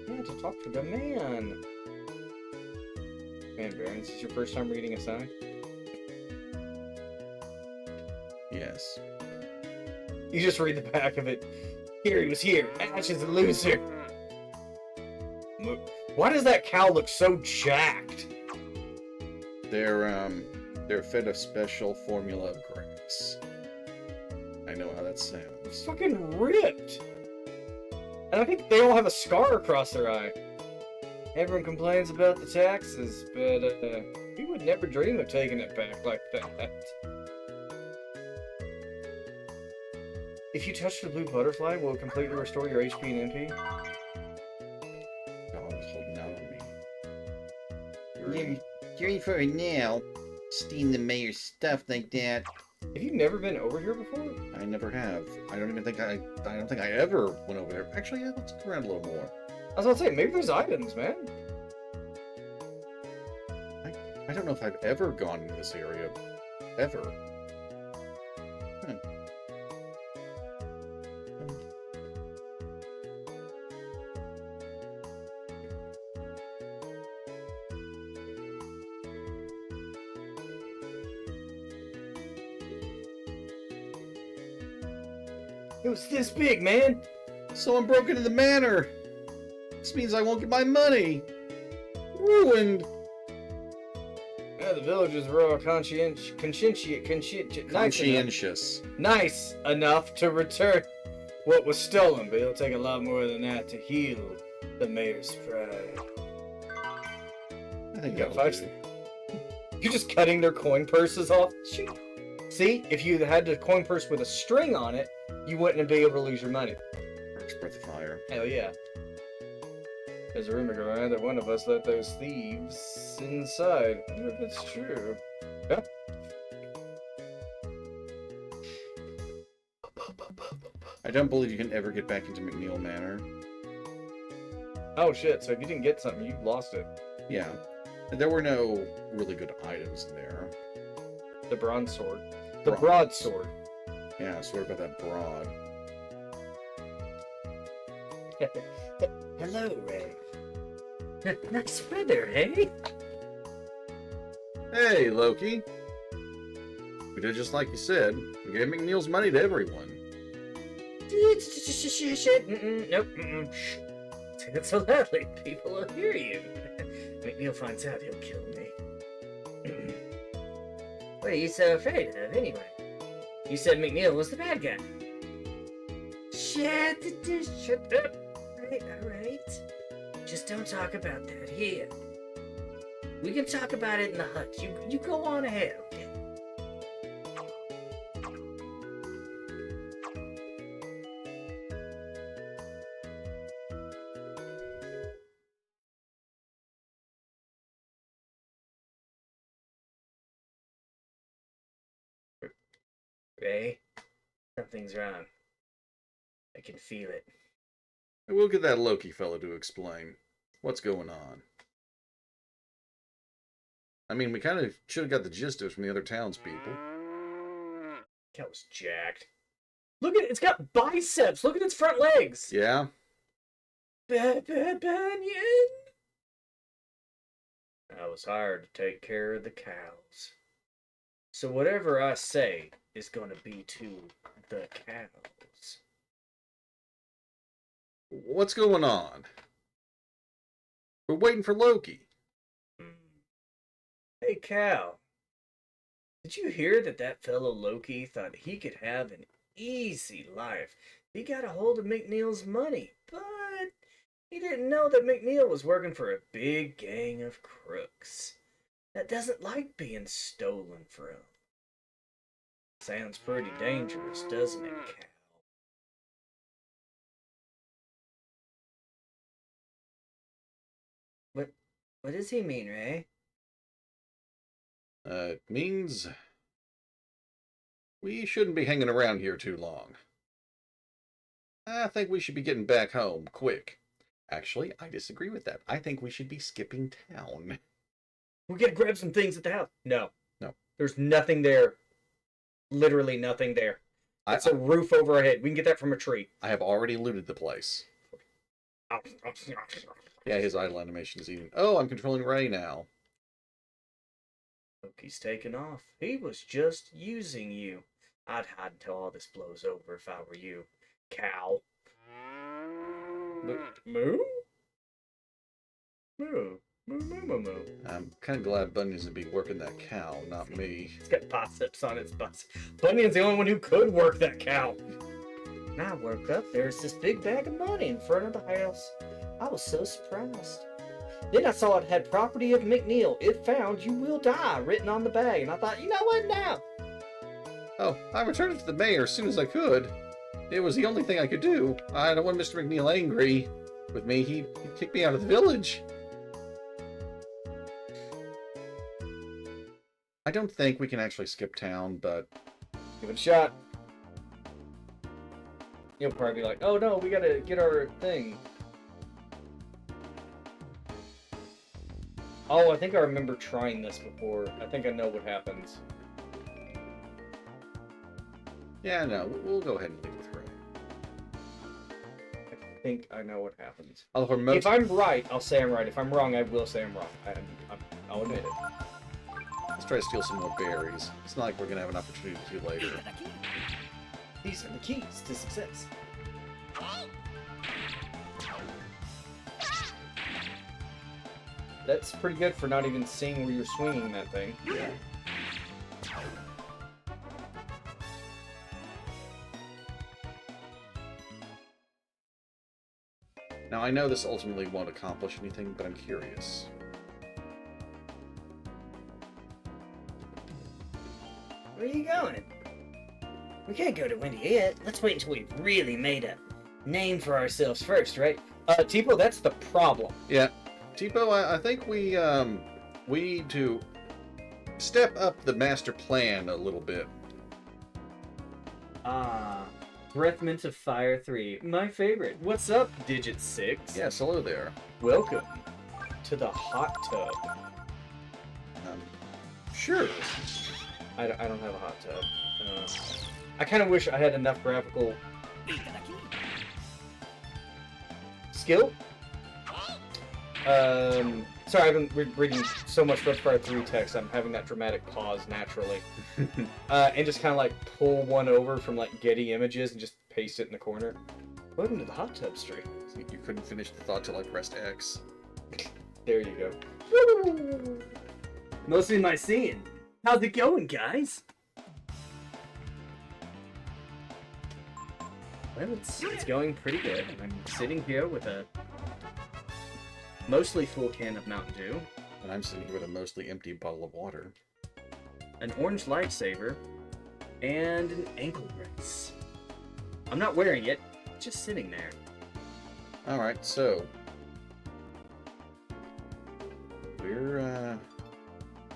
Yeah, to talk to the man. Man, Baron, is this your first time reading a sign? Yes. You just read the back of it. Here, he was here. Ash is a loser. Why does that cow look so jacked? They're fed a special formula of grass. I know how that It's sounds. fucking ripped. And I think they all have a scar across their eye. Everyone complains about the taxes, but we would never dream of taking it back like that. If you touch the blue butterfly, will it completely restore your HP and MP? God was holding out on me. Sorry for it now. Stealing the mayor's stuff like that. Have you never been over here before? I never have. I don't think I ever went over there. Actually, yeah, let's look around a little more. I was about to say, maybe there's items, man. I don't know if I've ever gone in this area. Ever. It was this big, man. Someone broke into the manor! This means I won't get my money! Ruined! Yeah, the villagers were all Conscientious. nice enough to return what was stolen, but it'll take a lot more than that to heal the mayor's pride. I think Yeah, that'll five- do. You're just cutting their coin purses off. Shoot. See, if you had the coin purse with a string on it, you wouldn't be able to lose your money. First breath of fire. Hell yeah. There's a rumor going around that one of us let those thieves inside. I wonder if it's true. Yeah. I don't believe you can ever get back into McNeil Manor. Oh shit, so if you didn't get something, you lost it. Yeah. And there were no really good items in there. The bronze sword. The Bronze. broadsword. Yeah, sorry about that broad. Hello, Ray. Nice weather, hey? Hey, Loki. We did just like you said. We gave McNeil's money to everyone. Nope. Shh. It's so loudly, people will hear you. McNeil finds out, he'll kill me. What are you so afraid of, anyway? You said McNeil was the bad guy. Shut up. Alright. Just don't talk about that here. We can talk about it in the hut. You go on ahead, okay? Ray, something's wrong. I can feel it. We'll get that Loki fellow to explain what's going on. I mean, we kind of should have got the gist of it from the other townspeople. That was jacked. Look at it, it's got biceps. Look at its front legs. Yeah? Banyan. I was hired to take care of the cows. So whatever I say is going to be to the cows. What's going on? We're waiting for Loki. Hey, cow. Did you hear that fellow Loki thought he could have an easy life? He got a hold of McNeil's money, but he didn't know that McNeil was working for a big gang of crooks that doesn't like being stolen from. Sounds pretty dangerous, doesn't it, cow? What does he mean, Ray? It means we shouldn't be hanging around here too long. I think we should be getting back home quick. Actually, I disagree with that. I think we should be skipping town. We gotta grab some things at the house. No. No. There's nothing there. Literally nothing there. It's a roof over our head. We can get that from a tree. I have already looted the place. Yeah, his idle animation is eating. Oh, I'm controlling Ray now. Look, he's taken off. He was just using you. I'd hide until all this blows over if I were you. Cow. Moo? Moo? Moo, moo, moo, moo. I'm kind of glad Bunyan's would be working that cow, not me. It's got biceps on its butts. Bunyan's the only one who could work that cow. And I woke up, there's this big bag of money in front of the house. I was so surprised. Then I saw it had property of McNeil. It found "You will die" written on the bag, and I thought, you know what now? Oh, I returned it to the mayor as soon as I could. It was the only thing I could do. I don't want Mr. McNeil angry with me. He'd kick me out of the village. I don't think we can actually skip town, but Give it a shot. You'll probably be like, oh no, we gotta get our thing. Oh, I think I remember trying this before. I think I know what happens. yeah, no, we'll go ahead and leave with Ray. I think I know what happens. Although most, If I'm right, I'll say I'm right. If I'm wrong, I will say I'm wrong. I'll admit it. let's try to steal some more berries. It's not like we're gonna have an opportunity to later. These are the keys to success. That's pretty good for not even seeing where you're swinging that thing. Yeah. Now I know this ultimately won't accomplish anything, but I'm curious. Where are you going? We can't go to Windy yet. Let's wait until we've really made a name for ourselves first, right? Tipo, that's the problem. Yeah, Tipo, I think we need to step up the master plan a little bit. Breath Mint of Fire 3. My favorite. What's up, Digit 6? Yes, hello there. Welcome to the hot tub. Sure. I don't have a hot tub. I kind of wish I had enough graphical skill. Sorry, I've been reading so much Breath of Fire 3 text, I'm having that dramatic pause naturally. And just kind of like pull one over from like Getty Images and just paste it in the corner. Welcome to the hot tub stream. You couldn't finish the thought till I pressed X. There you go. Mostly my scene. How's it going, guys? Well, it's going pretty good. I'm sitting here with a mostly full can of Mountain Dew, And I'm sitting here with a mostly empty bottle of water. an orange lightsaber, and an ankle brace. I'm not wearing it, it's just sitting there. Alright, so we're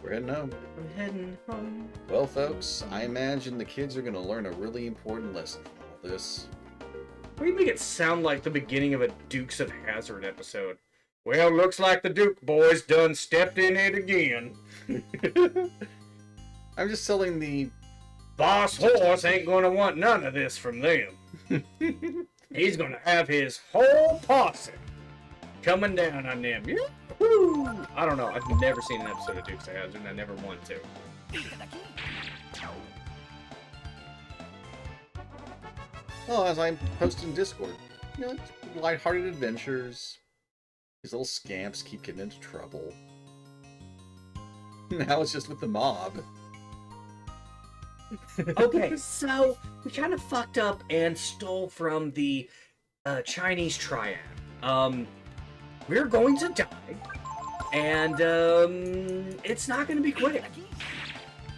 heading home. I'm heading home. Well, folks, I imagine the kids are gonna learn a really important lesson from all this. Why do you make it sound like the beginning of a Dukes of Hazzard episode? Well, looks like the Duke boys done stepped in it again. I'm just telling the Boss Horse ain't gonna want none of this from them. He's gonna have his whole posse coming down on them. Yahoo! I don't know. I've never seen an episode of Dukes of Hazzard, and I never want to. well, as I'm posting in Discord, you know, it's lighthearted adventures. These little scamps keep getting into trouble. Now it's just with the mob. Okay, so we kind of fucked up and stole from the Chinese triad. We're going to die, and it's not going to be quick.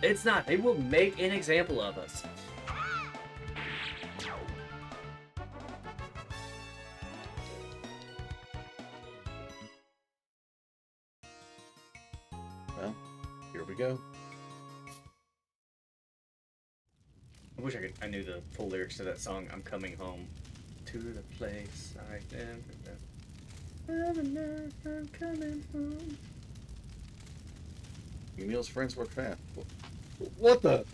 It's not. They will make an example of us. Well, here we go. I wish I knew the full lyrics to that song. I'm coming home to the place I I'm coming home. Neil's friends work fast. What the?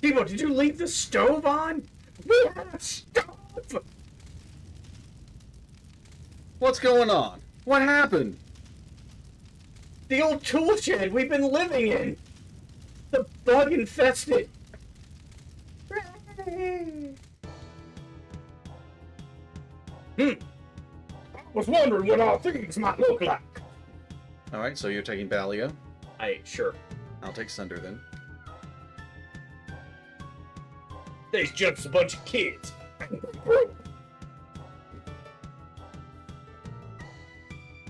Timo, did you leave the stove on? We had a stove! What's going on? What happened? The old tool shed we've been living in. The bug infested. I was wondering what all things might look like. All right, so you're taking Balio. Sure. I'll take Sunder then. There's just a bunch of kids.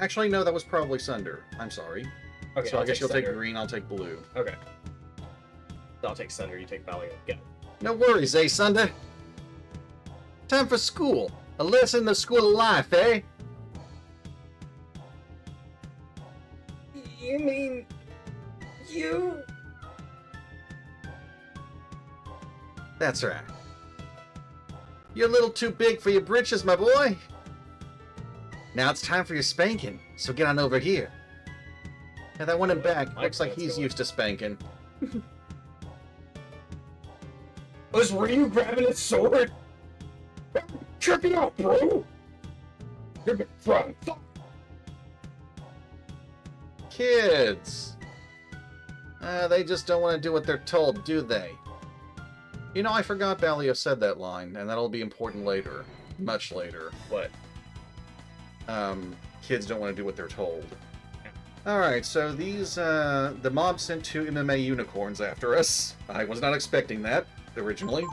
Actually, no, that was probably Sunder. I'm sorry. Okay, So I I'll guess you'll take Sunder. green, I'll take blue. Okay. I'll take Sunder, you take Balio. Go. No worries, eh, Sunder? Time for school. A lesson in the school of life, eh? You mean... you? That's right. You're a little too big for your britches, my boy. Now it's time for your spanking, so get on over here. Now that one in back looks like he's used to spanking. Was Ryu grabbing his sword? Tripping out, bro! You're gonna throw. Kids! They just don't want to do what they're told, do they? You know, I forgot Balio said that line, and that'll be important later. Much later. What? Kids don't want to do what they're told. Alright, so these, the mob sent 2 MMA unicorns after us. I was not expecting that, originally.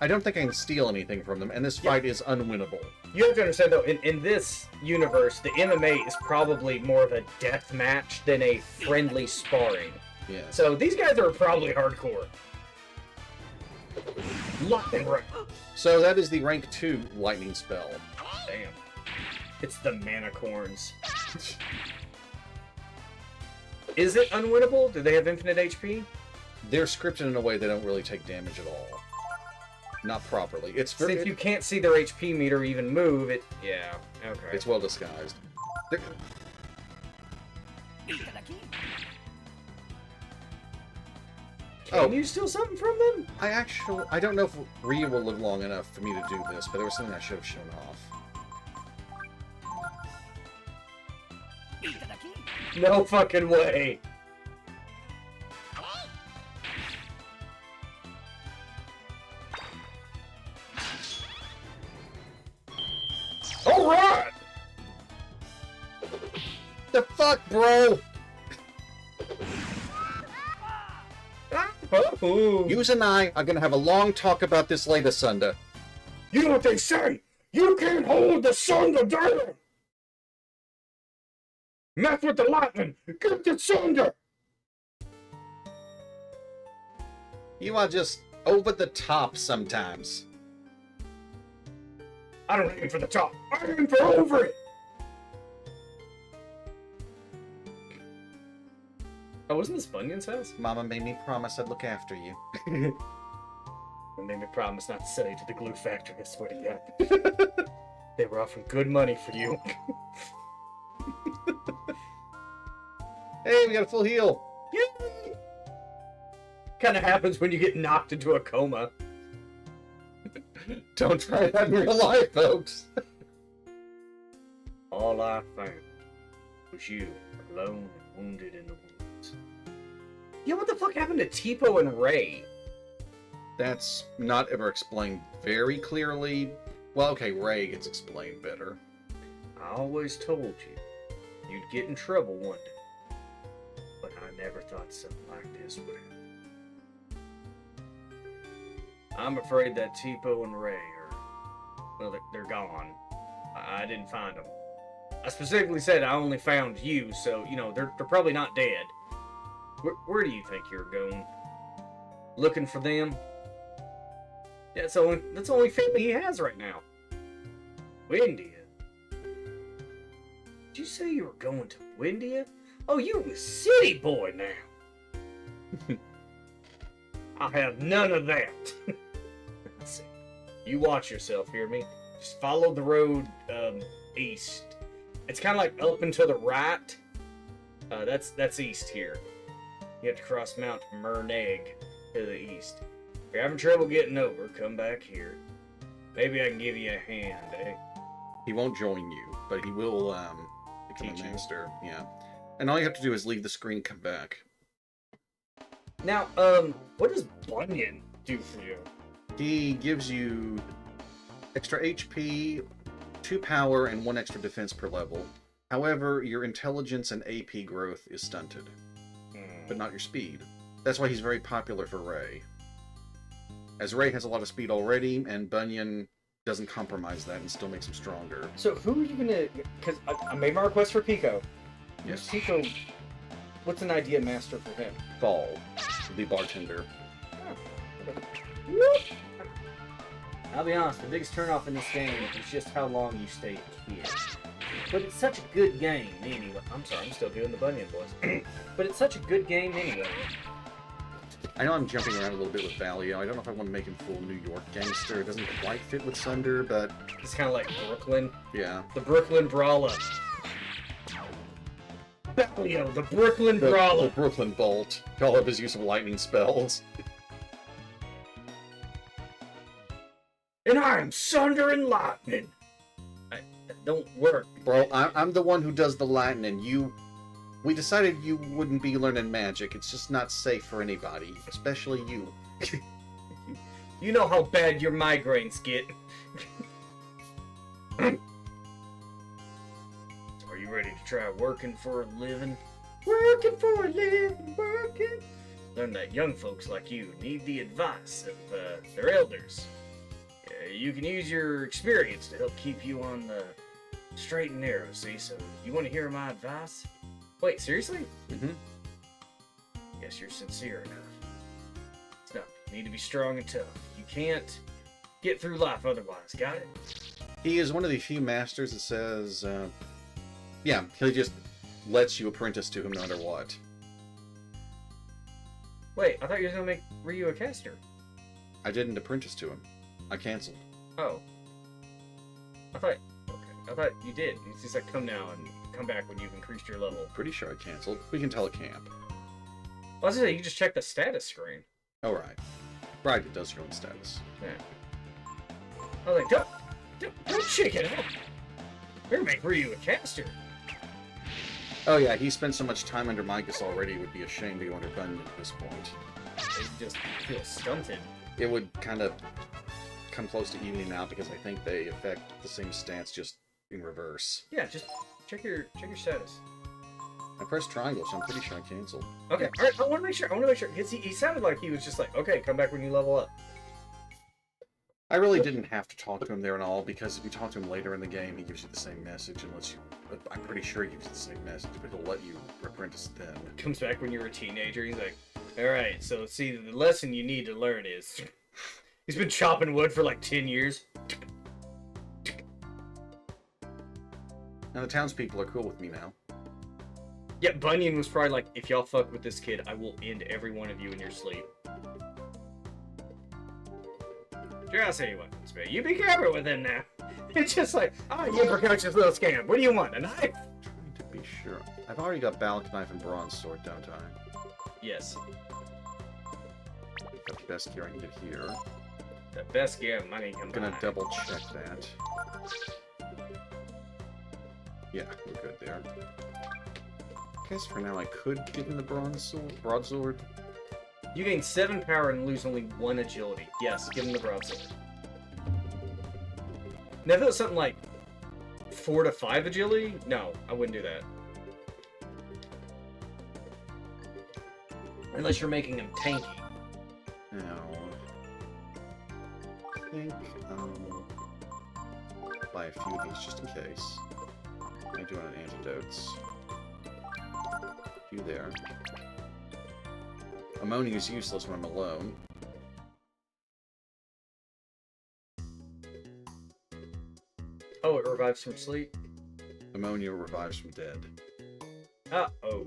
I don't think I can steal anything from them, and this fight is unwinnable. You have to understand, though, in this universe, the MMA is probably more of a death match than a friendly sparring. Yeah. So these guys are probably hardcore. Lightning right. So that is the rank 2 lightning spell. Damn. It's the Manicorns. Is it unwinnable? Do they have infinite HP? They're scripted in a way they don't really take damage at all. Not properly. It's very, If you can't see their HP meter even move, it... Yeah, okay. it's well disguised. They're- Can you steal something from them? I don't know if Ryu will live long enough for me to do this, but there was something I should have shown off. No fucking way. Alright! The fuck, bro? Oh. Yous and I are gonna have a long talk about this later, Sunder. You know what they say? You can't hold the sun together! Mess with the lightning! Get the thunder! You are just over the top sometimes. I don't aim for the top. I aim for over it! Oh, wasn't this Bunyan's house? Mama made me promise I'd look after you. They made me promise not to sell you to the glue factory, I swear to God. They were offering good money for you. Hey, we got a full heal. Yay! Kind of happens when you get knocked into a coma. Don't try that in real life, folks. All I found was you, alone and wounded in the woods. Yeah, what the fuck happened to Tipo and Ray? That's not ever explained very clearly. Well, okay, Ray gets explained better. I always told you you'd get in trouble one day. But I never thought something like this would happen. I'm afraid that Tipo and Ray are... well, they're gone. I didn't find them. I specifically said I only found you, so, you know, they're probably not dead. Where do you think you're going? Looking for them? Yeah, that's the only family he has right now. Windia. Did you say you were going to Windia? Oh, you a city boy now. I'll have none of that. Let's see. You watch yourself, hear me? Just follow the road east. It's kind of like up and to the right. That's east here. You have to cross Mount Merneg to the east. If you're having trouble getting over, come back here. Maybe I can give you a hand, eh? He won't join you, but he will become Teach a you. master. Yeah. And all you have to do is leave the screen and come back. Now, what does Bunyan do for you? He gives you extra HP, 2 power, and 1 extra defense per level. However, your intelligence and AP growth is stunted, but not your speed. That's why he's very popular for Ray. As Ray has a lot of speed already, and Bunyan doesn't compromise that and still makes him stronger. So who are you gonna? Because I made my request for Pico. Yes. Pico. What's an idea master for him? Fall, the bartender. I'll be honest, the biggest turnoff in this game is just how long you stay here. But it's such a good game anyway. I'm sorry, I'm still doing the Bunyan voice. But it's such a good game anyway. I know I'm jumping around a little bit with Valio. I don't know if I want to make him full New York gangster. It doesn't quite fit with Sunder, but It's kind of like Brooklyn. yeah. The Brooklyn Brawler. Balio, the Brooklyn The Brawler. Brooklyn Bolt. Call up his use of lightning spells. And I am Sunder and Lightning. That don't work. Bro, I'm the one who does the lightning. We decided you wouldn't be learning magic. It's just not safe for anybody, especially you. You know how bad your migraines get. So are you ready to try working for a living? Working for a living, working. Learn that young folks like you need the advice of their elders. You can use your experience to help keep you on the straight and narrow, see? So you want to hear my advice? Wait, seriously? Mm-hmm. Guess you're sincere enough. No, you need to be strong and tough. You can't get through life otherwise, got it? He is one of the few masters that says, yeah, he just lets you apprentice to him no matter what. Wait, I thought you were going to make Ryu a caster. I didn't apprentice to him. I canceled. Oh. I thought you did. It's just like come now and come back when you've increased your level. Pretty sure I canceled. We can tell at camp. Well, I was gonna say, you can just check the status screen. All right. Right, it does your own status. Yeah. I was like, don't check it out. We're gonna make Ryu a caster. Oh yeah, he spent so much time under Midas already, it would be a shame to go under Bunyan at this point. They just feel stunted. It would kind of come close to evening out because I think they affect the same stats just in reverse. Yeah, just check your status. I pressed triangle, so I'm pretty sure I canceled. Okay, all right. I want to make sure. Because he sounded like he was just like, okay, come back when you level up. I really didn't have to talk to him there and all, because if you talk to him later in the game, he gives you the same message and lets you... I'm pretty sure he gives you the same message, but he'll let you apprentice then. Comes back when you're a teenager. He's like, all right, so see, the lesson you need to learn is... He's been chopping wood for like 10 years. Now the townspeople are cool with me now. Yeah, Bunyan was probably like, if y'all fuck with this kid, I will end every one of you in your sleep. Sure, I'll say you weapons, but you be careful with him now. It's just like, oh, you precocious little scamp. What do you want, a knife? Trying to be sure. I've already got Balak Knife and Bronze Sword, don't I? Yes. Got the best gear I can get here. The best gear money I'm combined. gonna double check that. Yeah, we're good there. I guess for now I could give him the broadsword. You gain 7 power and lose only 1 agility. Yes, give him the broadsword. Now if it was something like 4 to 5 agility, no, I wouldn't do that. Unless you're making him tanky. Now, I think buy a few of these just in case. I do want antidotes. A few there. Ammonia is useless when I'm alone. Oh, it revives from sleep? Ammonia revives from dead. Uh-oh.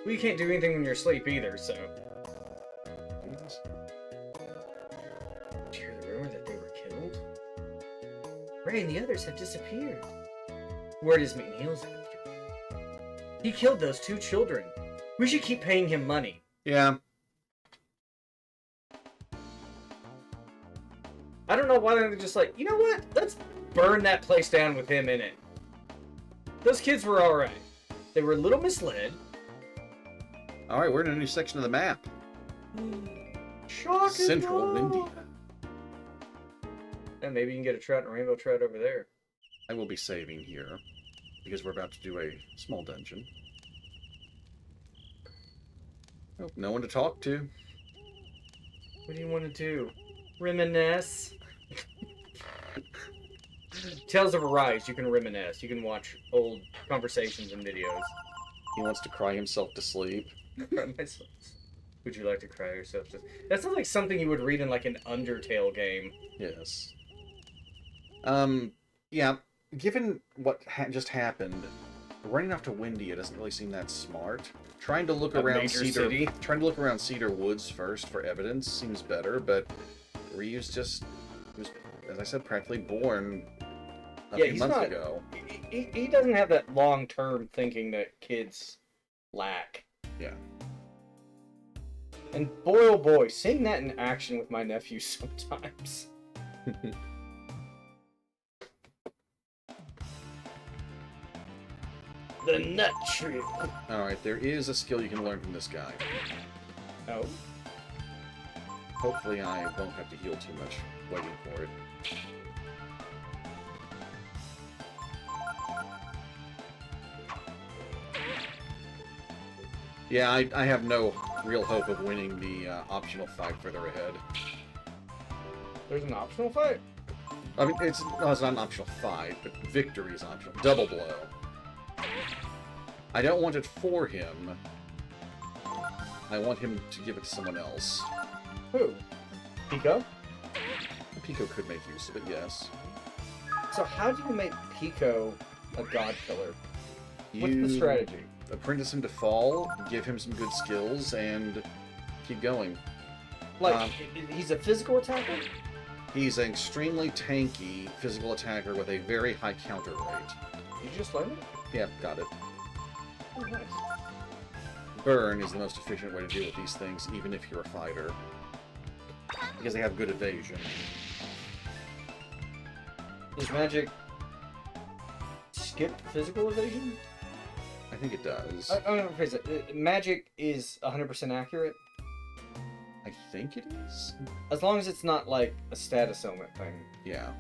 Well, you can't do anything when you're asleep either, so... Did you hear the rumor that they were killed? Ray and the others have disappeared. Word is McNeil's after. He killed those 2 children. We should keep paying him money. Yeah. I don't know why they're just like, you know what? Let's burn that place down with him in it. Those kids were alright. They were a little misled. All right, we're in a new section of the map. Shock Central India. And maybe you can get a trout and a rainbow trout over there. I will be saving here because we're about to do a small dungeon. Oh, no one to talk to. What do you want to do? Reminisce? Tales of Arise, you can reminisce. You can watch old conversations and videos. He wants to cry himself to sleep. Would you like to cry yourself to... That sounds like something you would read in like an Undertale game. Yes. Yeah, given what just happened, running off to Windia doesn't really seem that smart. Trying to look around Cedar Woods first for evidence seems better, but Ryu's just, was, as I said, practically born a few months ago. He doesn't have that long-term thinking that kids lack. Yeah. And boy, oh boy, seeing that in action with my nephew sometimes. The nut trick. Alright, there is a skill you can learn from this guy. Oh. Hopefully I won't have to heal too much waiting for it. Yeah, I have no real hope of winning the optional fight further ahead. There's an optional fight? I mean, it's not an optional fight, but victory is optional. Double blow. I don't want it for him. I want him to give it to someone else. Who? Pico? Pico could make use of it, yes. So how do you make Pico a god killer? What's the strategy? Apprentice him to fall, give him some good skills, and keep going. Like, he's a physical attacker? He's an extremely tanky physical attacker with a very high counter rate. You just learned it? Yeah, got it. Oh, nice. Burn is the most efficient way to deal with these things, even if you're a fighter. Because they have good evasion. Does magic skip physical evasion? I think it does. I'm gonna phrase it. Magic is 100% accurate? I think it is? As long as it's not like a status element thing. Yeah.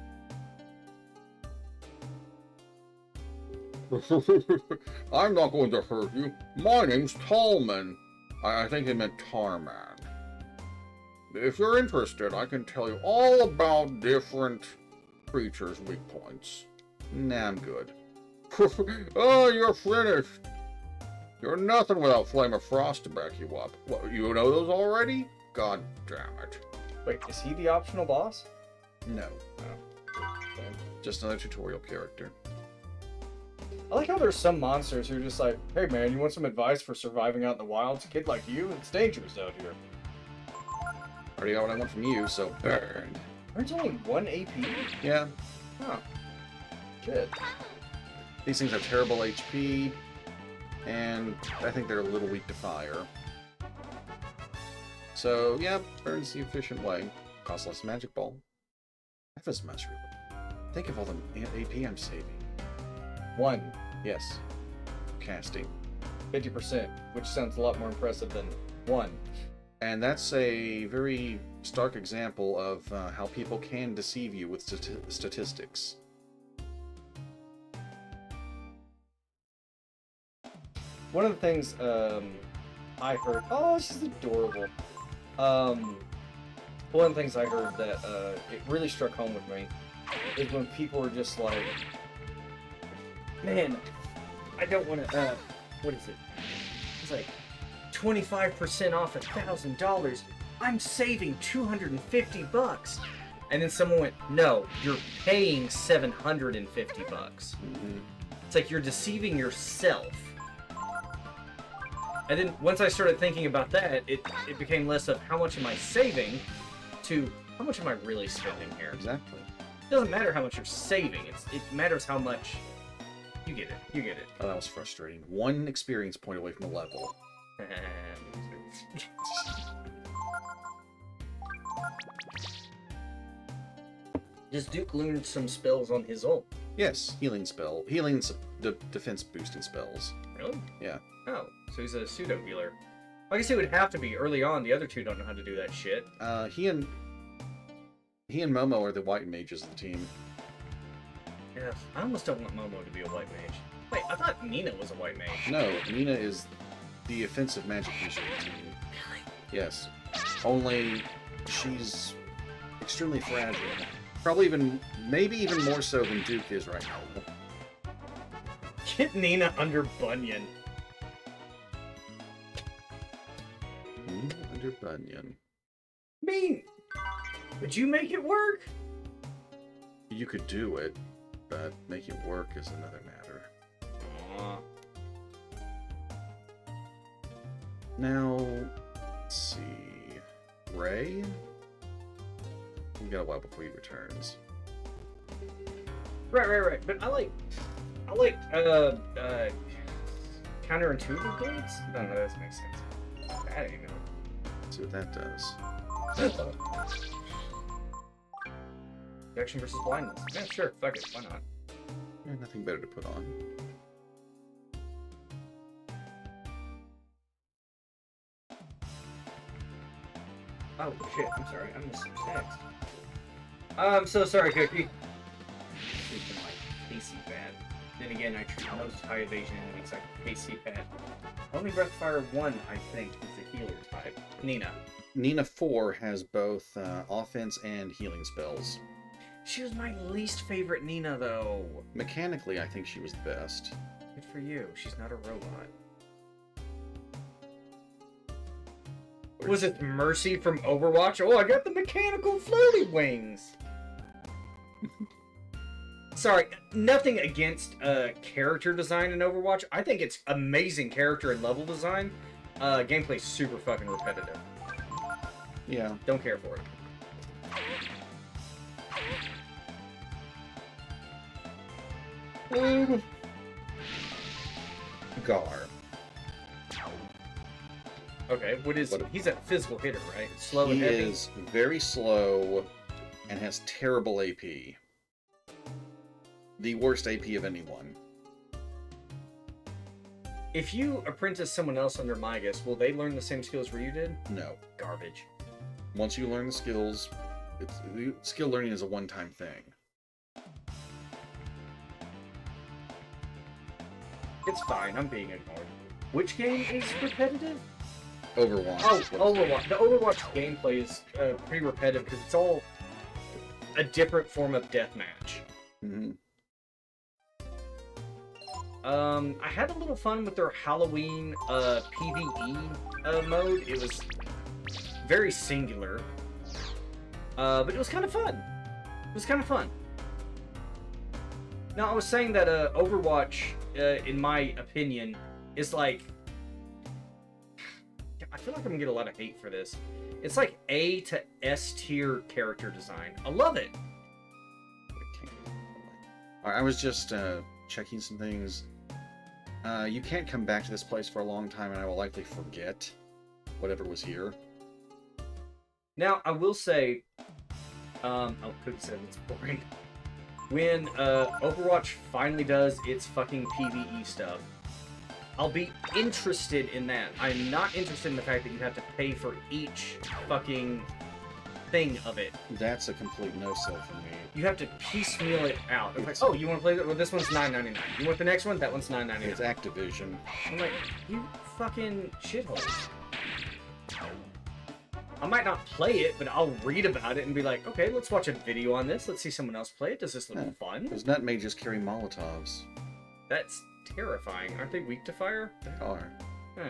I'm not going to hurt you. My name's Tallman. I think he meant Tarman. If you're interested, I can tell you all about different creatures' weak points. Nah, I'm good. Oh, you're finished. You're nothing without Flame of Frost to back you up. What, you know those already? God damn it. Wait, is he the optional boss? No. Okay. Just another tutorial character. I like how there's some monsters who are just like, hey man, you want some advice for surviving out in the wilds? A kid like you, it's dangerous out here. Already got what I want from you, so burn. Aren't only 1 AP? Yeah. Huh. Shit. These things have terrible HP, and I think they're a little weak to fire. So, yeah, burn's the efficient way. Costs less magic ball. Half as much, really. Think of all the AP I'm saving. 1. Yes. Casting. 50%, which sounds a lot more impressive than 1. And that's a very stark example of how people can deceive you with statistics. One of the things I heard... Oh, she's adorable. One of the things I heard that it really struck home with me is when people were just like, man, I don't want to, what is it? It's like 25% off $1,000. I'm saving $250. And then someone went, no, you're paying $750. Mm-hmm. It's like you're deceiving yourself. And then once I started thinking about that, it became less of how much am I saving to how much am I really spending here. Exactly. It doesn't matter how much you're saving. It matters how much you get it. You get it. Oh, that was frustrating. 1 experience point away from a level. Does Duke learn some spells on his own? Yes, healing spell. Healing's defense boosting spells. Really? Yeah. Oh, so he's a pseudo healer. I guess he would have to be early on. The other two don't know how to do that shit. He and Momo are the white mages of the team. Yeah, I almost don't want Momo to be a white mage. Wait, I thought Nina was a white mage. No, Nina is the offensive magic user of the team. Really? Yes. Only she's extremely fragile. Probably even, maybe even more so than Duke is right now. Get Nina under Bunyan. Nina under Bunyan. I mean, would you make it work? You could do it, but making it work is another matter. Now, let's see. Ray? We got a while before he returns. Right. But I like counterintuitive builds? No, that doesn't make sense. That ain't no. Let's see what that does. Protection versus blindness. Yeah, sure. Fuck it. Why not? Nothing better to put on. Oh shit, I'm sorry, I missed some text. I'm so sorry, Cookie. Freaking like Casey bad. Then again, I treat most high evasion enemies like Casey bad. Only Breathfire 1, I think, is the healer type. Nina. Nina 4 has both offense and healing spells. She was my least favorite Nina, though. Mechanically, I think she was the best. Good for you. She's not a robot. Was it Mercy from Overwatch? Oh, I got the mechanical floaty wings! Sorry, nothing against character design in Overwatch. I think it's amazing character and level design. Gameplay's super fucking repetitive. Yeah. Don't care for it. Gar. Okay, he's a physical hitter, right? Slow and He heavy? is very slow and has terrible AP. The worst AP of anyone. If you apprentice someone else under Migas, will they learn the same skills where you did? No. Garbage. Once you learn the skills, skill learning is a one-time thing. It's fine, I'm being ignored. Which game is repetitive? Overwatch. Oh, Overwatch. The Overwatch gameplay is pretty repetitive because it's all a different form of deathmatch. Mm-hmm. I had a little fun with their Halloween PvE mode. It was very singular, but it was kind of fun. It was kind of fun. Now, I was saying that Overwatch, in my opinion, is like... I feel like I'm gonna get a lot of hate for this. It's like A to S tier character design. I love it. I was just checking some things. You can't come back to this place for a long time, and I will likely forget whatever was here. Now, I will say... oh, Cookie said it's boring. When Overwatch finally does its fucking PvE stuff, I'll be interested in that. I'm not interested in the fact that you have to pay for each fucking thing of it. That's a complete no-sell for me. You have to piecemeal it out. It's like, oh, you want to play that? Well, this one's $9.99. You want the next one? That one's $9.99. It's Activision. I'm like, you fucking shitholes. I might not play it, but I'll read about it and be like, okay, let's watch a video on this. Let's see someone else play it. Does this look fun? Those nut mages carry Molotovs. That's terrifying. Aren't they weak to fire? They are. Huh.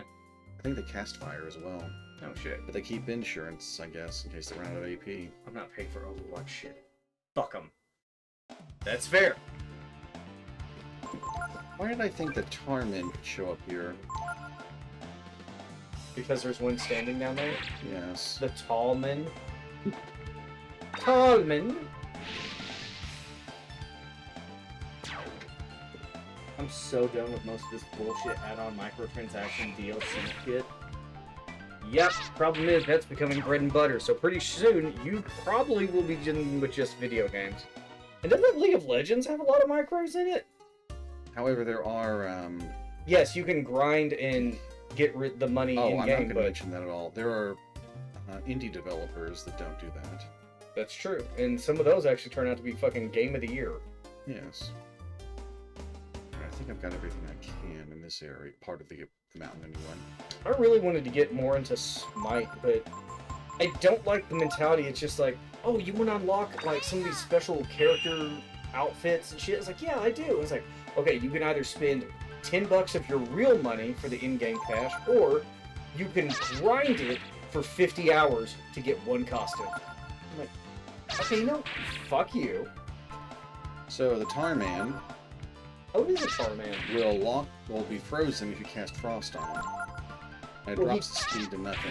I think they cast fire as well. Oh shit. But they keep insurance, I guess, in case they run out of AP. I'm not paid for Overwatch shit. Fuck them. That's fair. Why did I think that Tarmin could show up here? Because there's one standing down there? Yes. The Tallman. Tallman? I'm so done with most of this bullshit add-on microtransaction DLC shit. Yep, problem is that's becoming bread and butter, so pretty soon you probably will be dealing with just video games. And doesn't League of Legends have a lot of micros in it? However, there are yes, you can grind and get the money Oh, in I'm not game, going to but mention that at all. There are indie developers that don't do that. that's true. And some of those actually turn out to be fucking game of the year. Yes. I think I've got everything I can in this area, part of the mountain anyway. I really wanted to get more into Smite, but I don't like the mentality. It's just like, oh, you want to unlock like some of these special character outfits and shit. It's like, yeah, I do. It's like, okay, you can either spend $10 of your real money for the in-game cash, or you can grind it for 50 hours to get one costume. I'm like, okay, no, fuck you. So the Tar Man Oh, it is a Tar Man. will be frozen if you cast Frost on him. And it Well, drops the speed to nothing.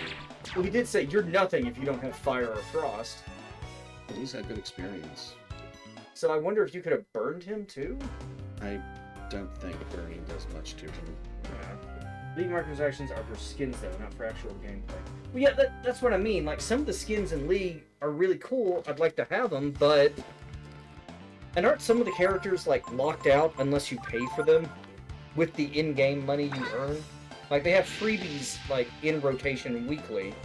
Well, he did say you're nothing if you don't have fire or frost. But he's got good experience. So I wonder if you could have burned him too? I don't think burning does much to him. League microtransactions are for skins though, not for actual gameplay. Well, yeah, that's what I mean. Like, some of the skins in League are really cool. I'd like to have them, but... And aren't some of the characters, like, locked out unless you pay for them? With the in-game money you earn? Like, they have freebies, like, in rotation weekly.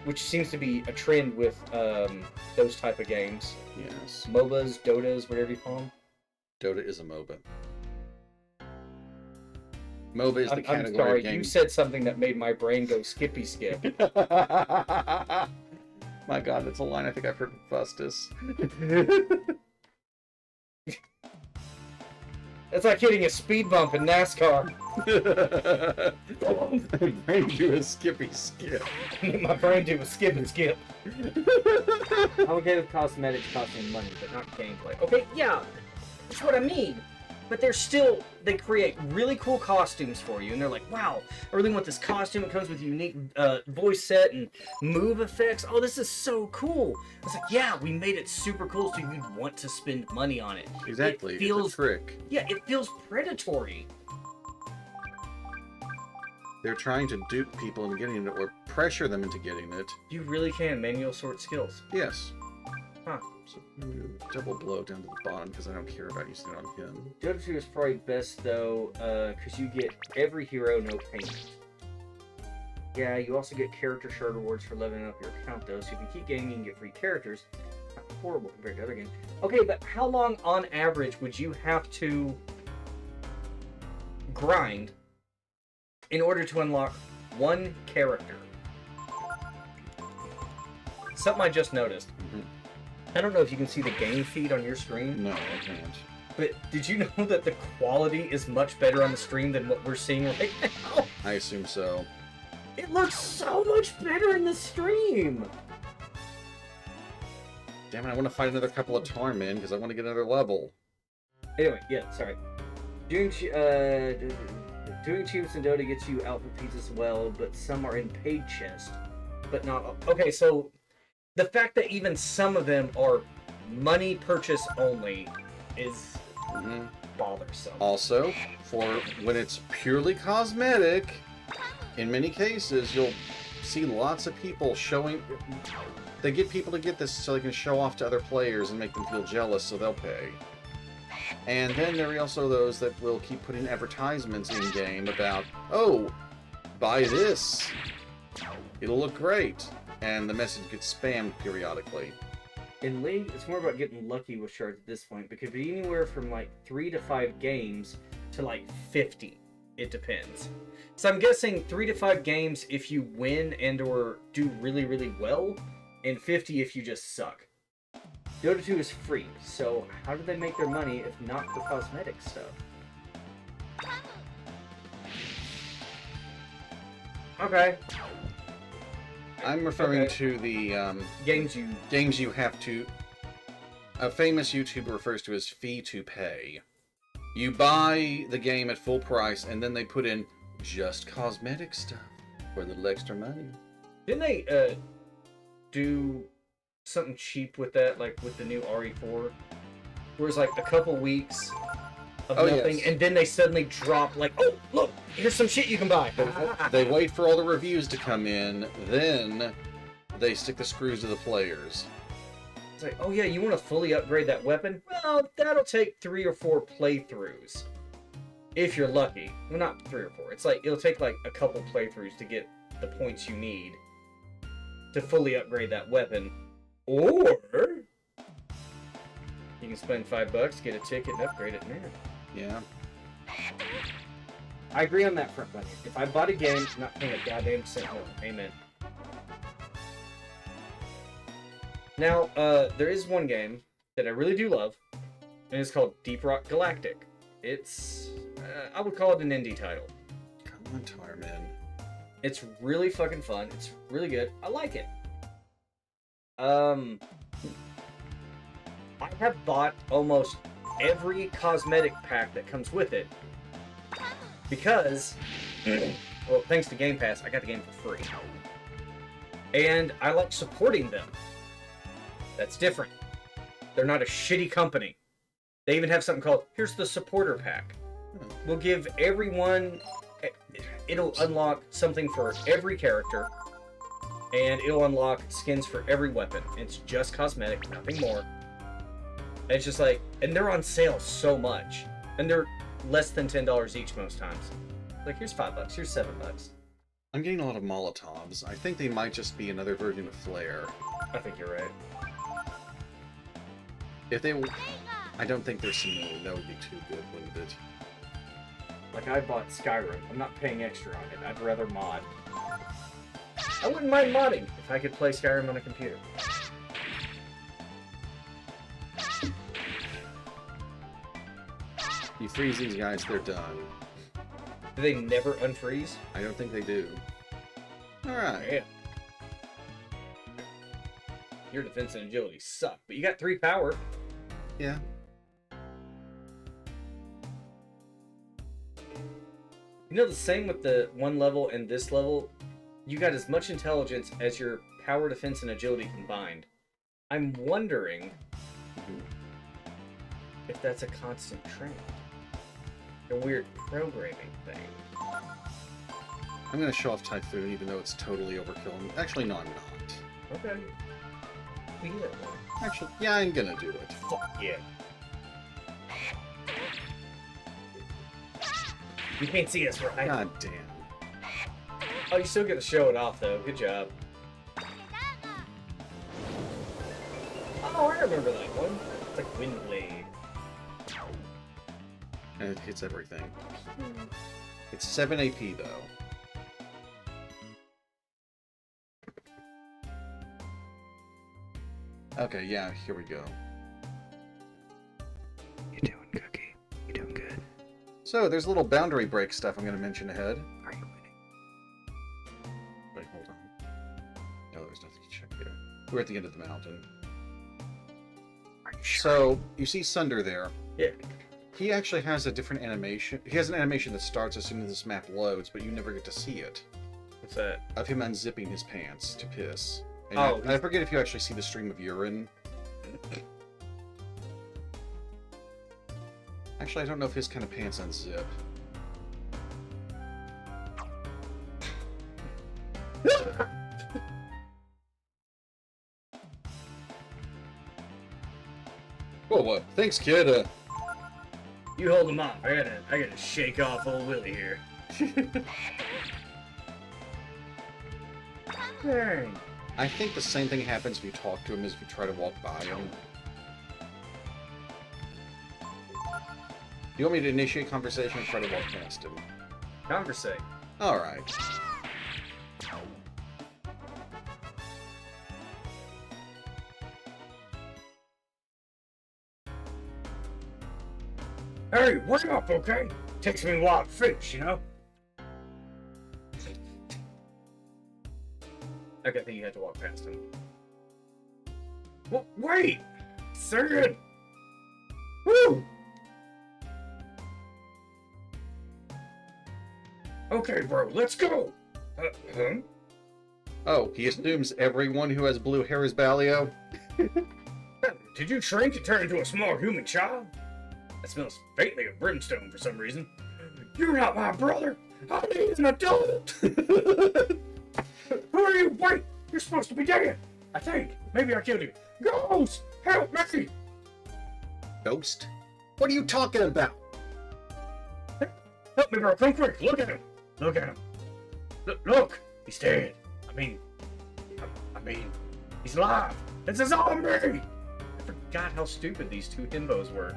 Which seems to be a trend with, those type of games. Yes. MOBAs, Dotas, whatever you call them. Dota is a MOBA. MOBA is the I'm category sorry, of game. you said something that made my brain go skippy skip. My god, that's a line I think I've heard from Fustus. It's like hitting a speed bump in NASCAR. Brain do a skippy skip. My brain do a skip and skip. I'm okay with cosmetics costing money, but not gameplay. Okay, yeah, that's what I mean. But they create really cool costumes for you, and they're like, wow, I really want this costume. It comes with a unique voice set and move effects. Oh, this is so cool. I was like, yeah, we made it super cool so you'd want to spend money on it. Exactly, It feels, it's a trick. yeah, it feels predatory. They're trying to dupe people into getting it, or pressure them into getting it. You really can manual sort skills. Yes. Huh. So, double blow down to the bottom, because I don't care about using it on him. Dota 2 is probably best though, because you get every hero, no payment. Yeah, you also get character shard rewards for leveling up your account though, so if you keep gaming, you can get free characters. Not horrible compared to other games. Okay, but how long on average would you have to grind in order to unlock one character? Something I just noticed. Mhm. I don't know if you can see the game feed on your screen. No, I can't. But did you know that the quality is much better on the stream than what we're seeing right now? I assume so. It looks so much better in the stream! Damn it, I want to fight another couple of Tar Men, because I want to get another level. Anyway, yeah, sorry. Doing achievements in Dota gets you output feeds as well, but some are in paid chest. But not... Okay, so the fact that even some of them are money purchase only is Mm-hmm. bothersome. Also, for when it's purely cosmetic, in many cases, you'll see lots of people showing... They get people to get this so they can show off to other players and make them feel jealous, so they'll pay. And then there are also those that will keep putting advertisements in-game about, oh, buy this. It'll look great. And the message gets spammed periodically. In League, it's more about getting lucky with shards at this point, because it could be anywhere from like 3 to 5 games to like 50. It depends. So I'm guessing 3 to 5 games if you win and or do really, really well, and 50 if you just suck. Dota 2 is free, so how do they make their money if not for cosmetic stuff? Okay. I'm referring Okay. to the Games you... games you have to... A famous YouTuber refers to as fee to pay. You buy the game at full price, and then they put in just cosmetic stuff for a little extra money. Didn't they, do something cheap with that, like with the new RE4? Where it's like a couple weeks of Oh, nothing, yes. and then they suddenly drop, like, oh, look, here's some shit you can buy. They wait for all the reviews to come in, then they stick the screws to the players. It's like, oh yeah, you want to fully upgrade that weapon? Well, that'll take 3 or 4 playthroughs. if you're lucky. Well, not 3 or 4. It's like it'll take like a couple playthroughs to get the points you need to fully upgrade that weapon, or you can spend $5, get a ticket, and upgrade it now. Yeah. I agree on that front, buddy. If I bought a game, I'm not paying a goddamn cent more. Amen. Now, there is one game that I really do love, and it's called Deep Rock Galactic. It's, I would call it an indie title. Come on, Tarman. It's really fucking fun. It's really good. I like it. I have bought almost every cosmetic pack that comes with it because, well, thanks to Game Pass, I got the game for free. And I like supporting them. That's different. They're not a shitty company. They even have something called, here's the supporter pack. We'll give everyone, it'll unlock something for every character, and it'll unlock skins for every weapon. It's just cosmetic, nothing more. And it's just like, and they're on sale so much. And they're less than $10 each most times. Like, here's $5, here's $7. I'm getting a lot of Molotovs. I think they might just be another version of Flare. I think you're right. If they... I don't think they're Simoon. That would be too good, wouldn't it? Like, I bought Skyrim. I'm not paying extra on it. I'd rather mod. I wouldn't mind modding if I could play Skyrim on a computer. You freeze these guys, they're done. Do they never unfreeze? I don't think they do. Alright. Yeah. Your defense and agility suck, but you got 3 power. Yeah. You know, the same with the one level and this level, you got as much intelligence as your power, defense, and agility combined. I'm wondering if that's a constant trend. A weird programming thing. I'm gonna show off Typhoon, even though it's totally overkill. Actually, no, I'm not. Okay. We do that one. Actually, yeah, I'm gonna do it. Fuck yeah. You can't see us, right? God damn. Oh, you still get to show it off, though. Good job. Oh, I remember that one. It's like Windblade. And it hits everything. It's 7 AP, though. Okay, yeah, here we go. You doing, Cookie? You doing good? So, there's a little boundary break stuff I'm going to mention ahead. Are you winning? Wait, hold on. No, there's nothing to check here. We're at the end of the mountain. Are you sure? So, you see Sunder there. Yeah. He actually has a different animation. He has an animation that starts as soon as this map loads, but you never get to see it. What's that? Of him unzipping his pants to piss. And Oh. I forget if you actually see the stream of urine. Actually, I don't know if his kind of pants unzip. Whoa, what? Thanks, kid. You hold him off. I gotta shake off old Willie here. Dang. I think the same thing happens if you talk to him as if you try to walk by him. You want me to initiate conversation or try to walk past him? Conversate. Alright. Hey, what's up, okay? Takes me a while to finish, you know? Okay, I think you had to walk past him. Well, wait! Sir! Woo! Okay, bro, let's go! Huh? Oh, he assumes everyone who has blue hair is Balio? Did you shrink and turn into a small human child? That smells faintly of brimstone for some reason. You're not my brother! I need an adult! Who are you? Wait! You're supposed to be dead! I think. Maybe I killed you. Ghost! Help me! Ghost? What are you talking about? Help me, bro. Come quick. Look at him. Look at him. Look. He's dead. I mean, he's alive. It's a zombie. I forgot how stupid these two himbos were.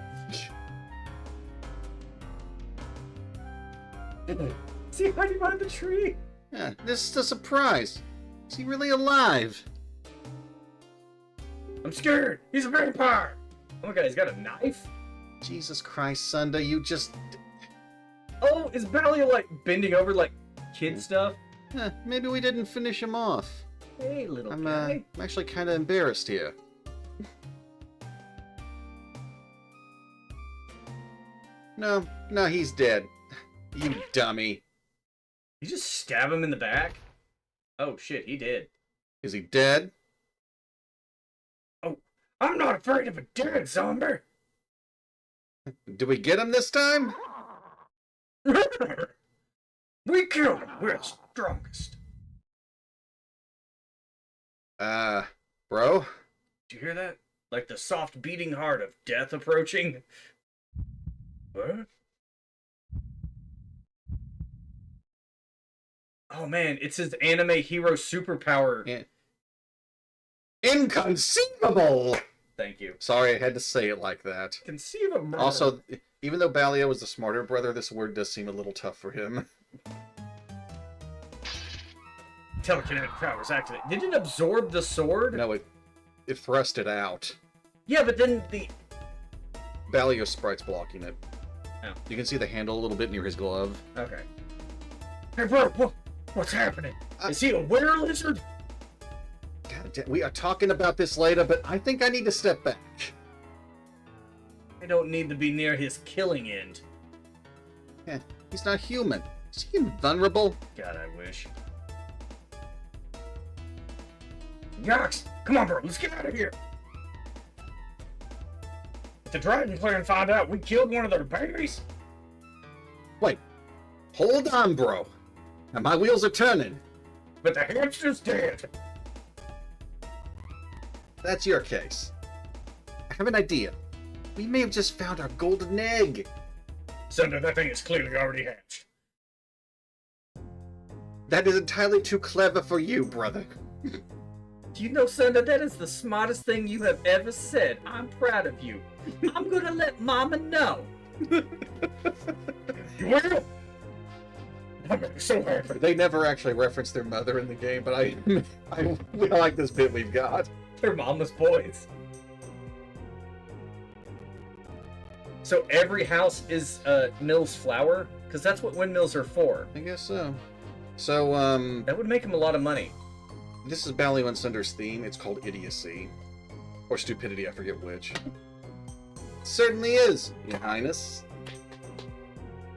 See, hiding behind the tree. Yeah, this is a surprise. Is he really alive? I'm scared. He's a vampire. Oh my god, he's got a knife. Jesus Christ, Sunda, you just... Oh, is Balia like bending over like kid stuff? Maybe we didn't finish him off. Hey, little I'm guy. actually kind of embarrassed here. No, he's dead. You dummy. You just stab him in the back? Oh shit, he did. Is he dead? Oh, I'm not afraid of a dead zombie. Do we get him this time? We killed him. We're the strongest. Bro? Did you hear that? Like the soft beating heart of death approaching? What? Oh man, it's his anime hero superpower. Inconceivable! Thank you. Sorry, I had to say it like that. Conceive of murder. Also, even though Balia was the smarter brother, this word does seem a little tough for him. Telekinetic powers activate. Did it absorb the sword? No, it thrust it out. Yeah, but then the... Balia sprite's blocking it. Oh. You can see the handle a little bit near his glove. Okay. Hey bro, what's happening? Is he a winter lizard? God damn, we are talking about this later, but I think I need to step back. I don't need to be near his killing end. He's not human. Is he invulnerable? God, I wish. Yox! Come on, bro, let's get out of here! If the Dragon Clan find out we killed one of their babies... Wait. Hold on, bro. Now my wheels are turning. But the hamster's dead! That's your case. I have an idea. We may have just found our golden egg. Sunder, that thing is clearly already hatched. That is entirely too clever for you, brother. Do you know, Sunder, that is the smartest thing you have ever said. I'm proud of you. I'm gonna let Mama know. You will? I'm so happy. They never actually reference their mother in the game, but we like this bit we've got. They're Mama's boys. So every house is Mill's flower? Because that's what windmills are for. I guess so. So, That would make him a lot of money. this is Balia and Sunder's theme. It's called Idiocy. Or Stupidity, I forget which. Certainly is, Your Highness.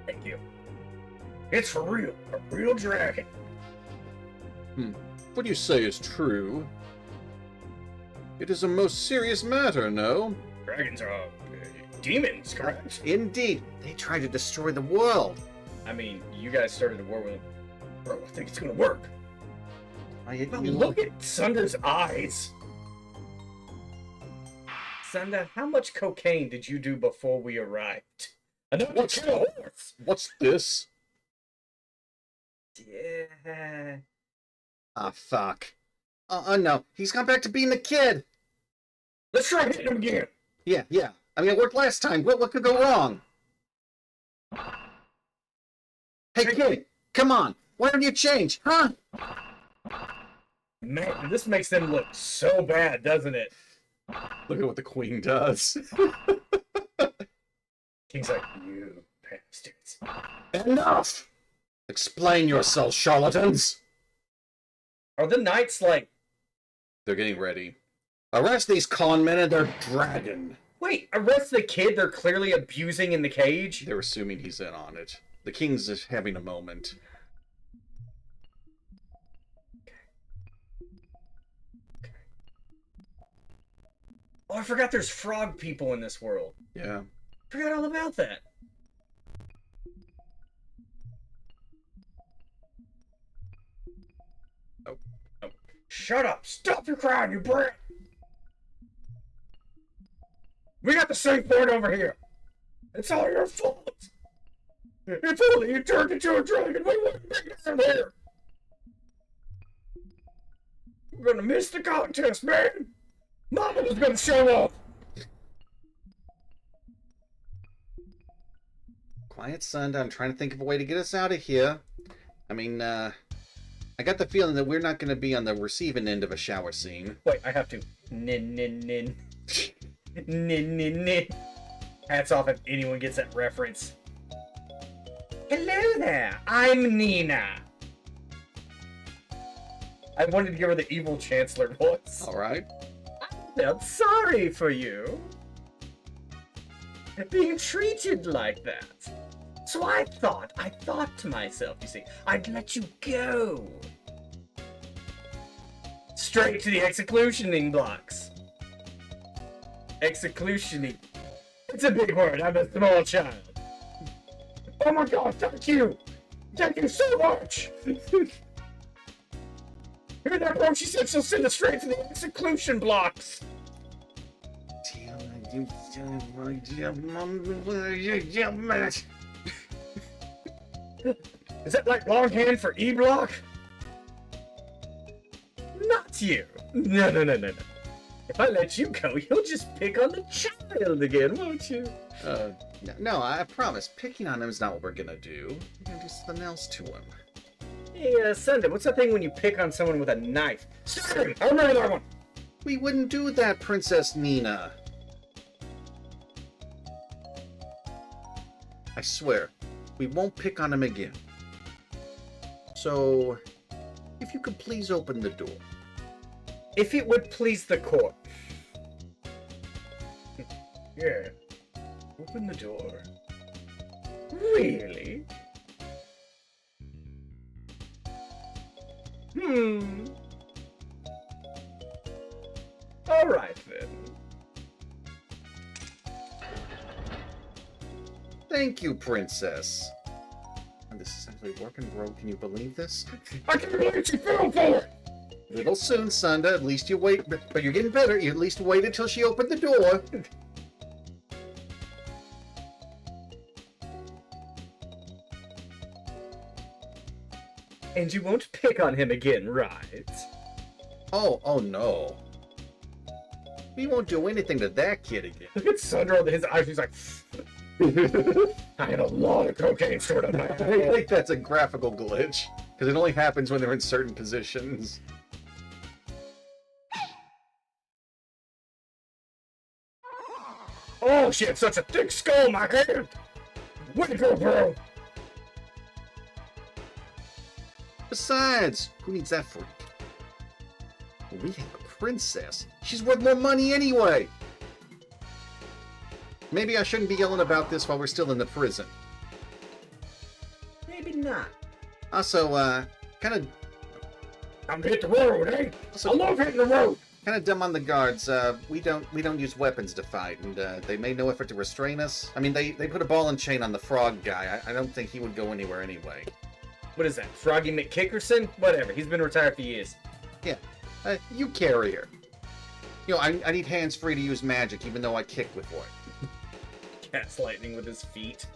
Thank you. It's for real. A real dragon. What you say is true. It is a most serious matter, no? Dragons are demons, correct? Indeed. They try to destroy the world. I mean, you guys started a war with him. Bro, I think it's gonna work. But look at Sunder's eyes. Sunder, how much cocaine did you do before we arrived? Enough to kill a horse. What's this? Yeah. Ah, fuck. No. He's gone back to being the kid. Let's try hitting him again. Yeah. I mean, it worked last time. What could go wrong? Hey, kid, come on. Why don't you change, huh? Man, this makes them look so bad, doesn't it? Look at what the queen does. King's like, you bastards. Enough! Explain yourselves, charlatans! Are the knights like... They're getting ready. Arrest these con men and their dragon. Wait, arrest the kid they're clearly abusing in the cage? They're assuming he's in on it. The king's just having a moment. Oh, I forgot there's frog people in this world. Yeah. Forgot all about that. Oh. Shut up! Stop your crying, you brat! We got the safe board over here! It's all your fault! If only you turned into a dragon, we wouldn't be down here. We're gonna miss the contest, man. Mama was gonna show off. Quiet, son. I'm trying to think of a way to get us out of here. I mean, I got the feeling that we're not going to be on the receiving end of a shower scene. Wait, I have to. Nin, nin, nin. Nin, nin, nin. Hats off if anyone gets that reference. Hello there, I'm Nina. I wanted to give her the evil chancellor voice. Alright. I felt sorry for you. Being treated like that. So I thought to myself, you see, I'd let you go. Straight to the executioning blocks. Executioning. It's a big word, I'm a small child. Oh my god, thank you! Thank you so much! Hear that, bro? She said she'll send us straight to the execution blocks. Is that like longhand for E-block? Not you. No. If I let you go, you'll just pick on the child again, won't you? No, I promise. Picking on him is not what we're gonna do. We're gonna do something else to him. Hey, Sunday, what's that thing when you pick on someone with a knife? Sorry, I remember that one. We wouldn't do that, Princess Nina. I swear, we won't pick on him again. So, if you could please open the door. If it would please the court. Yeah. Open the door. Really? Alright then. Thank you, Princess. And this is actually working, bro. Can you believe this? I can't believe you fell for it! Little soon, Sunda. At least you wait. But you're getting better. You at least wait until she opened the door. And you won't pick on him again, right? Oh no. We won't do anything to that kid again. Look at Sandra on his eyes. He's like, I had a lot of cocaine stored up my I head. think that's a graphical glitch. Because it only happens when they're in certain positions. Oh, she had such a thick skull, my hand! Way to go, bro! Besides, who needs that freak? We have a princess. She's worth more money anyway. Maybe I shouldn't be yelling about this while we're still in the prison. Maybe not. Also, kind of I'm hit the road, eh? I love hitting the road! dumb on the guards. We don't use weapons to fight, and they made no effort to restrain us. I mean, they put a ball and chain on the frog guy. I don't think he would go anywhere anyway. What is that, Froggy McKickerson? Whatever, he's been retired for years. Yeah, you carrier. You know, I need hands free to use magic, even though I kick with one. Cats lightning with his feet.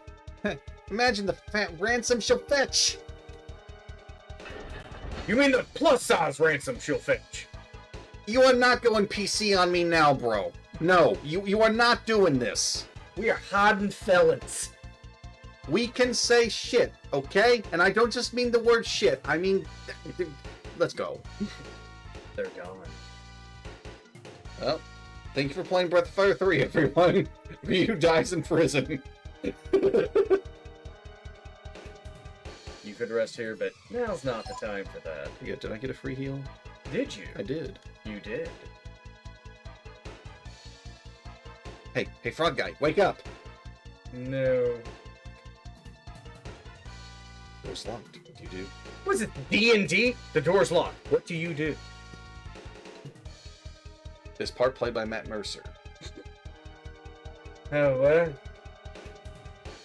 Imagine the fat ransom she'll fetch. You mean the plus-size ransom she'll fetch? You are not going PC on me now, bro. No, you are not doing this. We are hardened felons. We can say shit, okay? And I don't just mean the word shit. I mean, let's go. They're gone. Well, thank you for playing Breath of Fire 3, everyone. Ryu dies in prison. You could rest here, but now's not the time for that. Yeah, did I get a free heal? Did you? I did. You did. Hey, frog guy, wake up. No. Door's locked. What do you do? Was it D&D? The door's locked. What do you do? This part played by Matt Mercer. Oh, what?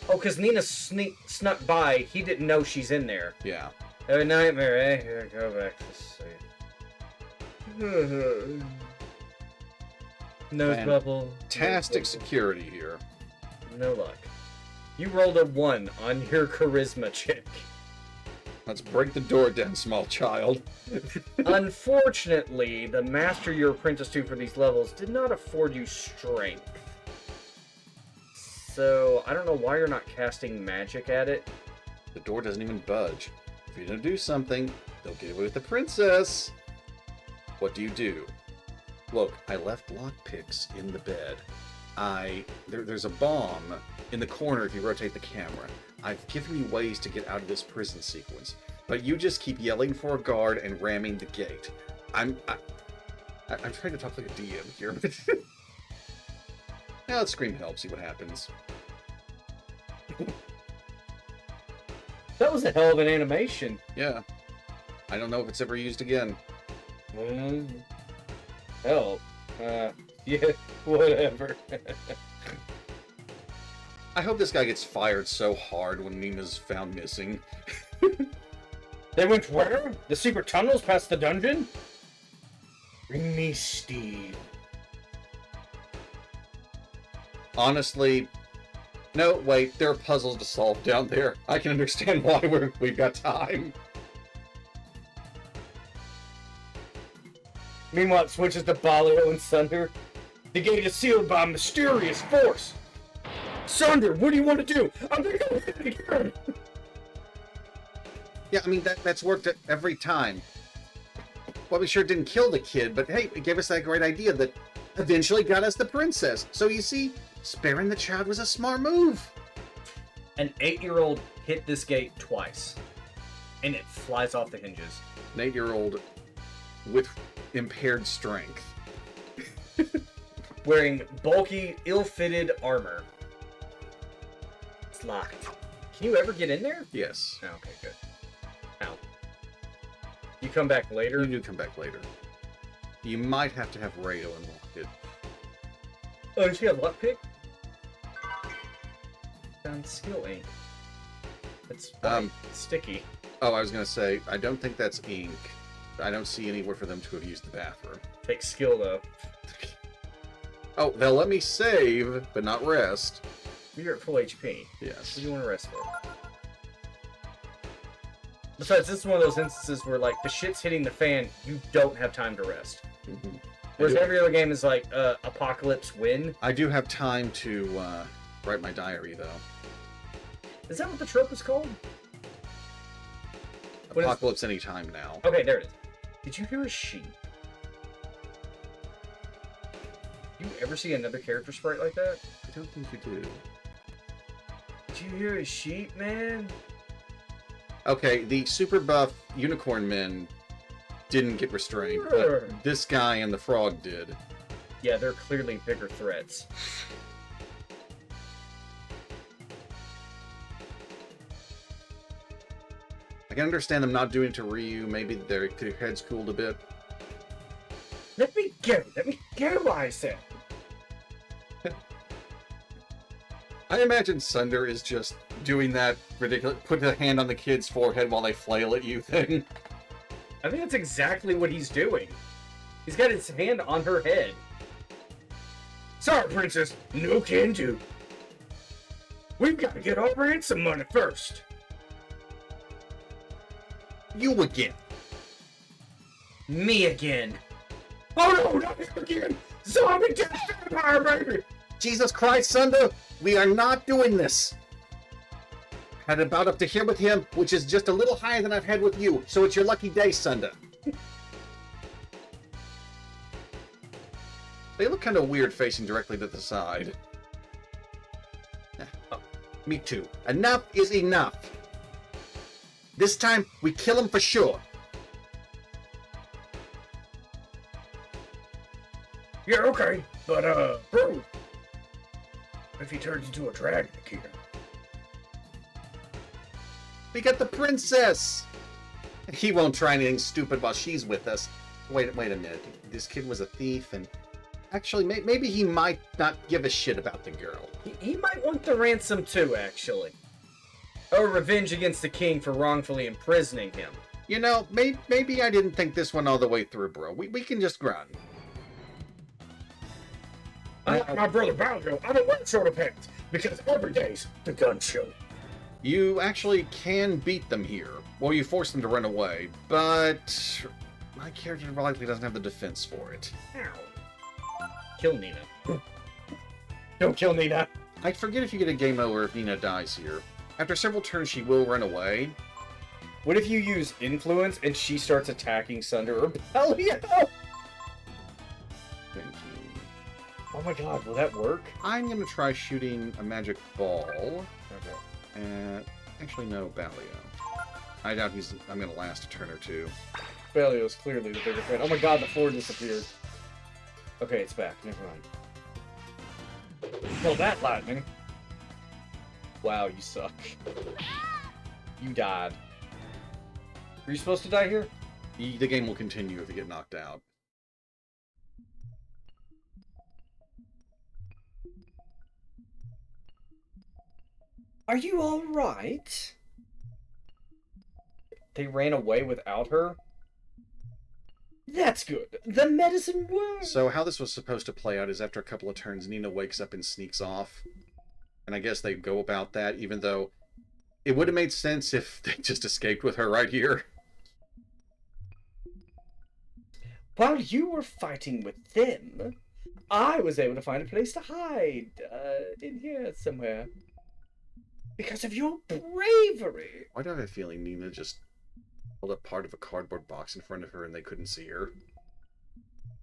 Oh, because Nina snuck by. He didn't know she's in there. Yeah. Oh, a nightmare, eh? Here, go back to sleep. Nose bubble. Fantastic security here. No luck. You rolled a 1 on your charisma check. Let's break the door down, small child. Unfortunately, the master you're apprenticed to for these levels did not afford you strength. So, I don't know why you're not casting magic at it. The door doesn't even budge. If you don't do something, they'll get away with the princess. What do? Look, I left lockpicks in the bed. There's a bomb in the corner if you rotate the camera. I've given you ways to get out of this prison sequence, but you just keep yelling for a guard and ramming the gate. I'm trying to talk like a DM here, but now let's scream help, see what happens. That was a hell of an animation. Yeah. I don't know if it's ever used again. Help. Yeah, whatever. I hope this guy gets fired so hard when Nina's found missing. They went where? The secret tunnels past the dungeon? Bring me Steve. Honestly, no, wait, there are puzzles to solve down there. I can understand why we've got time. Meanwhile, it switches to Balio and Sunder. The gate is sealed by a mysterious force. Sunder, what do you want to do? I'm gonna go hit it again. Yeah, I mean, that's worked every time. Well, we sure didn't kill the kid, but hey, it gave us that great idea that eventually got us the princess. So you see, sparing the child was a smart move. An 8-year-old hit this gate twice, and it flies off the hinges. An 8-year-old with impaired strength. Wearing bulky, ill-fitted armor. It's locked. Can you ever get in there? Yes. Oh, okay, good. How? You come back later? You do come back later. You might have to have Rayo unlock it. Oh, does she have luck pick? Found skill ink. It's white. It's sticky. Oh, I was gonna say, I don't think that's ink. I don't see anywhere for them to have used the bathroom. Takes skill, though. Oh, they'll let me save, but not rest. You're at full HP. Yes. What do you want to rest for? Besides, this is one of those instances where, like, the shit's hitting the fan, you don't have time to rest. Mm-hmm. Whereas every other game is like, apocalypse win. I do have time to write my diary, though. Is that what the trope is called? What is- Apocalypse anytime now. Okay, there it is. Did you hear a sheep? You ever see another character sprite like that? I don't think you do. Did you hear a sheep, man? Okay, the super buff unicorn men didn't get restrained, but this guy and the frog did. Yeah, they're clearly bigger threats. I can understand them not doing it to Ryu. Maybe their heads cooled a bit. Let me go, I said. I imagine Sunder is just doing that ridiculous, put a hand on the kid's forehead while they flail at you thing. I think that's exactly what he's doing. He's got his hand on her head. Sorry, princess. No can do. We've got to get our ransom money first. You again. Me again. Oh no, not him again. Zombie death vampire, baby. Jesus Christ, Sunder, we are not doing this. Had about up to here with him, which is just a little higher than I've had with you, so it's your lucky day, Sunder. They look kind of weird facing directly to the side. Oh, me too. Enough is enough. This time, we kill him for sure. Yeah, okay. But, bro. If he turns into a dragon again. We got the princess! He won't try anything stupid while she's with us. Wait a minute. This kid was a thief, and... Actually, maybe he might not give a shit about the girl. He might want the ransom too, actually. Or revenge against the king for wrongfully imprisoning him. You know, maybe I didn't think this one all the way through, bro. We can just run. Unlike my brother Baljo, I don't wear shoulder pads. Because every day's the gun show. You actually can beat them here. Well, you force them to run away, but my character likely doesn't have the defense for it. Kill Nina. Don't kill Nina. I forget if you get a game over if Nina dies here. After several turns, she will run away. What if you use influence and she starts attacking Sunder or Bellio? Thank you. Oh my god, will that work? I'm gonna try shooting a magic ball. Okay. Actually, no, Ballio. I doubt I'm gonna last a turn or two. Bellio's clearly the bigger threat. Oh my god, the floor disappeared. Okay, it's back. Never mind. Kill that lightning. Wow, you suck. You died. Were you supposed to die here? The game will continue if you get knocked out. Are you alright? They ran away without her? That's good. The medicine works. So how this was supposed to play out is after a couple of turns, Nina wakes up and sneaks off. And I guess they go about that, even though it would have made sense if they just escaped with her right here. While you were fighting with them, I was able to find a place to hide. In here somewhere. Because of your bravery. Why do I have a feeling Nina just held up part of a cardboard box in front of her and they couldn't see her?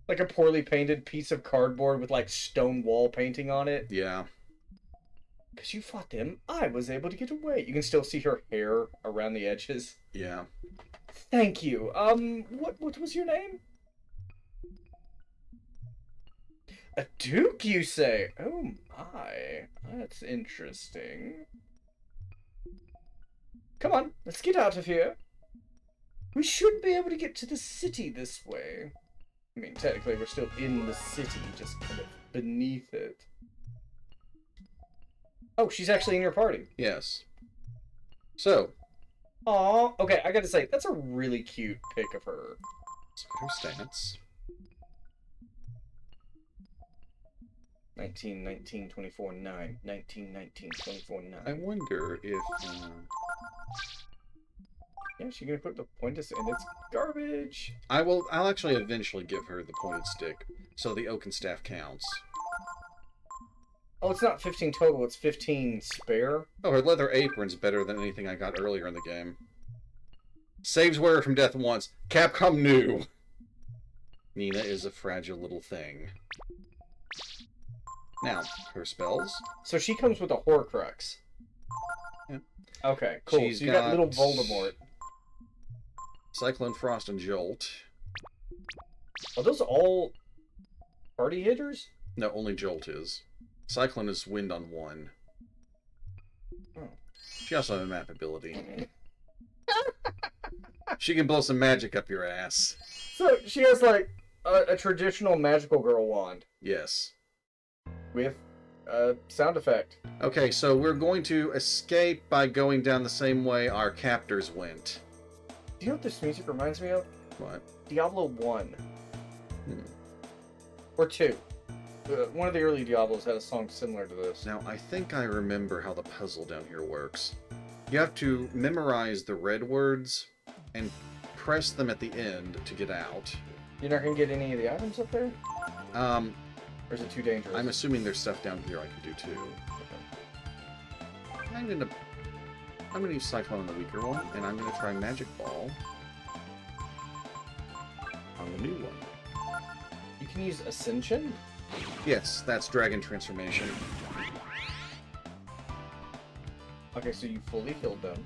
Like a poorly painted piece of cardboard with like stone wall painting on it. Yeah. Because you fought them, I was able to get away. You can still see her hair around the edges. Yeah. Thank you. What was your name? A duke, you say? Oh my, that's interesting. Come on, let's get out of here. We should be able to get to the city this way. I mean, technically we're still in the city, just kind of beneath it. Oh, she's actually in your party. Yes. So. Aw, okay, I gotta say, that's a really cute pic of her. So her stats. 19, 19, 24, 9. 19, 19, 24, 9. I wonder if... Yeah, she's gonna put the pointed stick, and it's garbage. I'll actually eventually give her the pointed stick, so the oaken staff counts. Oh, it's not 15 total, it's 15 spare. Oh, her leather apron's better than anything I got earlier in the game. Saves wearer from death once. Capcom knew. Nina is a fragile little thing. Now, her spells. So she comes with a Horcrux. Yeah. Okay, cool. She's so you got little got- Voldemort. Cyclone, Frost, and Jolt. Are those all party hitters? No, only Jolt is. Cyclone is wind on 1. Oh. She also has a map ability. She can blow some magic up your ass. So she has like a traditional magical girl wand Yes. with a sound effect. Okay, so we're going to escape by going down the same way our captors went. Do you know what this music reminds me of? What? Diablo 1. Hmm. Or 2. One of the early Diablos had a song similar to this. Now, I think I remember how the puzzle down here works. You have to memorize the red words and press them at the end to get out. You're not going to get any of the items up there? Or is it too dangerous? I'm assuming there's stuff down here I can do too. I'm gonna use Cyclone on the weaker one, and I'm gonna try Magic Ball on the new one. You can use Ascension? Yes, that's Dragon Transformation. Okay, so you fully healed them.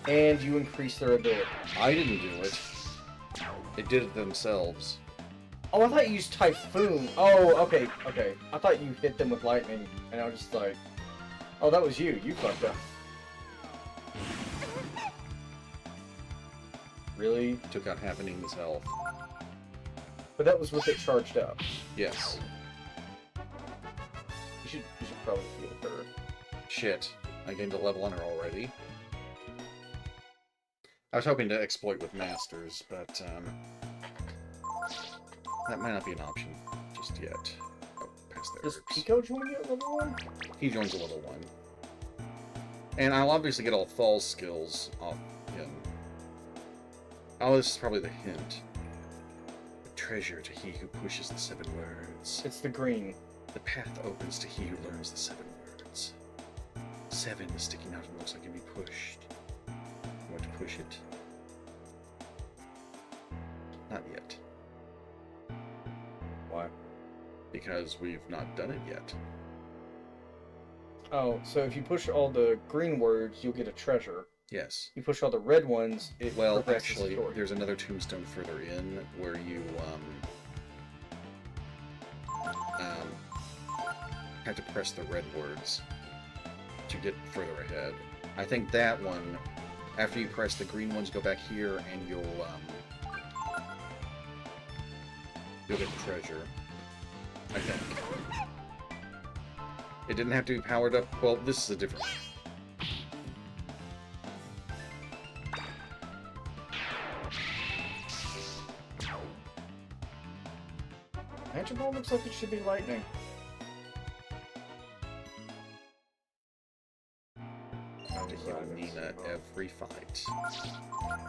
And you increase their ability. I didn't do it. They did it themselves. Oh, I thought you used Typhoon. Oh, okay, okay. I thought you hit them with lightning, and I was just like, oh, that was you. You fucked up. Really? Took out half an Enemy's health. But that was with it charged up. Yes. You should probably heal her. Shit. I gained a level on her already. I was hoping to exploit with Masters, but, that might not be an option just yet. Oh, past Does thirds. Pico join you at level 1? He joins a level 1. And I'll obviously get all Thal's skills off him. Oh, this is probably the hint. A treasure to he who pushes the 7 words. It's the green. The path opens to he who learns the 7 words. 7 is sticking out and looks like it can be pushed. You want to push it? Not yet. Why? Because we've not done it yet. Oh, so if you push all the green words, you'll get a treasure. Yes. You push all the red ones, it Well, progresses the actually, story. there's another tombstone further in where you have to press the red words to get further ahead. I think that one, after you press the green ones, go back here and you'll get the treasure. I think. It didn't have to be powered up. Well, this is a different. Magic Ball looks like it should be lightning. To heal Nina every fight.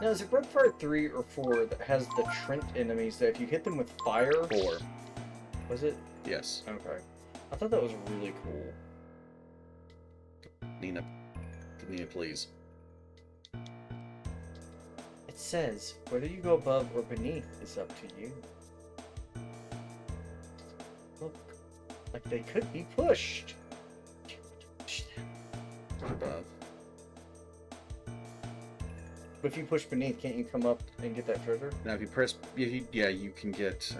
Now, is it Red Fire 3 or 4 that has the Trent enemies that if you hit them with fire... 4. Was it? Yes. Okay. I thought that was really cool. Nina, please. It says, whether you go above or beneath is up to you. Look, like they could be pushed. Above. But if you push beneath, can't you come up and get that treasure? Now, if you press, yeah, you can get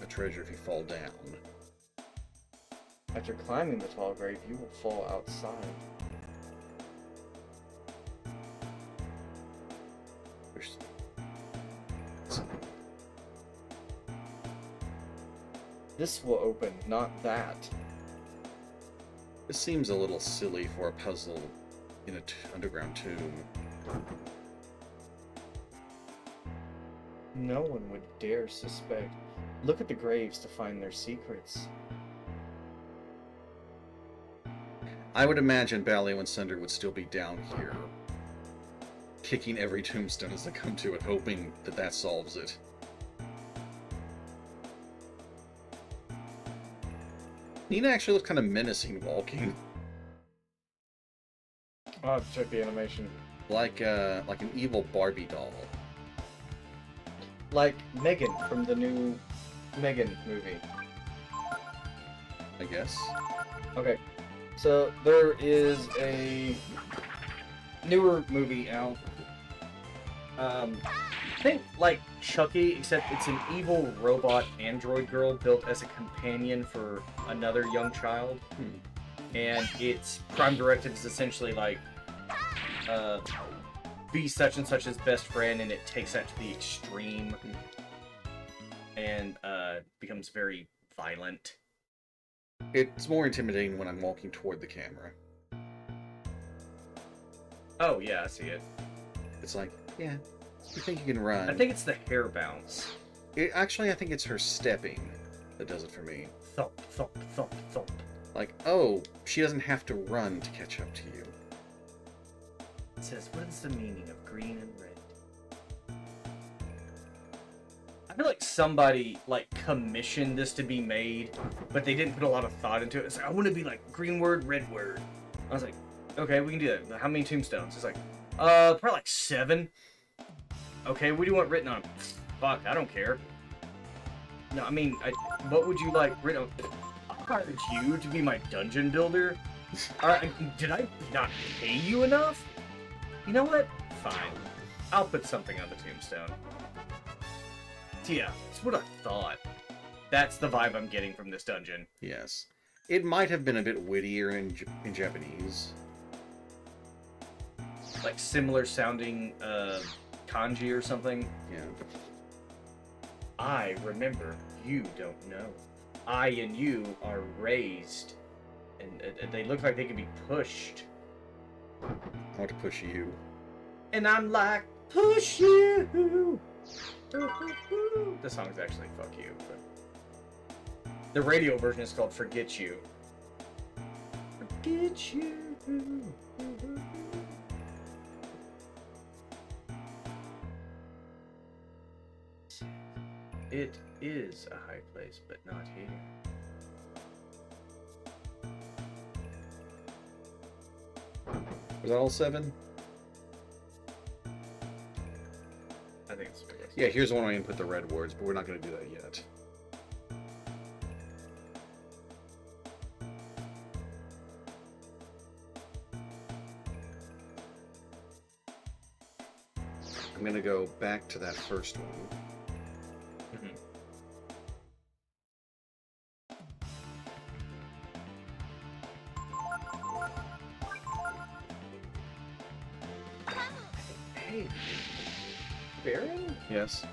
a treasure if you fall down. After climbing the tall grave, you will fall outside. Push. This will open, not that. This seems a little silly for a puzzle in an underground tomb. No one would dare suspect. Look at the graves to find their secrets. I would imagine Balio and Sunder would still be down here, kicking every tombstone as they come to it, hoping that that solves it. Nina actually looks kind of menacing walking, I'll have to check the animation. like an evil Barbie doll. Like Megan from the new Megan movie. I guess. Okay, so there is a newer movie out. Think like Chucky, except it's an evil robot android girl built as a companion for another young child. And its prime directive is essentially like, be such and such's best friend, and it takes that to the extreme. And becomes very violent. It's more intimidating when I'm walking toward the camera. Oh yeah, I see it. It's like, yeah, you think you can run. I think it's the hair bounce. Actually, I think it's her stepping that does it for me. Thump, thump, thump, thump. Like, oh, she doesn't have to run to catch up to you. It says, what is the meaning of green and red? I feel like somebody like commissioned this to be made, but they didn't put a lot of thought into it. It's like, I want to be like green word, red word. I was like, okay, we can do that. How many tombstones? It's like, probably like 7. Okay, what do you want written on 'em? Fuck, I don't care. No, I mean, what would you like written on? I hired you to be my dungeon builder. Did I not pay you enough? You know what? Fine. I'll put something on the tombstone. Yeah, that's what I thought. That's the vibe I'm getting from this dungeon. Yes. It might have been a bit wittier in Japanese. Like similar sounding kanji or something. Yeah. I remember, you don't know. I and you are raised. And they look like they can be pushed. I want to push you. And I'm like, push you! The song's actually fuck you, but... The radio version is called Forget You. Forget You. It is a high place, but not here. Was that all 7? I think it's Forget You. Yeah, here's the one I input the red words, but we're not going to do that yet. I'm going to go back to that first one. Mhm. Hey, Baron? Yes.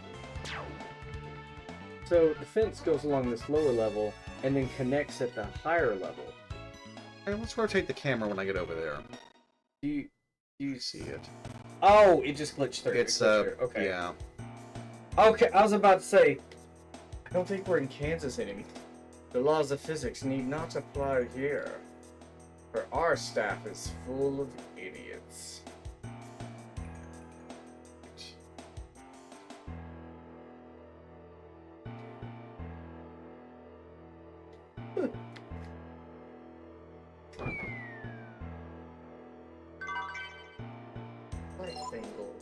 So the fence goes along this lower level and then connects at the higher level. Hey, let's rotate the camera when I get over there. Do you See it. Oh, it just glitched through. It's, It glitched through. Okay. yeah. Okay, I was about to say, I don't think we're in Kansas anymore. The laws of physics need not apply here, for our staff is full of idiots. Light angle.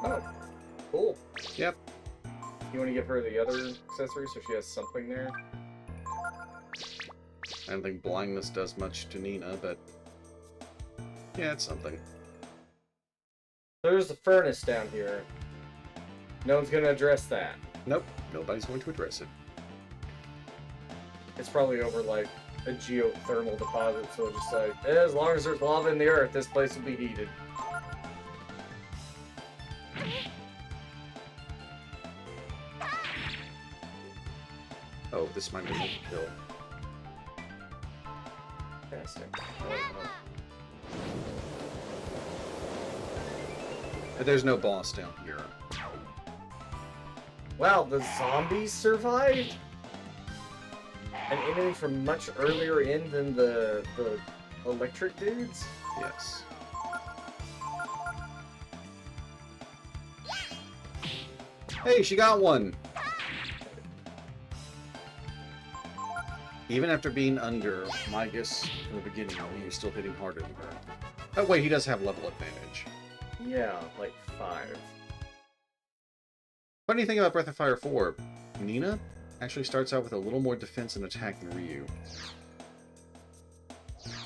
Oh, cool. Yep. You want to give her the other accessory so she has something there? I don't think blindness does much to Nina, but yeah, it's something. There's the furnace down here. No one's gonna address that. Nope, nobody's going to address it. It's probably over like a geothermal deposit, so it's just like, as long as there's lava in the earth, this place will be heated. Oh, this might be a kill. Fantastic. There's no boss down here. Wow, the zombies survived? An enemy from much earlier in than the electric dudes? Yes. Hey, she got one! Even after being under Migas from the beginning, he was still hitting harder than her. Oh wait, he does have level advantage. Yeah, like 5. Funny thing about Breath of Fire 4, Nina actually starts out with a little more defense and attack than Ryu.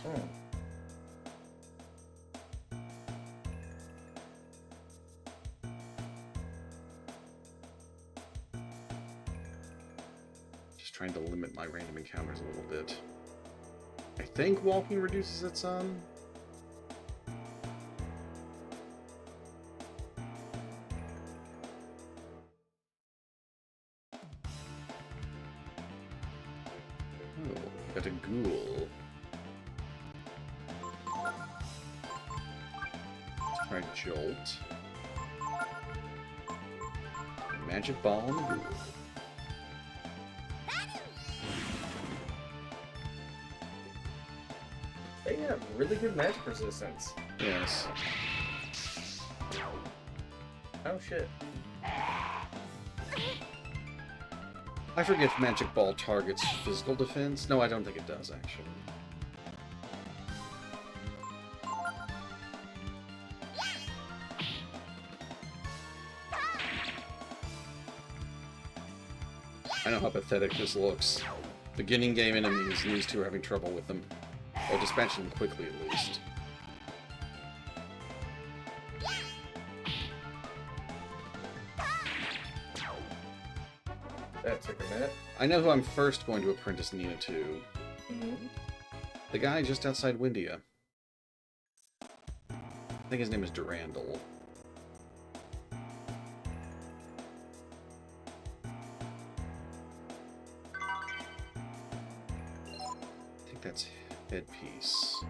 Hmm. Just trying to limit my random encounters a little bit. I think walking reduces it some. Oh, got a ghoul. Let's try Jolt. Magic Ball on the ghoul. They have really good magic resistance. Yes. Oh shit. I forget if Magic Ball targets physical defense. No, I don't think it does, actually. I know how pathetic this looks. Beginning game enemies, and these two are having trouble with them. Or dispatching them quickly, at least. That took a minute. I know who I'm first going to apprentice Nina to. Mm-hmm. The guy just outside Windia. I think his name is Durandal. I think that's headpiece.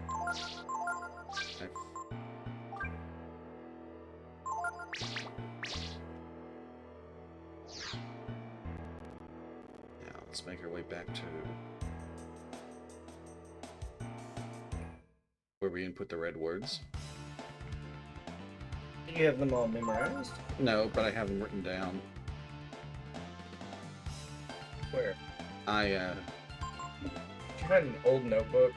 make our way back to where we input the red words. You have them all memorized? No, but I have them written down. Where? I Did you find an old notebook?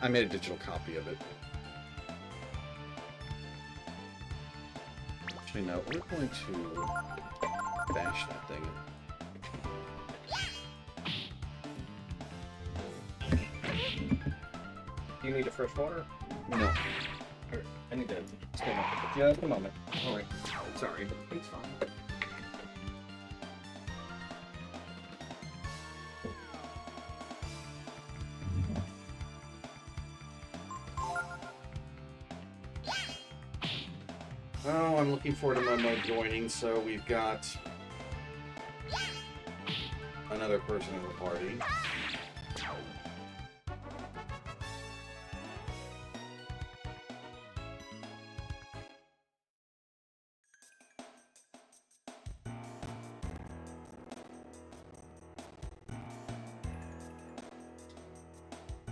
I made a digital copy of it. Actually, no, we're going to bash that thing. Do you need a fresh water? No. I need to stand up just a moment. Alright. Sorry. It's fine. Oh, I'm looking forward to Momo joining, so we've got another person in the party.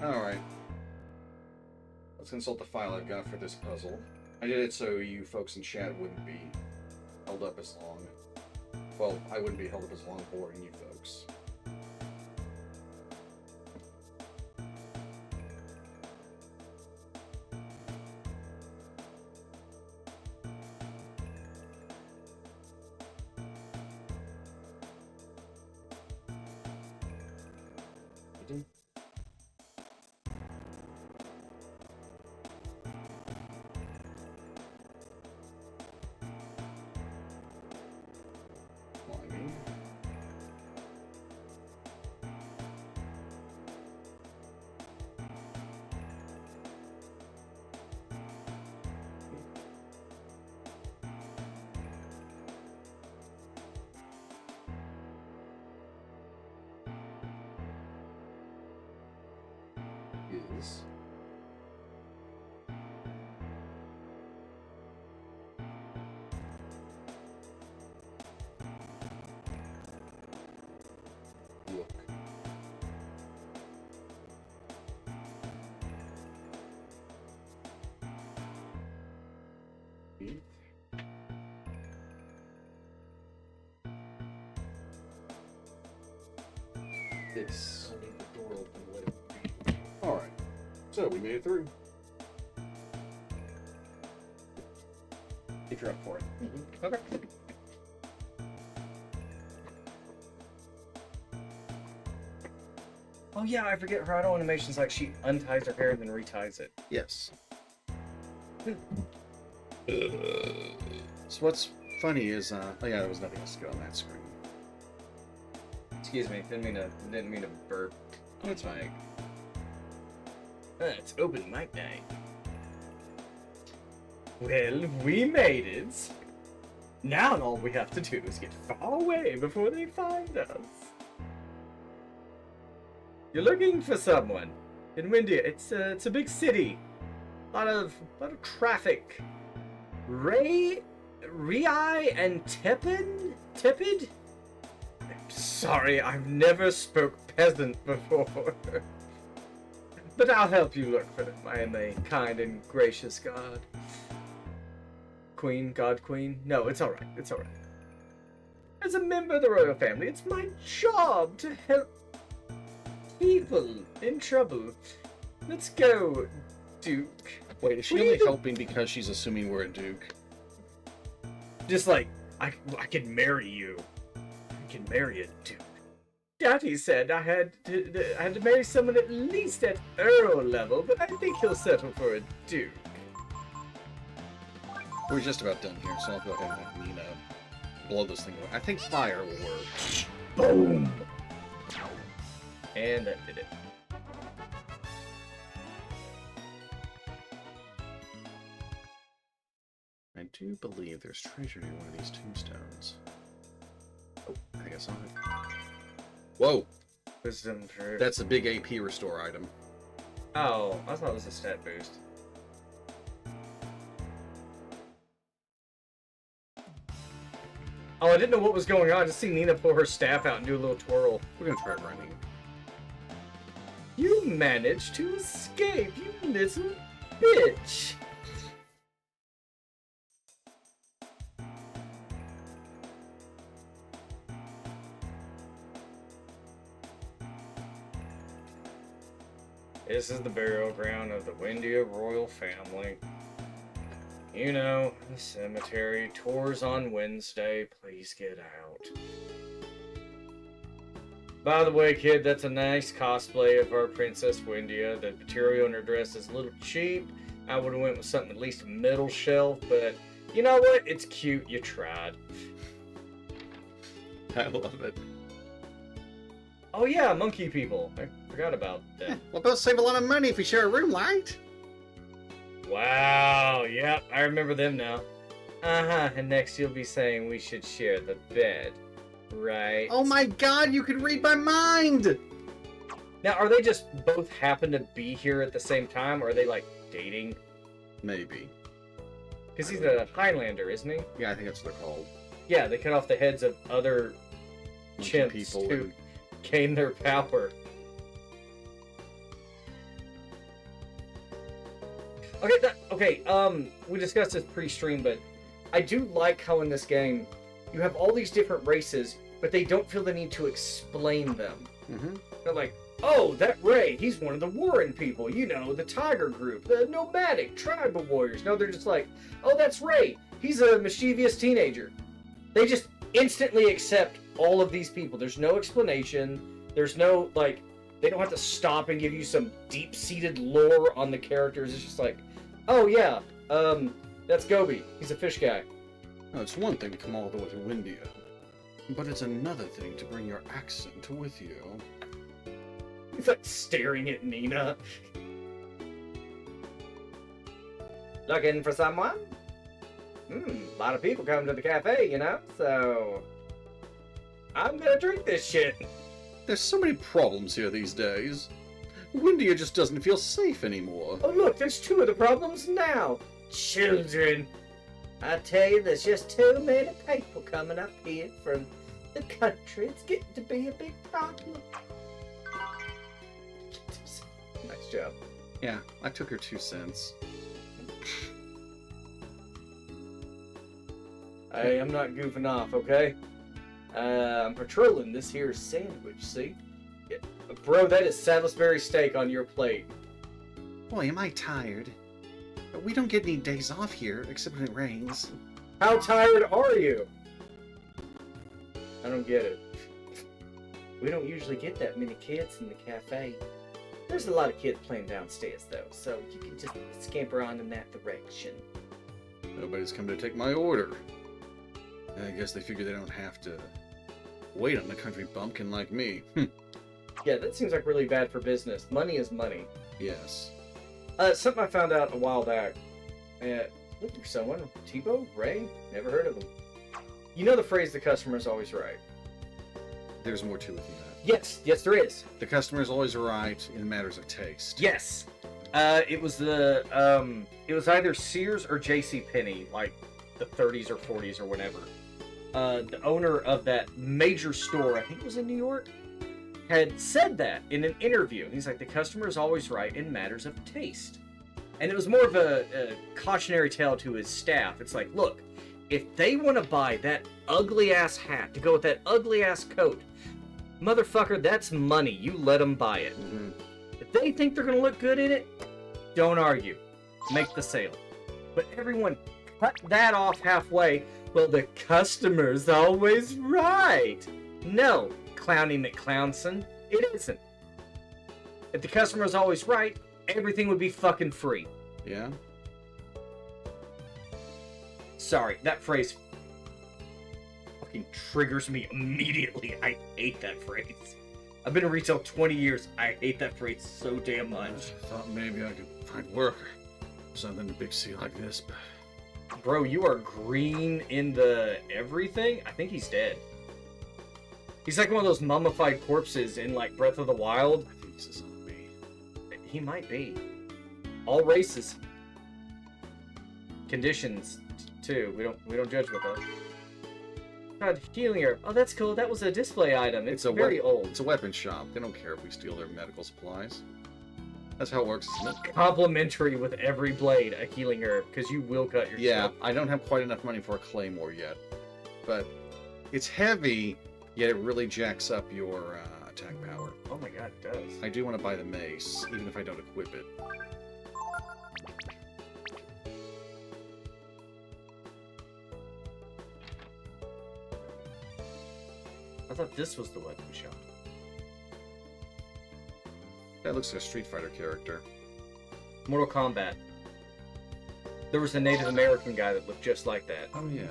Alright. Let's consult the file I've got for this puzzle. I did it so you folks in chat wouldn't be held up as long. Well, I wouldn't be held up as long boring you folks. Climbing. Is look. Beat. This. I'll leave the door open and let it breathe. Alright. So we made it through. If you're up for it. Okay. Oh yeah, I forget her auto animation's like she unties her hair and then reties it. Yes. So what's funny is, oh yeah, there was nothing else to go on that screen. Excuse me, didn't mean to burp. That's fine. Mic. It's open mic night. Well, we made it. Now all we have to do is get far away before they find us. You're looking for someone in Windia. It's a big city. A lot of traffic. Rei and Tepid? I'm sorry, I've never spoke peasant before. But I'll help you look for them. I am a kind and gracious god. God queen? No, it's alright, it's alright. As a member of the royal family, it's my job to help people in trouble. Let's go, Duke. Wait, is she We only need to- helping because she's assuming we're a duke? Just like, I can marry you. I can marry a duke. Daddy said I had to marry someone at least at Earl level, but I think he'll settle for a duke. We're just about done here, so I'll go ahead and have Nina blow this thing away. I think fire will work. Boom! And that did it. I do believe there's treasure near one of these tombstones. Oh, I guess I'll have... Whoa! Wisdom for... That's a big AP restore item. Oh, I thought it was a stat boost. Oh I didn't know what was going on. I just see Nina pull her staff out and do a little twirl. We're gonna try running. You managed to escape, you little bitch. This is the burial ground of the Windia royal family. You know, the cemetery. Tours on Wednesday. Please get out. By the way, kid, that's a nice cosplay of our Princess Windia. The material in her dress is a little cheap. I would have went with something at least middle shelf, but you know what? It's cute. You tried. I love it. Oh yeah, monkey people. I forgot about that. We'll both save a lot of money if we share a room, right? Wow, yep, I remember them now. Uh-huh, and next you'll be saying we should share the bed, right? Oh my god, you can read my mind! Now, are they just both happen to be here at the same time, or are they, like, dating? Maybe. Because he's a Highlander, isn't he? Yeah, I think that's what they're called. Yeah, they cut off the heads of other Monkey chimps people to and- gain their power. Okay, we discussed this pre-stream, but I do like how in this game you have all these different races, but they don't feel the need to explain them. Mm-hmm. They're like, oh, that Ray, he's one of the Warren people, you know, the Tiger Group, the nomadic tribal warriors. No, they're just like, oh, that's Ray, he's a mischievous teenager. They just instantly accept all of these people. There's no explanation. There's no, like, they don't have to stop and give you some deep-seated lore on the characters. It's just like, oh, yeah, that's Gobi. He's a fish guy. Now, it's one thing to come all the way to Windia, but it's another thing to bring your accent with you. He's like staring at Nina. Looking for someone? A lot of people come to the cafe, you know, so I'm gonna drink this shit. There's so many problems here these days. Windia just doesn't feel safe anymore. Oh look, there's two of the problems now. Children. I tell you, there's just too many people coming up here from the country. It's getting to be a big problem. Nice job. Yeah, I took her 2 cents. Hey, I'm not goofing off, okay? I'm patrolling this here sandwich, see? Yeah. Bro, that is Salisbury steak on your plate. Boy, am I tired. But we don't get any days off here, except when it rains. How tired are you? I don't get it. We don't usually get that many kids in the cafe. There's a lot of kids playing downstairs, though, so you can just scamper on in that direction. Nobody's come to take my order. I guess they figure they don't have to wait on a country bumpkin like me. Yeah, that seems like really bad for business. Money is money. Yes. Something I found out a while back. Looking for someone. Tebow? Ray? Never heard of him. You know the phrase, the customer's always right. There's more to it than that. Yes, there is. The customer is always right in matters of taste. Yes. It was either Sears or J.C. Penney, like the 30s or 40s or whatever. The owner of that major store, I think it was in New York, had said that in an interview. He's like, the customer is always right in matters of taste. And it was more of a cautionary tale to his staff. It's like, look, if they want to buy that ugly-ass hat to go with that ugly-ass coat, motherfucker, that's money. You let them buy it. Mm-hmm. If they think they're going to look good in it, don't argue. Make the sale. But everyone cut that off halfway. Well, the customer's always right. No, Clowny McClownson, it isn't. If the customer's always right, everything would be fucking free. Yeah? Sorry, that phrase fucking triggers me immediately. I hate that phrase. I've been in retail 20 years. I hate that phrase so damn much. I thought maybe I could find work or something to big C like this, but... Bro, you are green in the everything? I think he's dead. He's like one of those mummified corpses in like Breath of the Wild. I think he's a zombie. He might be. All races. Conditions too. We don't judge with that. God, healing herb. Oh, that's cool. That was a display item. It's a very old. It's a weapon shop. They don't care if we steal their medical supplies. That's how it works, isn't it? Complimentary with every blade, a healing herb, because you will cut yourself. Yeah, I don't have quite enough money for a claymore yet, but it's heavy, yet it really jacks up your attack power. Oh my god, it does. I do want to buy the mace, even if I don't equip it. I thought this was the weapon shop. That looks like a Street Fighter character. Mortal Kombat. There was a Native American guy that looked just like that. Oh yeah.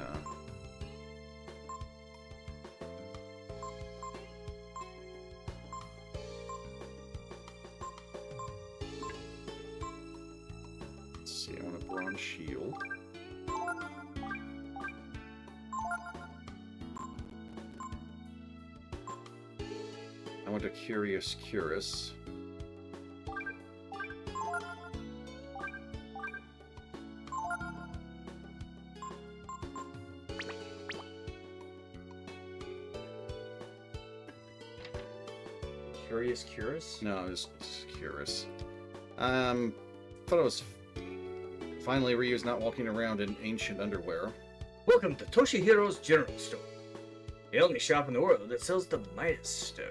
Let's see, I want a bronze shield. I want a Curious Curus. Curious Curus? No, it's Curus. Thought it was finally Ryu's not walking around in ancient underwear. Welcome to Toshihiro's General Store. The only shop in the world that sells the Midas Stone.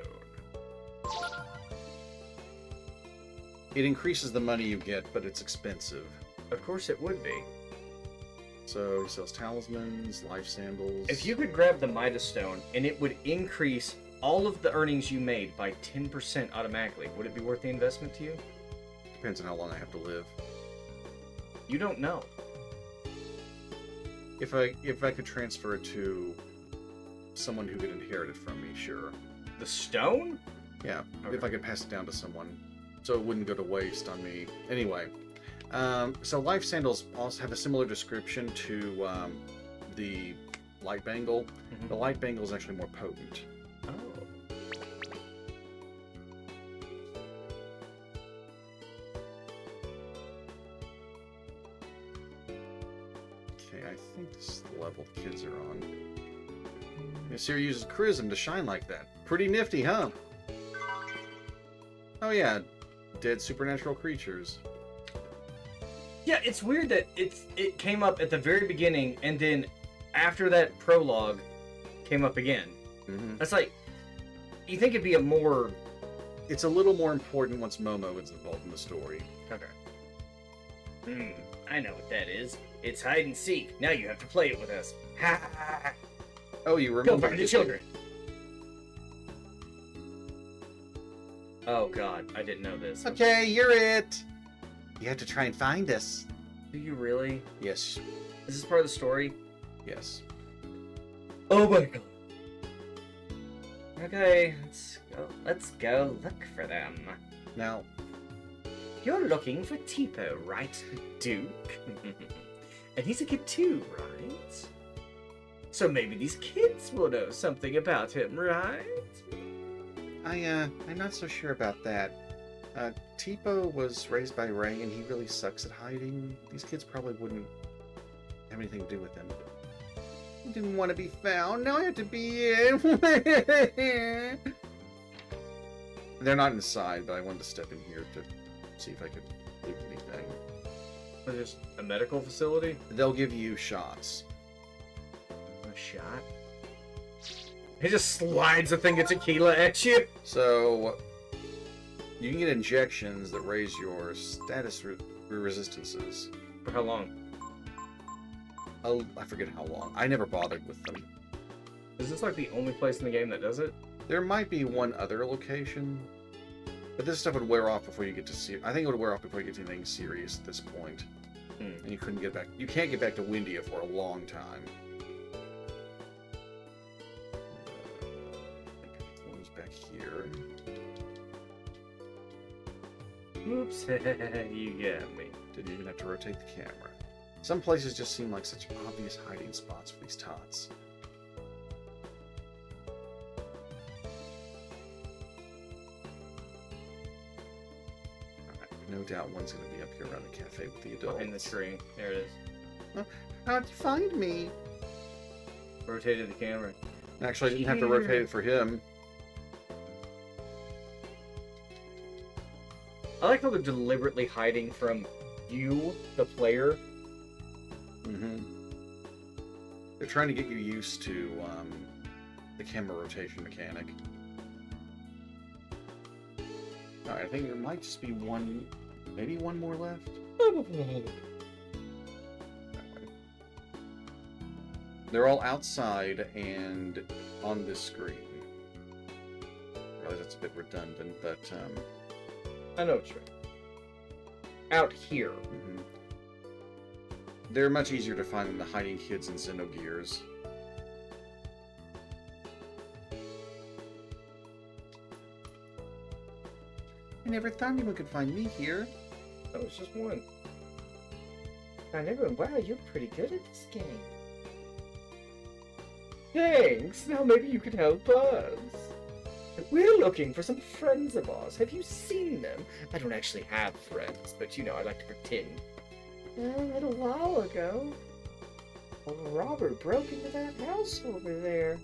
It increases the money you get, but it's expensive. Of course it would be. So he sells talismans, life sandals. If you could grab the Midas Stone and it would increase all of the earnings you made by 10% automatically, would it be worth the investment to you? Depends on how long I have to live. You don't know. If I could transfer it to someone who could inherit it from me, sure. The stone? Yeah, Okay. if I could pass it down to someone, so it wouldn't go to waste on me. Anyway, so life sandals also have a similar description to the light bangle. Mhm. The light bangle is actually more potent. Oh. Okay, I think this is the level the kids are on. Yeah, Siri uses charisma to shine like that. Pretty nifty, huh? Oh yeah, dead supernatural creatures. Yeah, it's weird that it came up at the very beginning and then after that prologue came up again. Mm-hmm. That's like, you think it'd be a more... It's a little more important once Momo is involved in the story. Okay. I know what that is. It's hide and seek. Now you have to play it with us. Ha ha ha ha. Oh, you Go remember? find the children. Oh god, I didn't know this. Okay, you're it. You have to try and find us. Do you really? Yes, Is this part of the story? yes. Oh my god. Okay, let's go look for them. Now, You're looking for Tipo, right, Duke? And he's a kid too, right? So maybe these kids will know something about him, right? I'm not so sure about that. Tipo was raised by Ray, and he really sucks at hiding. These kids probably wouldn't have anything to do with him. I didn't want to be found. Now I have to be in. They're not inside, but I wanted to step in here to see if I could do anything. Is this a medical facility? They'll give you shots. A shot? He just slides a thing of tequila at you. So, you can get injections that raise your status resistances. For how long? Oh, I forget how long. I never bothered with them. Is this like the only place in the game that does it? There might be one other location, but this stuff would wear off before you get to I think it would wear off before you get to anything serious at this point. And you couldn't get back. You can't get back to Windia for a long time. One's back here. Oops, you got me. Didn't even have to rotate the camera. Some places just seem like such obvious hiding spots for these tots. No doubt one's going to be up here around the cafe with the adults. In the tree. There it is. How'd you find me? Rotated the camera. Actually, I didn't have to rotate it for him. I like how they're deliberately hiding from you, the player. Mm-hmm. They're trying to get you used to the camera rotation mechanic. Alright, I think there might just be one, maybe one more left. That way. They're all outside and on this screen. I realize that's a bit redundant, but I know what you mean. Out here. mhm. They're much easier to find than the hiding kids in Xenogears. I never thought anyone could find me here. That was just one. I never. Wow, you're pretty good at this game. Thanks. Now maybe you could help us. We're looking for some friends of ours. Have you seen them? I don't actually have friends, but you know, I like to pretend. A little while ago, a robber broke into that house over there.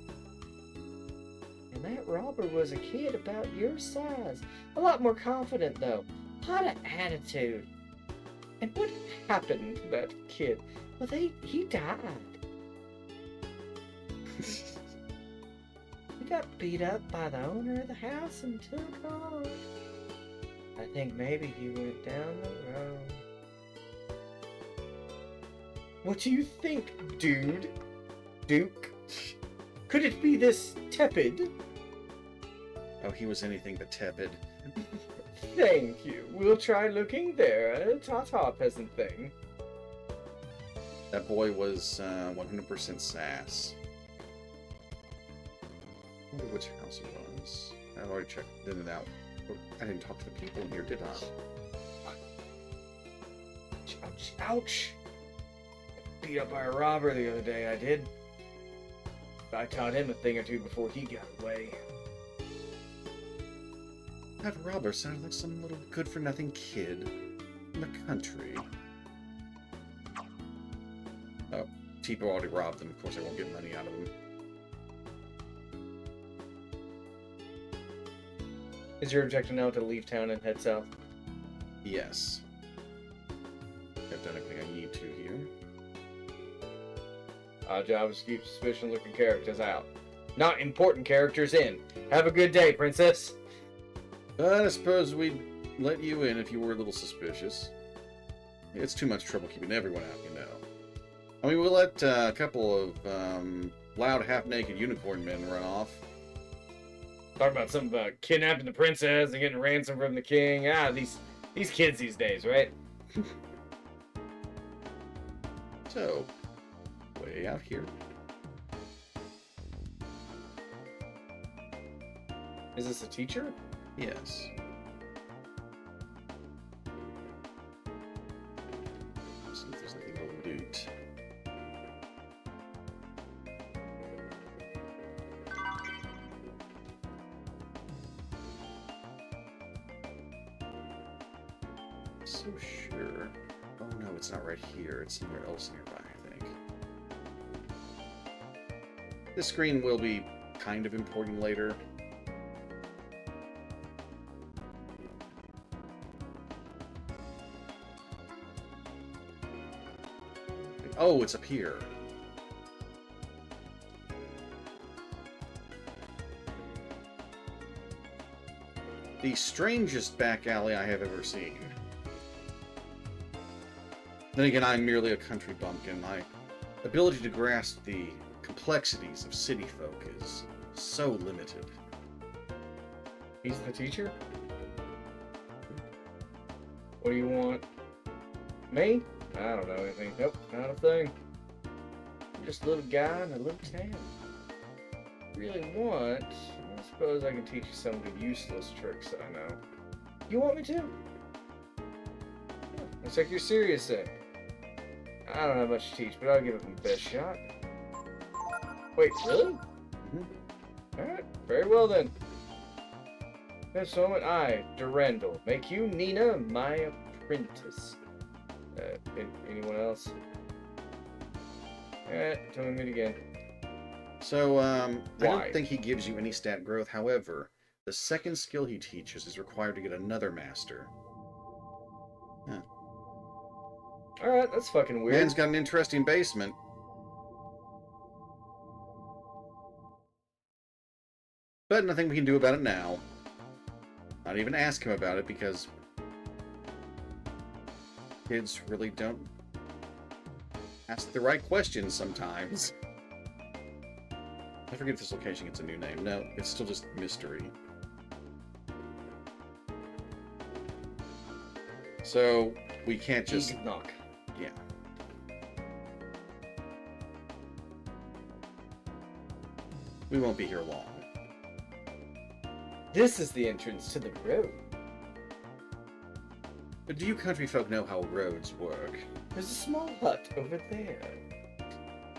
And that robber was a kid about your size. A lot more confident, though. A lot of attitude. And what happened to that kid? Well, he died. He got beat up by the owner of the house and took off. I think maybe he went down the road. What do you think, dude? Duke? Could it be this tepid? Oh, he was anything but tepid. Thank you. We'll try looking there. Ta-ta, peasant thing. That boy was 100% sass. I wonder which house it was. I've already checked it out. I didn't talk to the people in here, did I? Ouch, ouch. Beat up by a robber the other day, I did. I taught him a thing or two before he got away. That robber sounded like some little good-for-nothing kid in the country. Oh, Tipo already robbed them. Of course, I won't get money out of them. Is your objective now to leave town and head south? Yes. I've done everything I need to here. Our job is to keep suspicious-looking characters out. Not important characters in. Have a good day, princess. But I suppose we'd let you in if you were a little suspicious. It's too much trouble keeping everyone out, you know. I mean, we'll let a couple of loud, half-naked unicorn men run off. Talk about something about kidnapping the princess and getting ransom from the king. Ah, these kids these days, right? So, way out here. Is this a teacher? Yes. See if there's anything to loot. So sure. Oh no, it's not right here. It's somewhere else nearby, I think. This screen will be kind of important later. Oh, it's up here. The strangest back alley I have ever seen. Then again, I'm merely a country bumpkin. My ability to grasp the complexities of city folk is so limited. He's the teacher? What do you want? Me? I don't know anything. Nope, not a thing. I'm just a little guy in a little town. Really want? I suppose I can teach you some of the useless tricks that I know. You want me to? Looks like you're serious then. I don't have much to teach, but I'll give it my best shot. Wait, really? Alright, very well then. This moment, I, Durandal, make you, Nina, my apprentice. Anyone else? Alright, till we meet again. So, I Why? don't think he gives you any stat growth. However, the second skill he teaches is required to get another master. Alright, that's fucking weird. Man's got an interesting basement. But nothing we can do about it now. Not even ask him about it because kids really don't ask the right questions sometimes. I forget if this location gets a new name. No, it's still just mystery. So we can't just knock. yeah. We won't be here long. This is the entrance to the road. But do you country folk know how roads work? There's a small hut over there.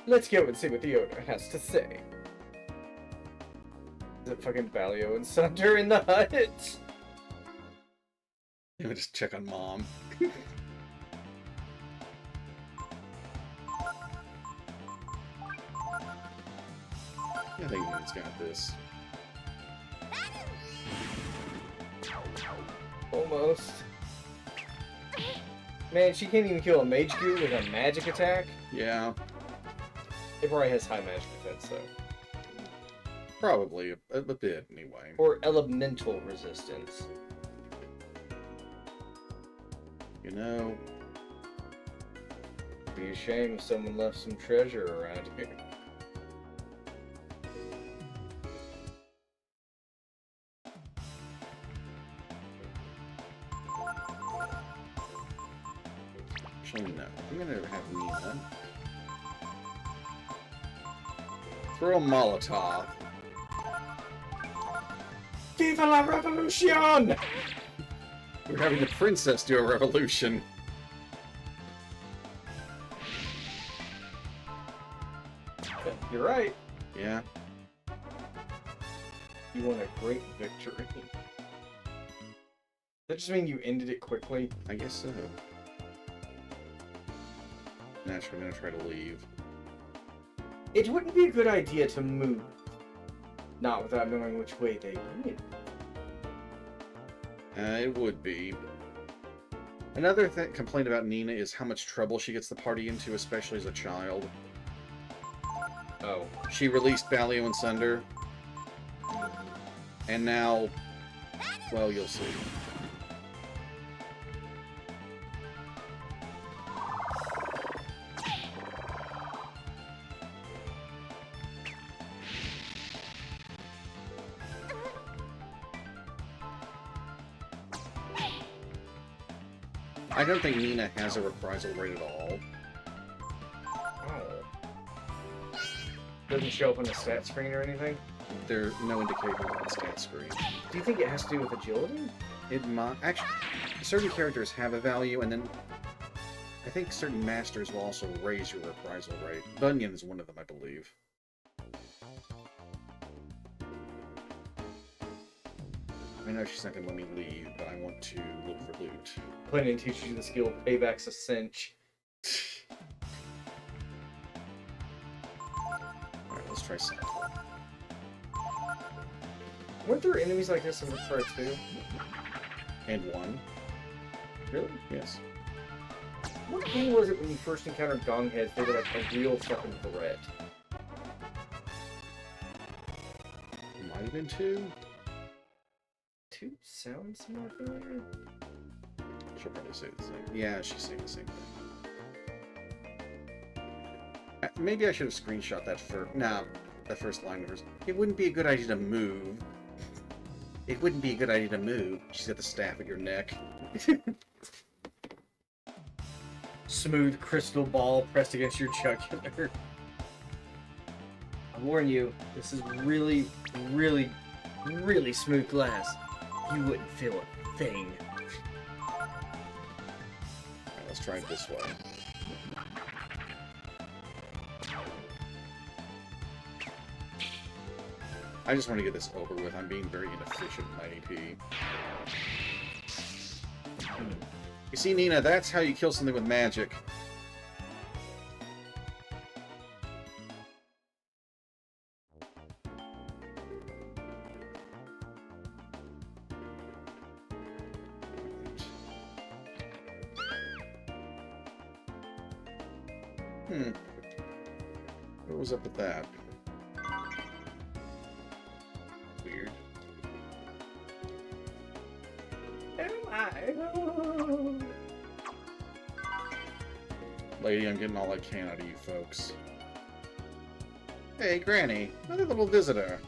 Let's go and see what the owner has to say. Is it fucking Balio and Sunder in the hut? Let me just check on Mom. I think Nina's got this. Almost. Man, she can't even kill a mage goo with a magic attack. Yeah, It probably has high magic defense though. probably a bit anyway. Or elemental resistance. You know, Be a shame if someone left some treasure around here. actually no. I'm gonna have Nina throw a Molotov. Viva la revolution! We're having the princess do a revolution. You're right. Yeah. You won a great victory. Does that just mean you ended it quickly? I guess so. Naturally, I'm gonna try to leave. It wouldn't be a good idea to move. Not without knowing which way they went. It would be. Another complaint about Nina is how much trouble she gets the party into, especially as a child. Oh. She released Balio and Sunder, and now, well, you'll see. I don't think Nina has a reprisal rate at all. Oh. Doesn't show up on the stat screen or anything? There's no indicator on the stat screen. Do you think it has to do with agility? It might actually. Certain characters have a value, and then I think certain masters will also raise your reprisal rate. Bunyan is one of them, I believe. I know she's not going to let me leave, but I want to look for loot. Planning to teach you the skill Payback's a cinch. Alright, let's try something. Weren't there enemies like this in the part 2? And one. Really? Yes. What game was it when you first encountered Gongheads? They were like a real fucking threat. Might have been two. 2 sounds more familiar? She'll probably say the same. Yeah, she's saying the same thing. Maybe I should have screenshot that first. Nah, that first line of hers. It wouldn't be a good idea to move. It wouldn't be a good idea to move. She's got the staff at your neck. Smooth crystal ball pressed against your jugular. I warn you, this is really, really, really smooth glass. You wouldn't feel a thing. Alright, let's try it this way. I just want to get this over with. I'm being very inefficient in my AP. You see, Nina, that's how you kill something with magic. What was up with that? Weird. Lady, I'm getting all I can out of you folks. Hey, Granny, another little visitor.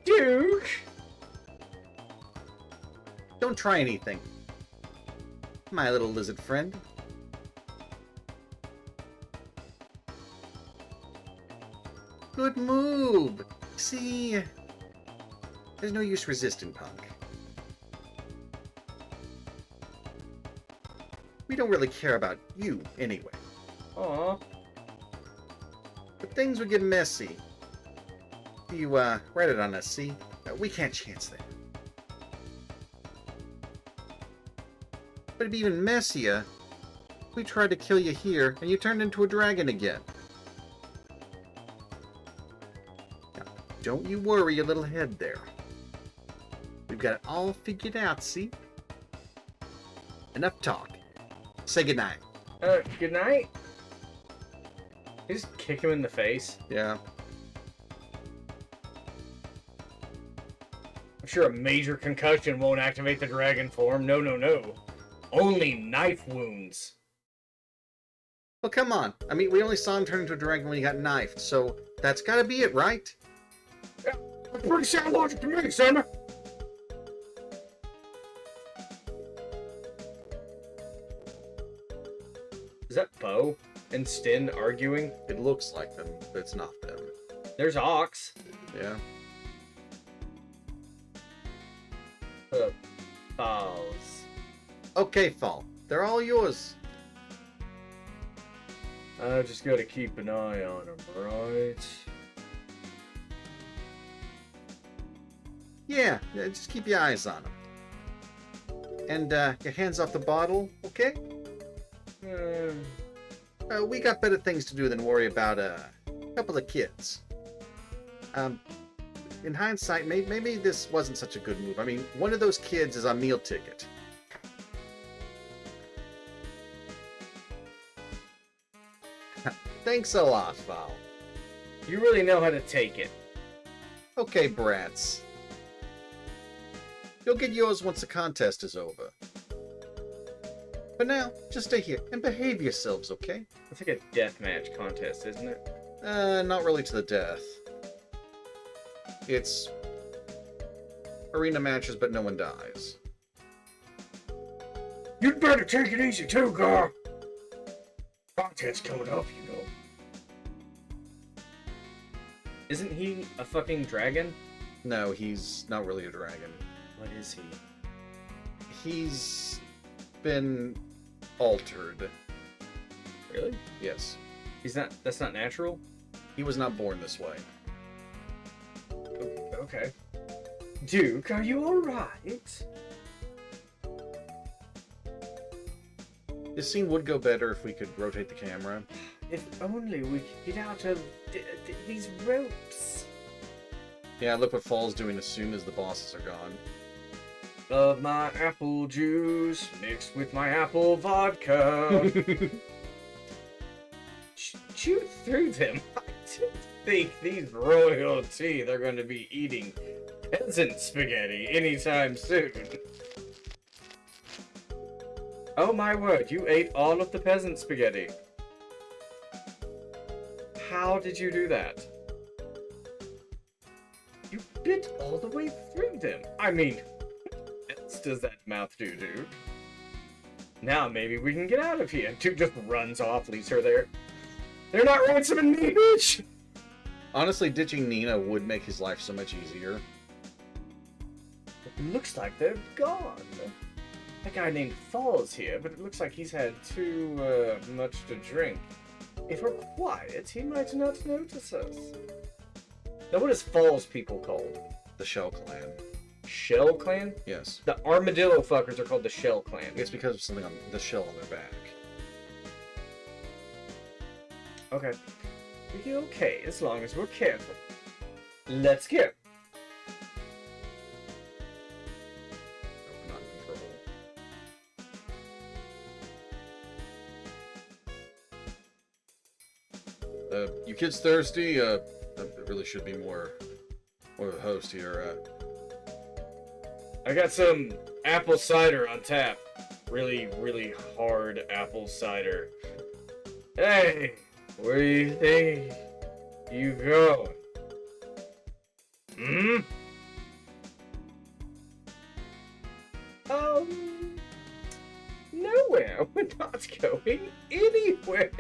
Duke! Don't try anything. My little lizard friend. Good move! See? There's no use resisting, punk. We don't really care about you, anyway. Aw. But things would get messy. You, read it on us, see? We can't chance that. But it'd be even messier if we tried to kill you here and you turned into a dragon again. Now, don't you worry your little head there. We've got it all figured out, see? Enough talk. Say goodnight. Good night? You just kick him in the face. Yeah. I'm sure a major concussion won't activate the dragon form. No, no, no. Only knife wounds. Well, come on. I mean, we only saw him turn into a dragon when he got knifed, so that's gotta be it, right? That's pretty sound logic to me, son. Is that Bo and Stin arguing? It looks like them, but it's not them. There's Ox. Yeah. Falls. Okay, Fall. They're all yours. I just gotta keep an eye on him, right? Yeah, just keep your eyes on them. And, your hands off the bottle, okay? We got better things to do than worry about a couple of kids. In hindsight, maybe this wasn't such a good move. I mean, one of those kids is a meal ticket. Thanks a lot, Val. You really know how to take it. Okay, brats. You'll get yours once the contest is over. For now, just stay here and behave yourselves, okay? It's like a deathmatch contest, isn't it? Not really to the death. It's arena matches, but no one dies. You'd better take it easy too, girl. Contest coming up, you know. Isn't he a fucking dragon? No, he's not really a dragon. What is he? He's been altered. Really? Yes. He's not. That's not natural. He was not born this way. Okay. Duke, are you alright? This scene would go better if we could rotate the camera. If only we could get out of these ropes. Yeah, look what Fall's doing as soon as the bosses are gone. Love my apple juice mixed with my apple vodka. Shoot through them. I don't think these royalty they're going to be eating peasant spaghetti anytime soon. Oh my word, you ate all of the peasant spaghetti. How did you do that? You bit all the way through them. I mean, what else does that mouth do, dude? Now maybe we can get out of here. Dude just runs off, leaves her there. They're not ransoming me, bitch! Honestly, ditching Nina would make his life so much easier. It looks like they're gone. That guy named Falls here, but it looks like he's had too much to drink. If we're quiet, he might not notice us. Now, what is Falls people called? The Shell Clan. Shell Clan? Yes. The armadillo fuckers are called the Shell Clan. It's because of something on the shell on their back. Okay. We'll be okay as long as we're careful. Let's go. You kids thirsty? There really should be more of a host here. I got some apple cider on tap. Really, really hard apple cider. Hey, where do you think you going? Hmm? Nowhere. We're not going anywhere.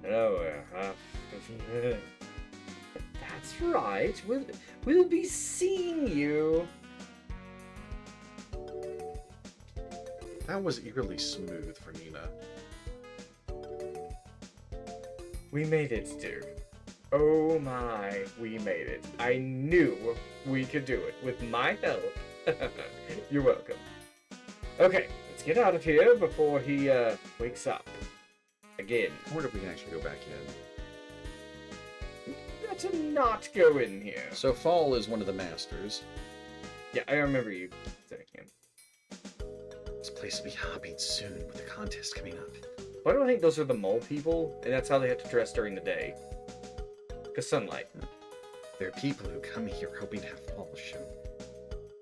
Nowhere, huh? That's right. We'll be seeing you. That was eerily smooth for Nina. We made it, dude. Oh my, we made it. I knew we could do it with my help. You're welcome. Okay, let's get out of here before he wakes up. Again. I wonder if we can actually go back in. Better not go in here. So Fall is one of the masters. Yeah, I remember you saying him. This place will be hopping soon with the contest coming up. Why do I think those are the mole people, and that's how they have to dress during the day? Because sunlight. There are people who come here hoping to have Fall show.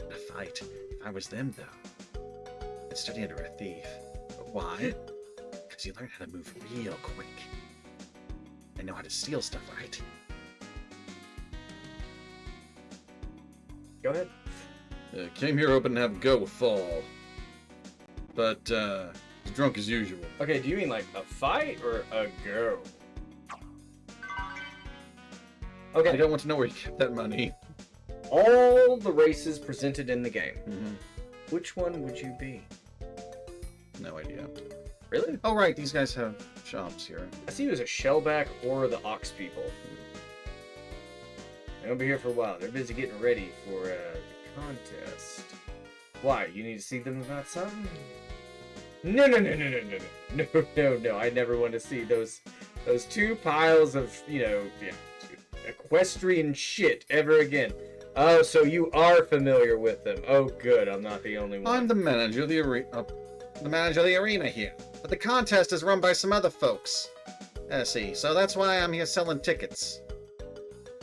In a fight. If I was them, though, I'd study under a thief. But why? Because you learn how to move real quick. And know how to steal stuff, right? Go ahead. Came here hoping to have a go with Fall. But, he's drunk as usual. Okay, do you mean like a fight or a go? I Okay, don't want to know where you get that money. all the races presented in the game. Mm-hmm. Which one would you be? No idea. Really? Oh, right, these guys have shops here. I see you as a shellback or the ox people. They'll be here for a while. They're busy getting ready for the contest. Why? You need to see them about something? No. I never want to see those two piles of, equestrian shit ever again. Oh, so you are familiar with them. Oh, good. I'm not the only one. I'm the manager of the arena here. But the contest is run by some other folks. See, so that's why I'm here selling tickets.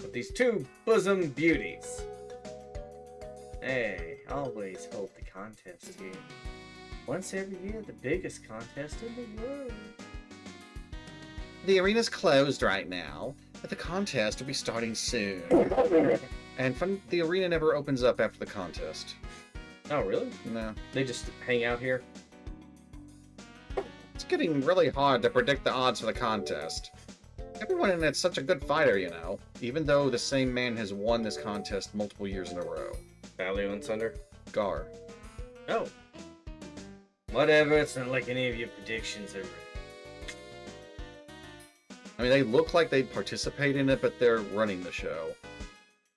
With these two bosom beauties. Hey, always hold the contest here. Once every year, the biggest contest in the world. The arena's closed right now, but the contest will be starting soon. And the arena never opens up after the contest. Oh, really? No. They just hang out here? It's getting really hard to predict the odds for the contest. Everyone in it's such a good fighter, even though the same man has won this contest multiple years in a row. Valio and Sunder? Gar. Oh. Whatever, it's not like any of your predictions are right. I mean, they look like they participate in it, but they're running the show.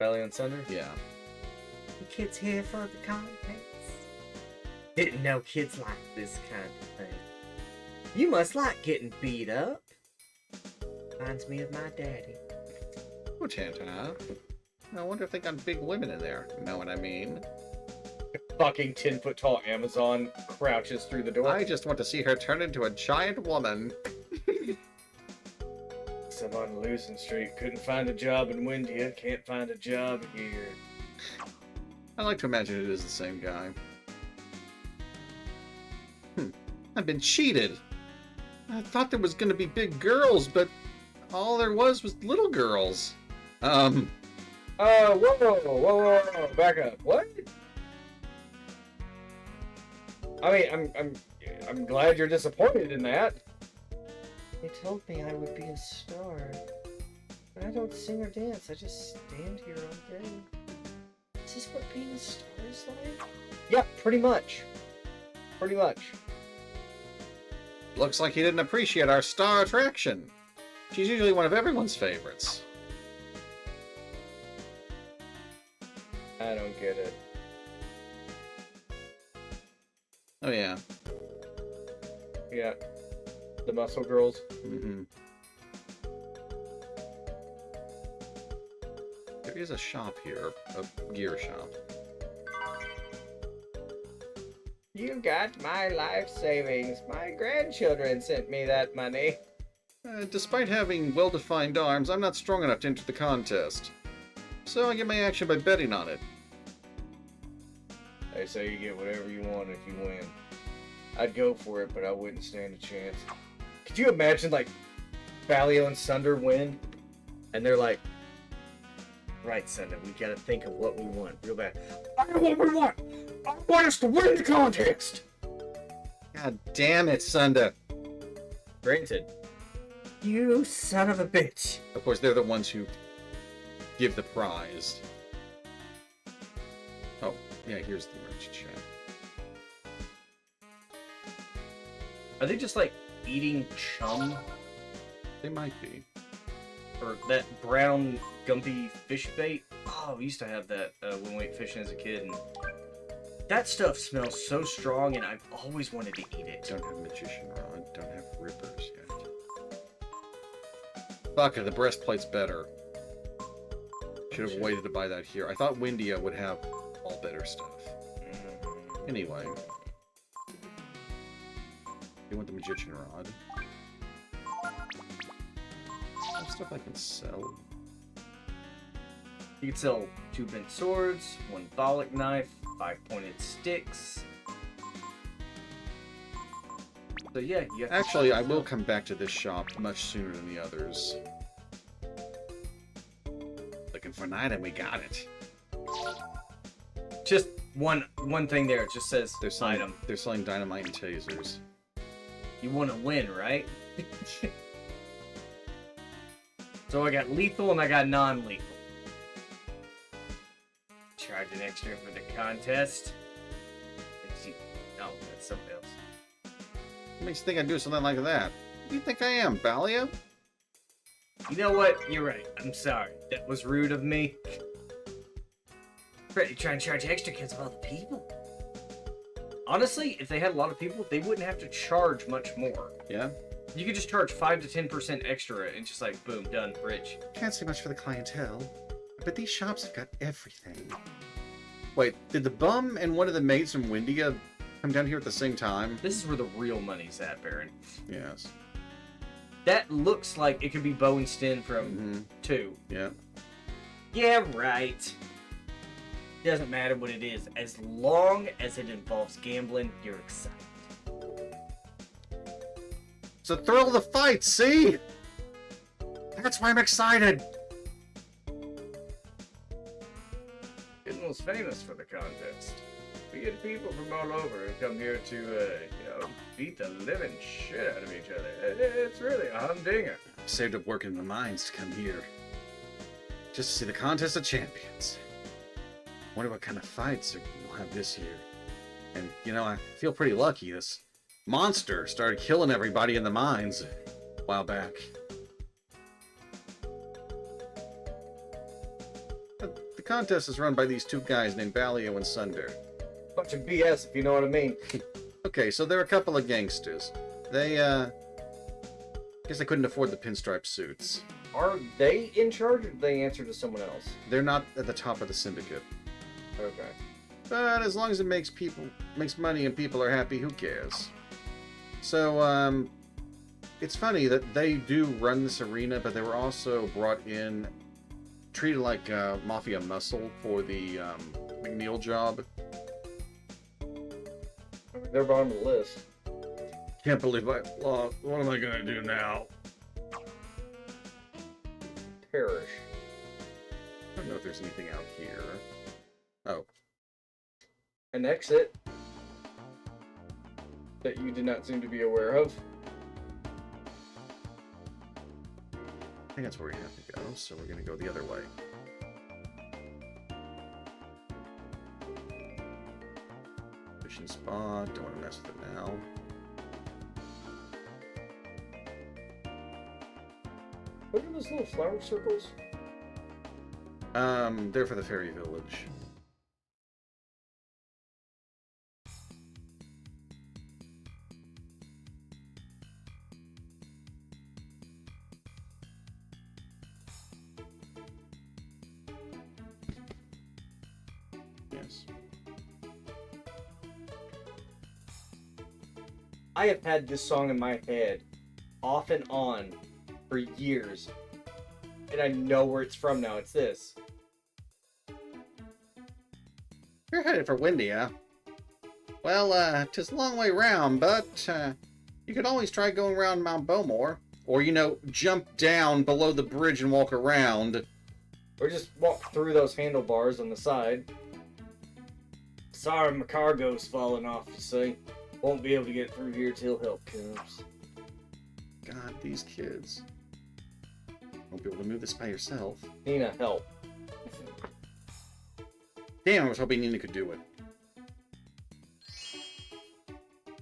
Valio and Sunder? Yeah. The kids here for the contest. Didn't know kids like this kind of thing. You must like getting beat up. Reminds me of my daddy. Oh, Tantana. I wonder if they got big women in there. Know what I mean? Fucking 10-foot tall Amazon crouches through the door. I just want to see her turn into a giant woman. I'm on Lucen Street. Couldn't find a job in Windia. Can't find a job here. I like to imagine it is the same guy. I've been cheated. I thought there was going to be big girls, but all there was little girls. Whoa, back up. What? I mean, I'm glad you're disappointed in that. They told me I would be a star. But I don't sing or dance. I just stand here all day. Is this what being a star is like? Yeah, pretty much. Pretty much. Looks like he didn't appreciate our star attraction. She's usually one of everyone's favorites. I don't get it. Oh, yeah. Yeah. The muscle girls. Mm-hmm. There is a shop here, a gear shop. You got my life savings. My grandchildren sent me that money. Despite having well-defined arms, I'm not strong enough to enter the contest. So I get my action by betting on it. They say you get whatever you want if you win. I'd go for it, but I wouldn't stand a chance. Could you imagine, like, Valio and Sunder win? And they're like, right, Sunder, we gotta think of what we want real bad. I know what we want! I want us to win the contest! God damn it, Sunda. Granted. You son of a bitch. Of course, they're the ones who give the prize. Oh, yeah, here's the merch chat. Are they just, like, eating chum? They might be. Or that brown, gumpy fish bait? Oh, we used to have that when we went fishing as a kid, and that stuff smells so strong, and I've always wanted to eat it. Don't have magician rod, don't have rippers yet. Fuck it, the breastplate's better. Should have waited to buy that here. I thought Windia would have all better stuff. Anyway. You want the magician rod? Some stuff I can sell. You can sell 2 bent swords, 1 Bollock knife, 5 pointed sticks. So yeah, you have to Actually, I will come back to this shop much sooner than the others. Looking for an item, we got it. just one thing there. It just says They're selling, item. they're selling dynamite and tasers. You want to win, right? So I got lethal and I got non-lethal. Charging extra for the contest. No, that's somebody else. What makes you think I'd do something like that? Who do you think I am, Balio? You know what? You're right. I'm sorry. That was rude of me. Freddy trying to charge extra because of all the people. Honestly, if they had a lot of people, they wouldn't have to charge much more. Yeah? You could just charge 5 to 10% extra and just like, boom, done, rich. Can't say much for the clientele, but these shops have got everything. Wait, did the bum and one of the maids from Windia come down here at the same time? This is where the real money's at, Baron. Yes. That looks like it could be Bo and Sten from 2. Yeah. Yeah, right. Doesn't matter what it is. As long as it involves gambling, you're excited. It's the thrill of the fight, see? That's why I'm excited. Getting was famous for the contest. We get people from all over who come here to, beat the living shit out of each other. It's really a humdinger. I saved up working in the mines to come here. Just to see the contest of champions. Wonder what kind of fights we'll have this year. And, I feel pretty lucky. This monster started killing everybody in the mines a while back. The contest is run by these 2 guys named Balio and Sunder. Bunch of BS, if you know what I mean. Okay, so they're a couple of gangsters. They, guess they couldn't afford the pinstripe suits. Are they in charge, or do they answer to someone else? They're not at the top of the syndicate. Okay. But as long as it makes money and people are happy, who cares? So, it's funny that they do run this arena, but they were also brought in, treated like mafia muscle for the McNeil job. They're bottom of the list. Can't believe I lost. What am I gonna do now? Perish. I don't know if there's anything out here. Oh. An exit that you did not seem to be aware of. I think that's where we have to go, so we're gonna go the other way. Fishing spot, don't want to mess with it now. What are those little flower circles? They're for the fairy village. Yes. I have had this song in my head off and on for years. And I know where it's from now. It's this. You're headed for Windia. Well, 'tis a long way round, but you could always try going around Mount Bowmore. Or, jump down below the bridge and walk around. Or just walk through those handlebars on the side. Sorry, my cargo's falling off, you see. Won't be able to get through here till help comes. God, these kids. Won't be able to move this by yourself. Nina, help. Damn, I was hoping Nina could do it.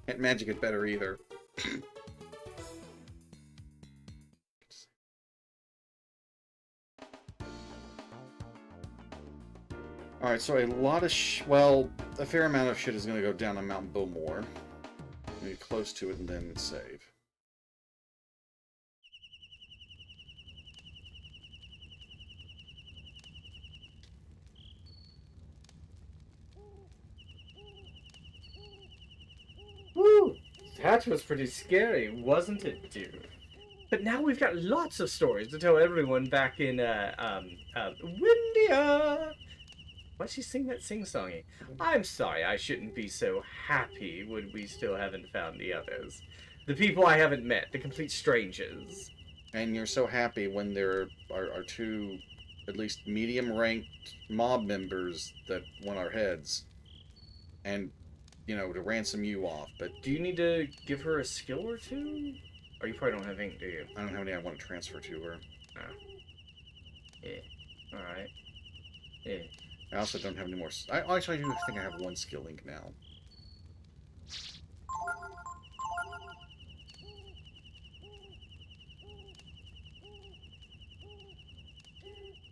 Can't magic it better either. Alright, so a lot of a fair amount of shit is going to go down on Mount Bowmore. Get close to it and then save. Woo! That was pretty scary, wasn't it, dude? But now we've got lots of stories to tell everyone back in, Windia! Why'd she sing that sing-songy? I'm sorry, I shouldn't be so happy when we still haven't found the others. The people I haven't met, the complete strangers. And you're so happy when there are two, at least medium-ranked mob members that want our heads. And, to ransom you off, but Do you need to give her a skill or two? Or you probably don't have ink, do you? I don't have any I want to transfer to her. Yeah. Alright. Yeah. I also don't have any more... Actually, I do think I have one skill link now.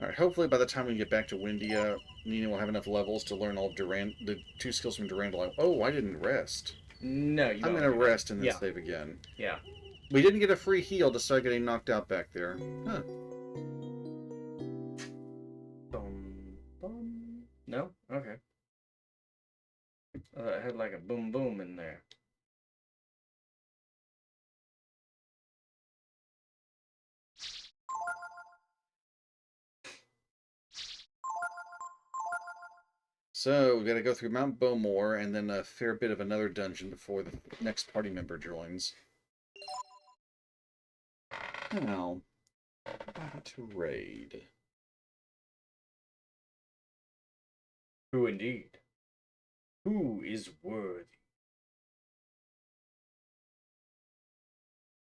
Alright, hopefully by the time we get back to Windia, Nina will have enough levels to learn all of the 2 skills from Durandal. Oh, I didn't rest. No, you I'm don't. going to rest and then Yeah. save again. Yeah. We didn't get a free heal to start getting knocked out back there. Huh. Boom, boom. No? Okay. It had like a boom boom in there. So, we gotta go through Mount Bowmore and then a fair bit of another dungeon before the next party member joins. Now, about to raid. Who indeed? Who is worthy?